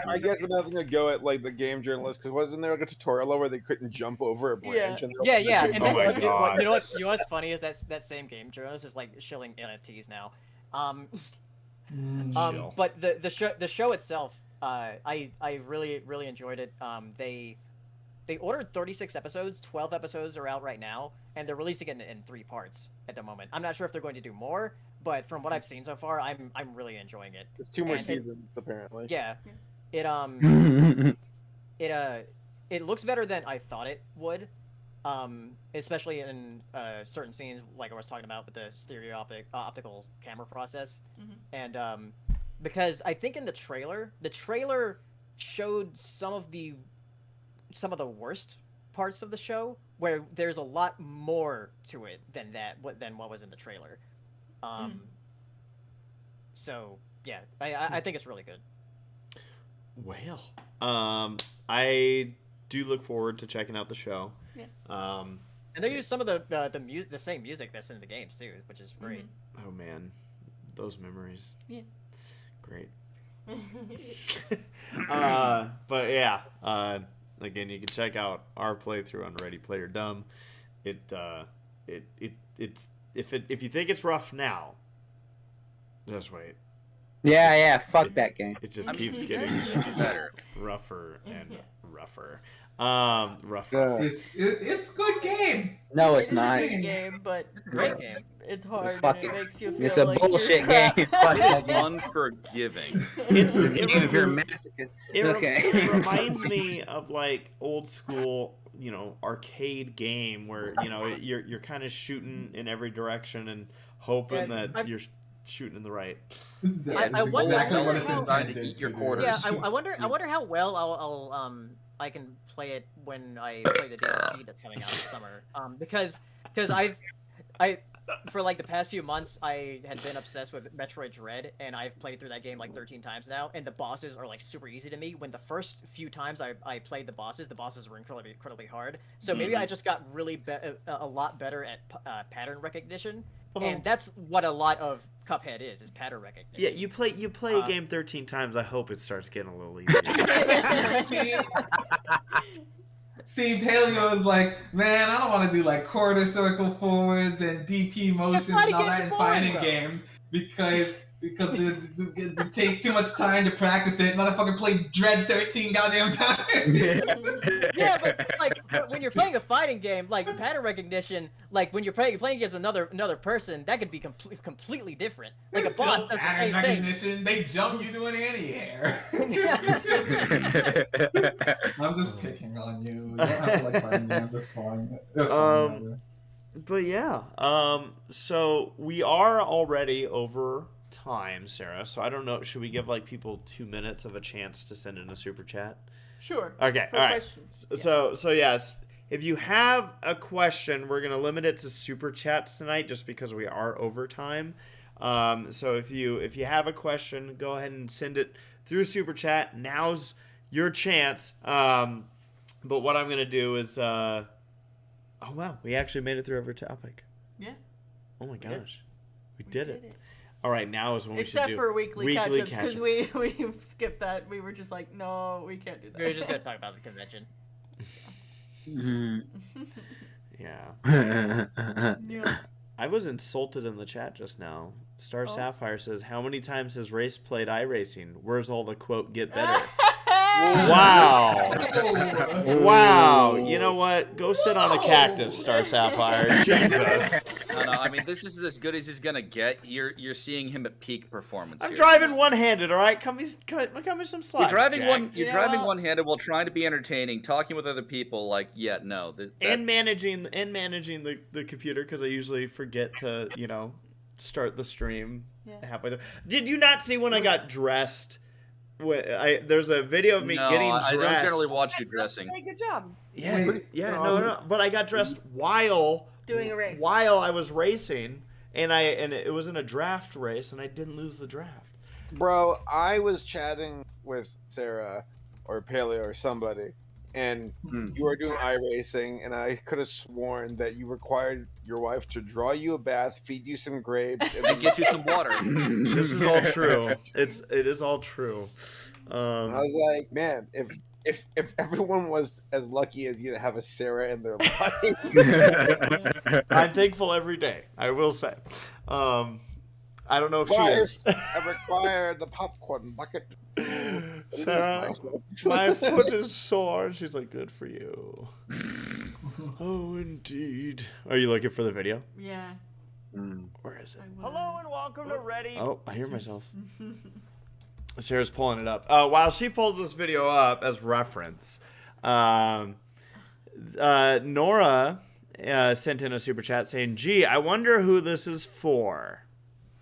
I guess I'm having a go at like the game journalist, because wasn't there like a tutorial where they couldn't jump over a branch? And Yeah. And Oh my God. You know what's funny is that same game journalist is like shilling NFTs now. But the show itself, I really enjoyed it. They ordered 36 episodes. 12 episodes are out right now, and they're releasing it in 3 parts at the moment. I'm not sure if they're going to do more, but from what I've seen so far, I'm really enjoying it. There's 2 more seasons apparently. Yeah. It looks better than I thought it would. Especially in certain scenes, like I was talking about with the optical camera process, and because I think in the trailer showed some of the worst parts of the show, where there's a lot more to it than what was in the trailer. So yeah, I think it's really good. Well, I do look forward to checking out the show. Yeah. And they use some of the same music that's in the games too, which is great. Oh man, those memories. Yeah. Great. But yeah, again, you can check out our playthrough on Ready Player Dumb. It's if you think it's rough now, just wait. Yeah. Fuck that game. It just keeps getting better, rougher and rougher. Rough. It's a good game. No, it's It is not. a good game, but Great it's, game. it's hard Fuck and it it. makes you feel It's a like bullshit you're crap. game. Fuck It's that game. unforgiving. If you're a masochist. It reminds me of like old school, arcade game where you're kind of shooting in every direction and hoping that you're shooting in the right. That's I wonder exactly what it's how- intended to eat your do. quarters. Yeah, I wonder how well I can play it when I play the DLC that's coming out this summer. Because I for like the past few months I had been obsessed with Metroid Dread, and I've played through that game like 13 times now, and the bosses are like super easy to me. When the first few times I played the bosses were incredibly hard. So maybe I just got really a lot better at pattern recognition. And that's what a lot of Cuphead is pattern recognition. Yeah, you play a game 13 times. I hope it starts getting a little easier. See, Paleo is like, man, I don't want to do like quarter circle forwards and DP motions and all that in fighting games because it takes too much time to practice it. Motherfucker played Dread 13 goddamn times. Yeah, but like when you're playing a fighting game, like pattern recognition, like when you're playing against another person, that could be completely different. Like a boss does the same thing. They jump you doing anti-air. I'm just picking on you. You don't have to like fighting games. That's fine. That's fine. But yeah, so we are already over time, Sarah. So I don't know. Should we give like people 2 minutes of a chance to send in a super chat? Sure. Okay. For all right. questions. So yes, if you have a question, we're gonna limit it to super chats tonight, just because we are over time. So if you have a question, go ahead and send it through super chat. Now's your chance. But what I'm gonna do is, oh wow, we actually made it through every topic. Yeah. Oh my gosh, we did it. All right, now is when we should Except do for weekly catch-ups, because we skipped that. We were just like, no, we can't do that. We were just gonna talk about the convention. Yeah. Yeah. I was insulted in the chat just now. Star Sapphire says, how many times has Race played iRacing? Where's all the quote, get better? Wow. Wow. You know what? Go sit on a cactus, Star Sapphire. Jesus. No, I mean, this is as good as he's going to get. You're seeing him at peak performance I'm here. driving one-handed, all right? Come me some slack, You're driving Jack. driving one-handed while trying to be entertaining, talking with other people. Like, yeah, no. And managing the computer, because I usually forget to, start the stream halfway through. Did you not see when I got dressed? There's a video of me getting dressed. I don't generally watch you dressing. Good job. No. But I got dressed while doing a race. While I was racing, and it was in a draft race, and I didn't lose the draft. Bro, I was chatting with Sarah or Paleo or somebody, and you were doing iRacing, and I could have sworn that you required your wife to draw you a bath, feed you some grapes, and get you some water. This is all true. It is all true. I was like, man, if everyone was as lucky as you to have a Sarah in their life, I'm thankful every day. I will say. I don't know if she is. I require the popcorn bucket. Sarah, my foot is sore. She's like, good for you. Oh, indeed. Are you looking for the video? Yeah. Where is it? Hello and welcome to Ready. Oh, I hear myself. Sarah's pulling it up. While she pulls this video up as reference, Nora sent in a super chat saying, gee, I wonder who this is for.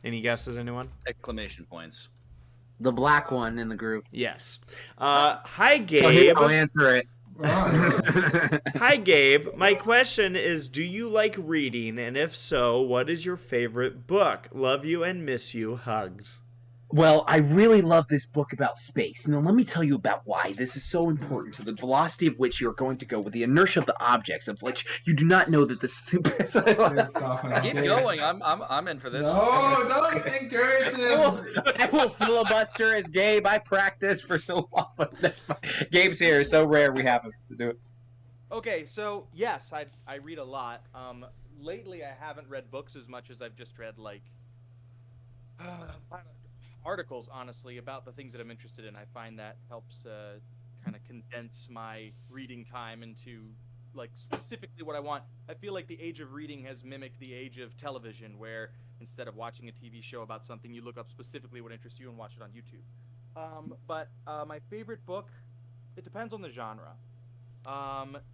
Any guesses, anyone? Exclamation points. The black one in the group. Yes. Hi, Gabe. I'll answer it. Hi, Gabe. My question is, do you like reading? And if so, what is your favorite book? Love you and miss you. Hugs. Well, I really love this book about space. Now, let me tell you about why this is so important to the velocity of which you're going to go with the inertia of the objects of which you do not know that this is. Keep going. I'm in for this. No, don't encourage him. I will filibuster as Gabe. I practiced for so long. Gabe's here. It's so rare we have him to do it. Okay, so yes, I read a lot. Lately, I haven't read books as much as I've just read like articles, honestly, about the things that I'm interested in. I find that helps kind of condense my reading time into like specifically what I want. I feel like the age of reading has mimicked the age of television, where instead of watching a TV show about something, you look up specifically what interests you and watch it on YouTube. But my favorite book, it depends on the genre.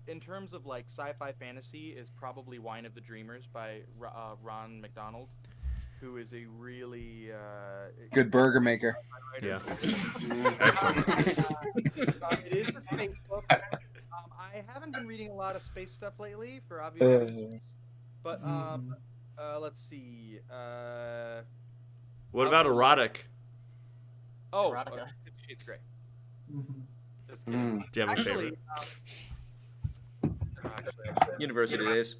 In terms of like sci-fi fantasy, is probably Wine of the Dreamers by Ron McDonald, who is a really good burger maker. Yeah. Excellent. It is a space book. I haven't been reading a lot of space stuff lately for obvious reasons. But let's see. What about erotic? Oh, Erotica. 50 Shades of Grey. Just Do you have a favorite? University days.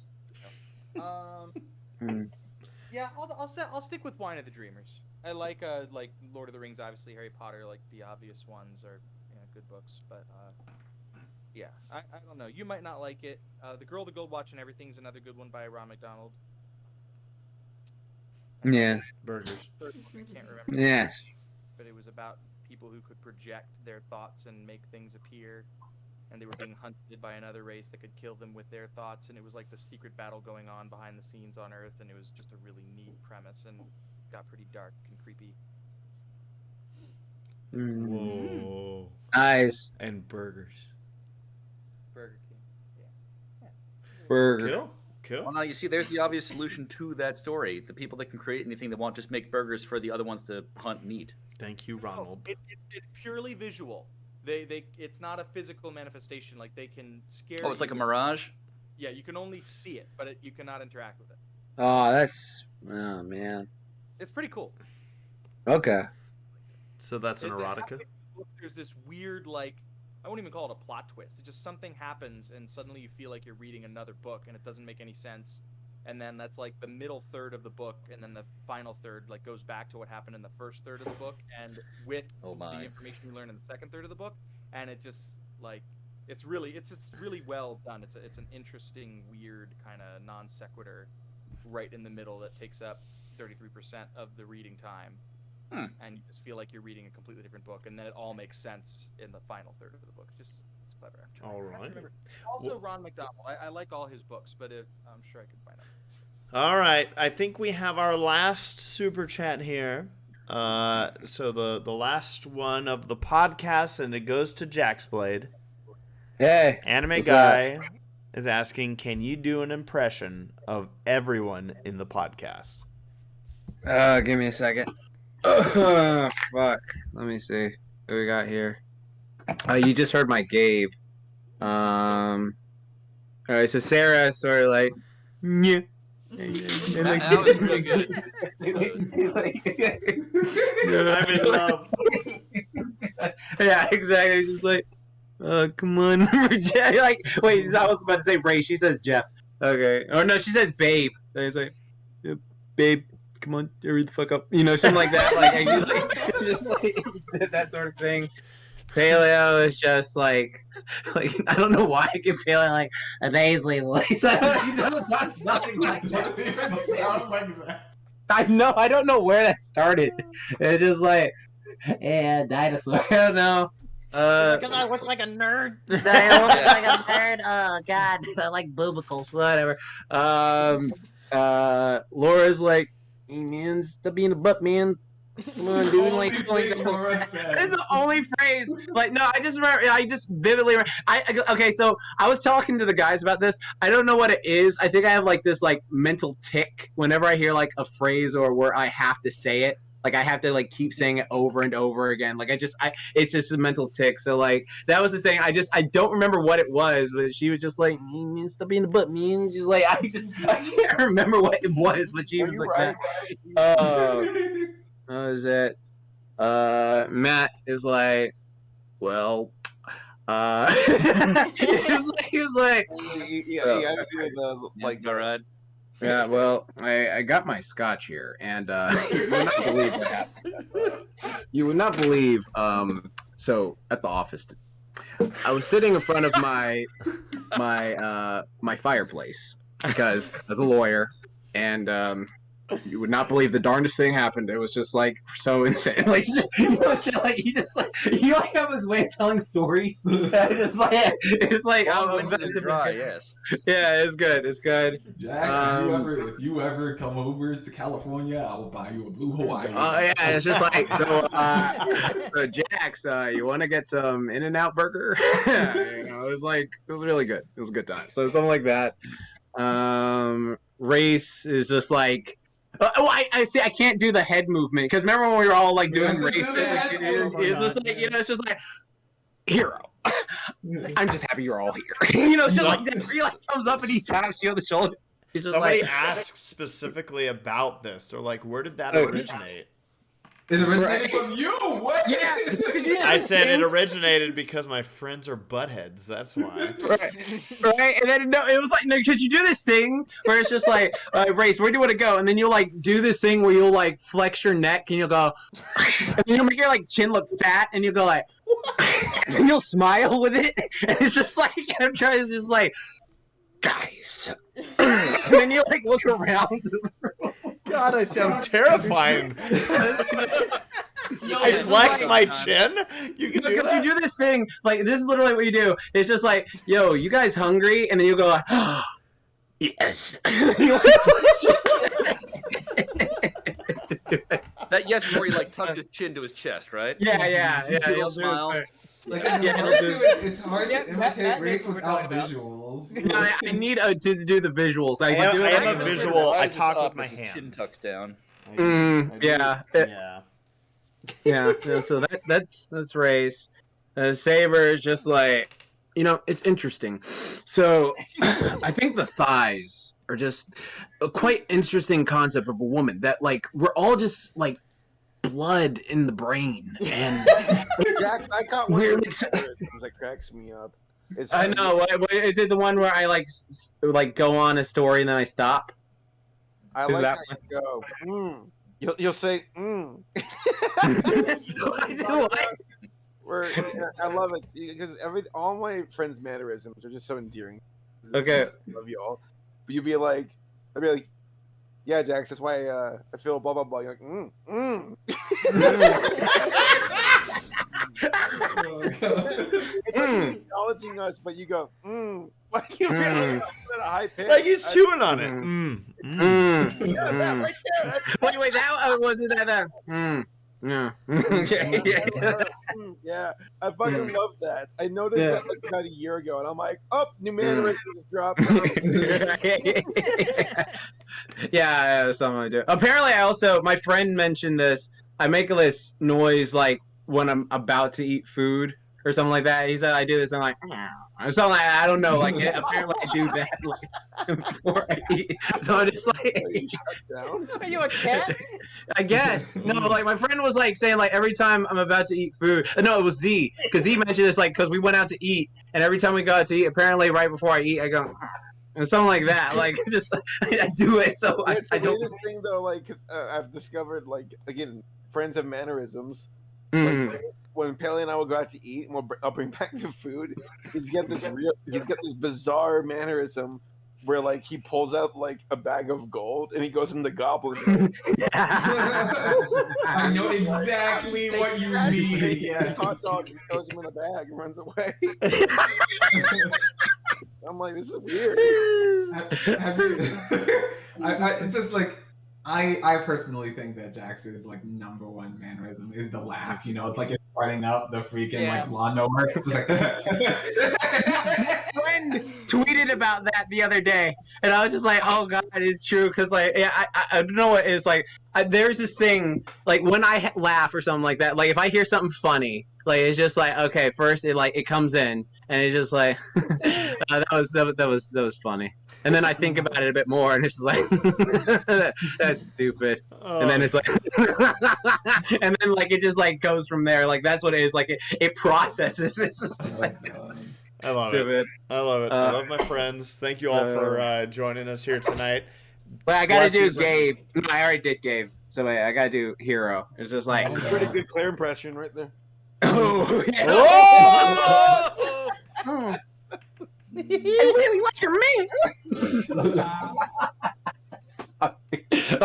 Yeah, I'll stick with Wine of the Dreamers. I like Lord of the Rings, obviously Harry Potter, like the obvious ones are good books, but yeah, I don't know. You might not like it. The Girl, the Gold Watch, and Everything is another good one by Ron McDonald. Yeah. Burgers. I can't remember. Yeah. But it was about people who could project their thoughts and make things appear, and they were being hunted by another race that could kill them with their thoughts, and it was like the secret battle going on behind the scenes on Earth, and it was just a really neat premise and got pretty dark and creepy. Whoa. Nice. And burgers. Burger King. Yeah. Burger. Cool. Well, now you see, there's the obvious solution to that story. The people that can create anything they want just make burgers for the other ones to hunt and eat. Thank you, Ronald. It's purely visual. It's not a physical manifestation. Like they can scare. Oh, it's like a mirage? Yeah, you can only see it, but you cannot interact with it. Oh man. It's pretty cool. Okay. So that's an erotica? There's this weird, like, I won't even call it a plot twist. It's just something happens, and suddenly you feel like you're reading another book, and it doesn't make any sense. And then that's like the middle third of the book, and then the final third like goes back to what happened in the first third of the book, and with the information you learn in the second third of the book, and it just like it's just really well done. It's an interesting, weird kind of non sequitur right in the middle that takes up 33% of the reading time. And you just feel like you're reading a completely different book, and then it all makes sense in the final third of the book. It's clever. All right. Also, Ron McDonald. I like all his books, but I'm sure I could find out. All right. I think we have our last super chat here. So the last one of the podcast, and it goes to Jaxblade. Hey. Anime Guy is asking, can you do an impression of everyone in the podcast? Give me a second. Oh, fuck. Let me see. What we got here? You just heard my Gabe. All right, so Sarah sort of like, yeah. That was really good. I'm in love. Yeah, exactly. Just like, come on, Jeff. Like, wait, I was about to say Ray. She says Jeff. Okay. Or no, she says Babe. And it's like, Babe. Come on, hurry the fuck up. You know, something like that. Like, just like that sort of thing. Paleo is just like I don't know why I give Paleo like a nasally voice. He talks nothing like that. It even sounds like that. I know. I don't know where that started. It's just like, dinosaur. I don't know. Because I look like a nerd. I look like a nerd. Oh God, I like boobicles. Whatever. Laura's like, hey man, stop being a butt, man. Come on, dude. Like, that is the only phrase. Like, no, I just remember. I just vividly remember. Okay, so I was talking to the guys about this. I don't know what it is. I think I have like this like mental tick whenever I hear like a phrase or where I have to say it. Like I have to like keep saying it over and over again. Like it's just a mental tick. So like that was the thing. I don't remember what it was, but she was just like, man, stop being a butt, man. She's like, I can't remember what it was, but she was like, right? What was that? Matt is like, well, he was like, yeah, well, I got my scotch here, and you would not believe what happened. You would not believe. So at the office, I was sitting in front of my fireplace because as a lawyer, and You would not believe the darndest thing happened. It was just like so insane. Like, you have this way of telling stories. It's like dry, yes. Yeah, it's good. It's good. Jax, if you ever come over to California, I will buy you a blue Hawaii. Oh yeah, it's just like so Jax, you want to get some In-N-Out burger? It was really good. It was a good time. So something like that. Race is just like. I see. I can't do the head movement because remember when we were all like doing race? It's just like it's just like Hero. I'm just happy you're all here. Just like that. He like comes up and he taps you on the shoulder. He's just Somebody like, asked specifically about this. They're like, "Where did that originate?" It originated from you. What? Yeah. I said it originated because my friends are buttheads. That's why. Right. And then it was like because you do this thing where it's just like, Race, where do you want to go? And then you'll like do this thing where you'll like flex your neck and you'll go, and then you'll make your like chin look fat and you'll go like, and you'll smile with it. And it's just like I'm trying to just like, guys, and then you like look around. God, I sound terrifying. I flex my chin. You can do that? You do this thing like this is literally what you do. It's just like, yo, you guys hungry? And then you go like, oh, yes. That yes is where he like tucks his chin to his chest, right? Yeah. He'll smile. It's hard to imitate Race without visuals. I need to do the visuals. I am a visual. I talk with my hands. Chin tucks down. Yeah. So that's Race. Saber is just like, it's interesting. So I think the thighs are just a quite interesting concept of a woman that like we're all just like blood in the brain and Jack, I got one of those that cracks me up. I know. What, is it the one where I like go on a story and then I stop? I like how you go. You'll say. I love it because all my friends' mannerisms are just so endearing. Okay. I love you all. But I'd be like, yeah, Jax, that's why I feel blah blah blah. You're like, It's like acknowledging us, but you go, like you really at a high pitch. Like he's chewing on it. Yeah, that right there. Wait, that wasn't that. Yeah. Okay. Yeah, I fucking love that. I noticed that like about a year ago, and I'm like, oh, new mannerisms dropped. Yeah, something I do. Apparently, my friend mentioned this. I make this noise like when I'm about to eat food or something like that. He said I do this. I'm like, or something like that. I don't know. Like apparently I do that like before I eat. So I'm just like, are you a cat? I guess. No, like my friend was like saying like every time I'm about to eat food. No, it was Z because Z mentioned this like because we went out to eat and every time we go out to eat, apparently right before I eat, I go. And something like that, like just I do it. So I don't. This thing though, like, cause I've discovered, like, again, friends have mannerisms. Mm. Like, when Paley and I will go out to eat, and I'll bring back the food. He's got this bizarre mannerism where like he pulls out like a bag of gold and he goes in the goblin mode. I know exactly what you mean. Yeah, hot dog, he throws him in a bag and runs away. I'm like, this is weird. It's just like I personally think that Jax's like number one mannerism is the laugh. It's like it's running up the freaking like lawnmower. It's like friend tweeted about that the other day, and I was just like, "Oh God, it's true." Because like, I don't know what it is like. There's this thing like when I laugh or something like that. Like if I hear something funny, like it's just like okay, first it comes in, and it's just like that was funny. And then I think about it a bit more, and it's just like that's stupid. And then it's like, and then like it just like goes from there. Like that's what it is. Like it processes. It's just like I love it. I love it. I love my friends. Thank you all for joining us here tonight. But I gotta do Gabe. No, I already did Gabe. So wait, I gotta do Hero. It's just like pretty good Claire impression right there. Oh, yeah. Oh. I really like your man. Sorry.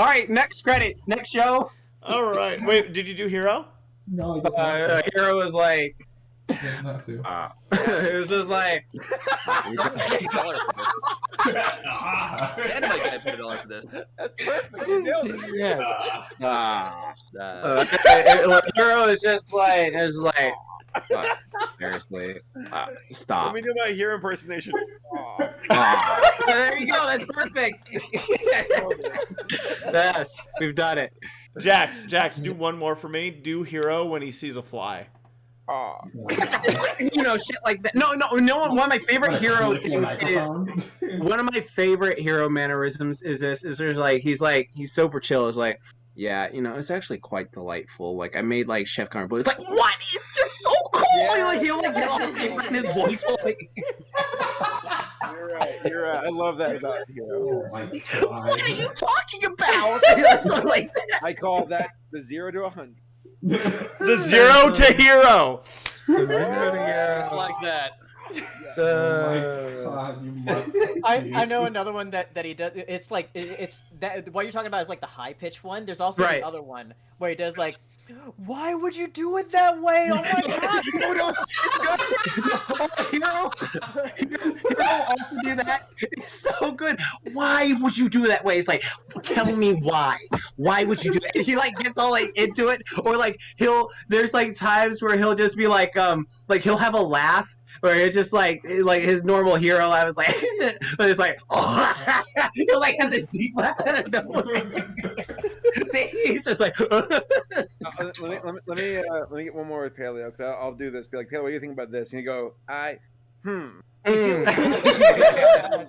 all right, next credits, next show. All right. Wait, did you do Hero? No, he doesn't. Hero was like, He doesn't have to. it was just like, And I might pay $1 for this. That's perfect. You nailed it. yes. Uh, Hero is just like, it was like, seriously, stop. Let me do my hero impersonation. There you go. That's perfect. Yes, we've done it. Jax, do one more for me. Do Hero when he sees a fly. You know, shit like that. No. One of my favorite hero things is one of my favorite hero mannerisms is this. Is there's like he's super chill. It's like, yeah, you know, it's actually quite delightful. Like I made like Chef Carnival. It's like, what? He's just so cool. Yeah. Like he'll like get all different in his voice. Like, You're right. I love that about Hero. Oh my what are you talking about? So, like, I call that the 0 to 100. The 0 to Hero. just like that. Oh my god, you must. I know another one that he does. It's like it's that what you're talking about is like the high pitched one. There's also Right. the other one where he does like, why would you do it that way? Oh my god! Hero also do that. It's so good. Why would you do that way? It's like, tell me why. Why would you do that? And he like gets all like into it, or like there's like times where he'll just be like he'll have a laugh. Where it's just like his normal hero laugh is like, but it's like, oh, he'll like have this deep laugh out of nowhere. See, he's just like. let me get one more with Paleo because I'll do this. Be like, Paleo, what do you think about this? And you go, Mm. You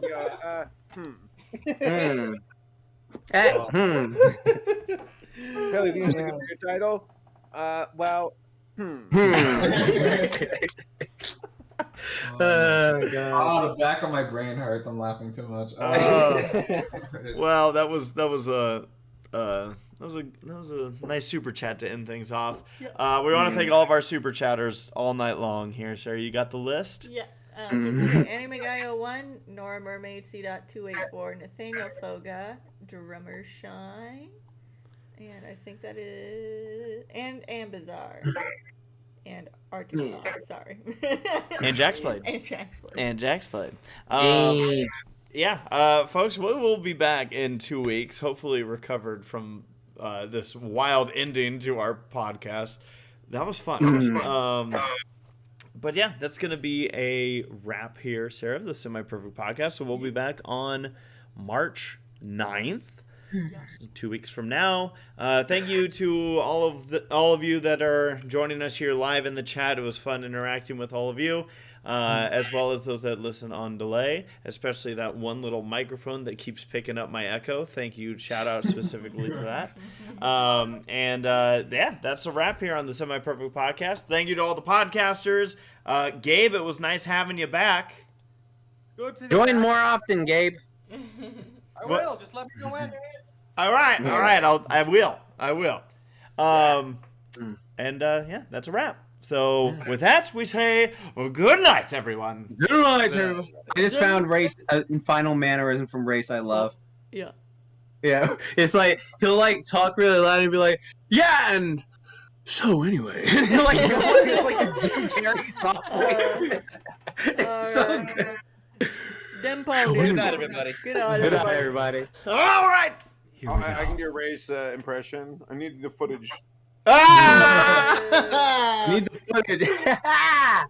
go, Paleo, you think it's a good title? Well, Oh god. Oh, the back of my brain hurts. I'm laughing too much. Well, that was a nice super chat to end things off. We want to thank all of our super chatters all night long here. Sarah, you got the list? Yeah. Anime Guy 01, Nora Mermaid, C.284, Nathaniel Foga, Drummer Shine, and I think that is and Bizarre. And Arctic Song, sorry. And Jaxblade. And Jaxblade. Yeah, folks, we will be back in 2 weeks, hopefully recovered from this wild ending to our podcast. That was fun. But yeah, that's going to be a wrap here, Sarah, of the Semi-Perfect Podcast. So we'll be back on March 9th. 2 weeks from now. Thank you to all of you that are joining us here live in the chat. It was fun interacting with all of you, as well as those that listen on delay, especially that one little microphone that keeps picking up my echo. Thank you. Shout out specifically to that. Yeah, that's a wrap here on the Semi-Perfect Podcast. Thank you to all the podcasters. Gabe, it was nice having you back. Join more often, Gabe. I will. Just let me go in. All right. I will. Yeah, that's a wrap. So with that, we say good night, everyone. Good night, everyone. I just found Race a final mannerism from Race I love. Yeah. Yeah, it's like he'll like talk really loud and be like, "Yeah, and so anyway," like his Jim Carrey soft voice. It's so good. Good night, everybody. Good night, Good night, everybody. All right. I can do a Ray's impression. I need the footage. Ah! Need the footage.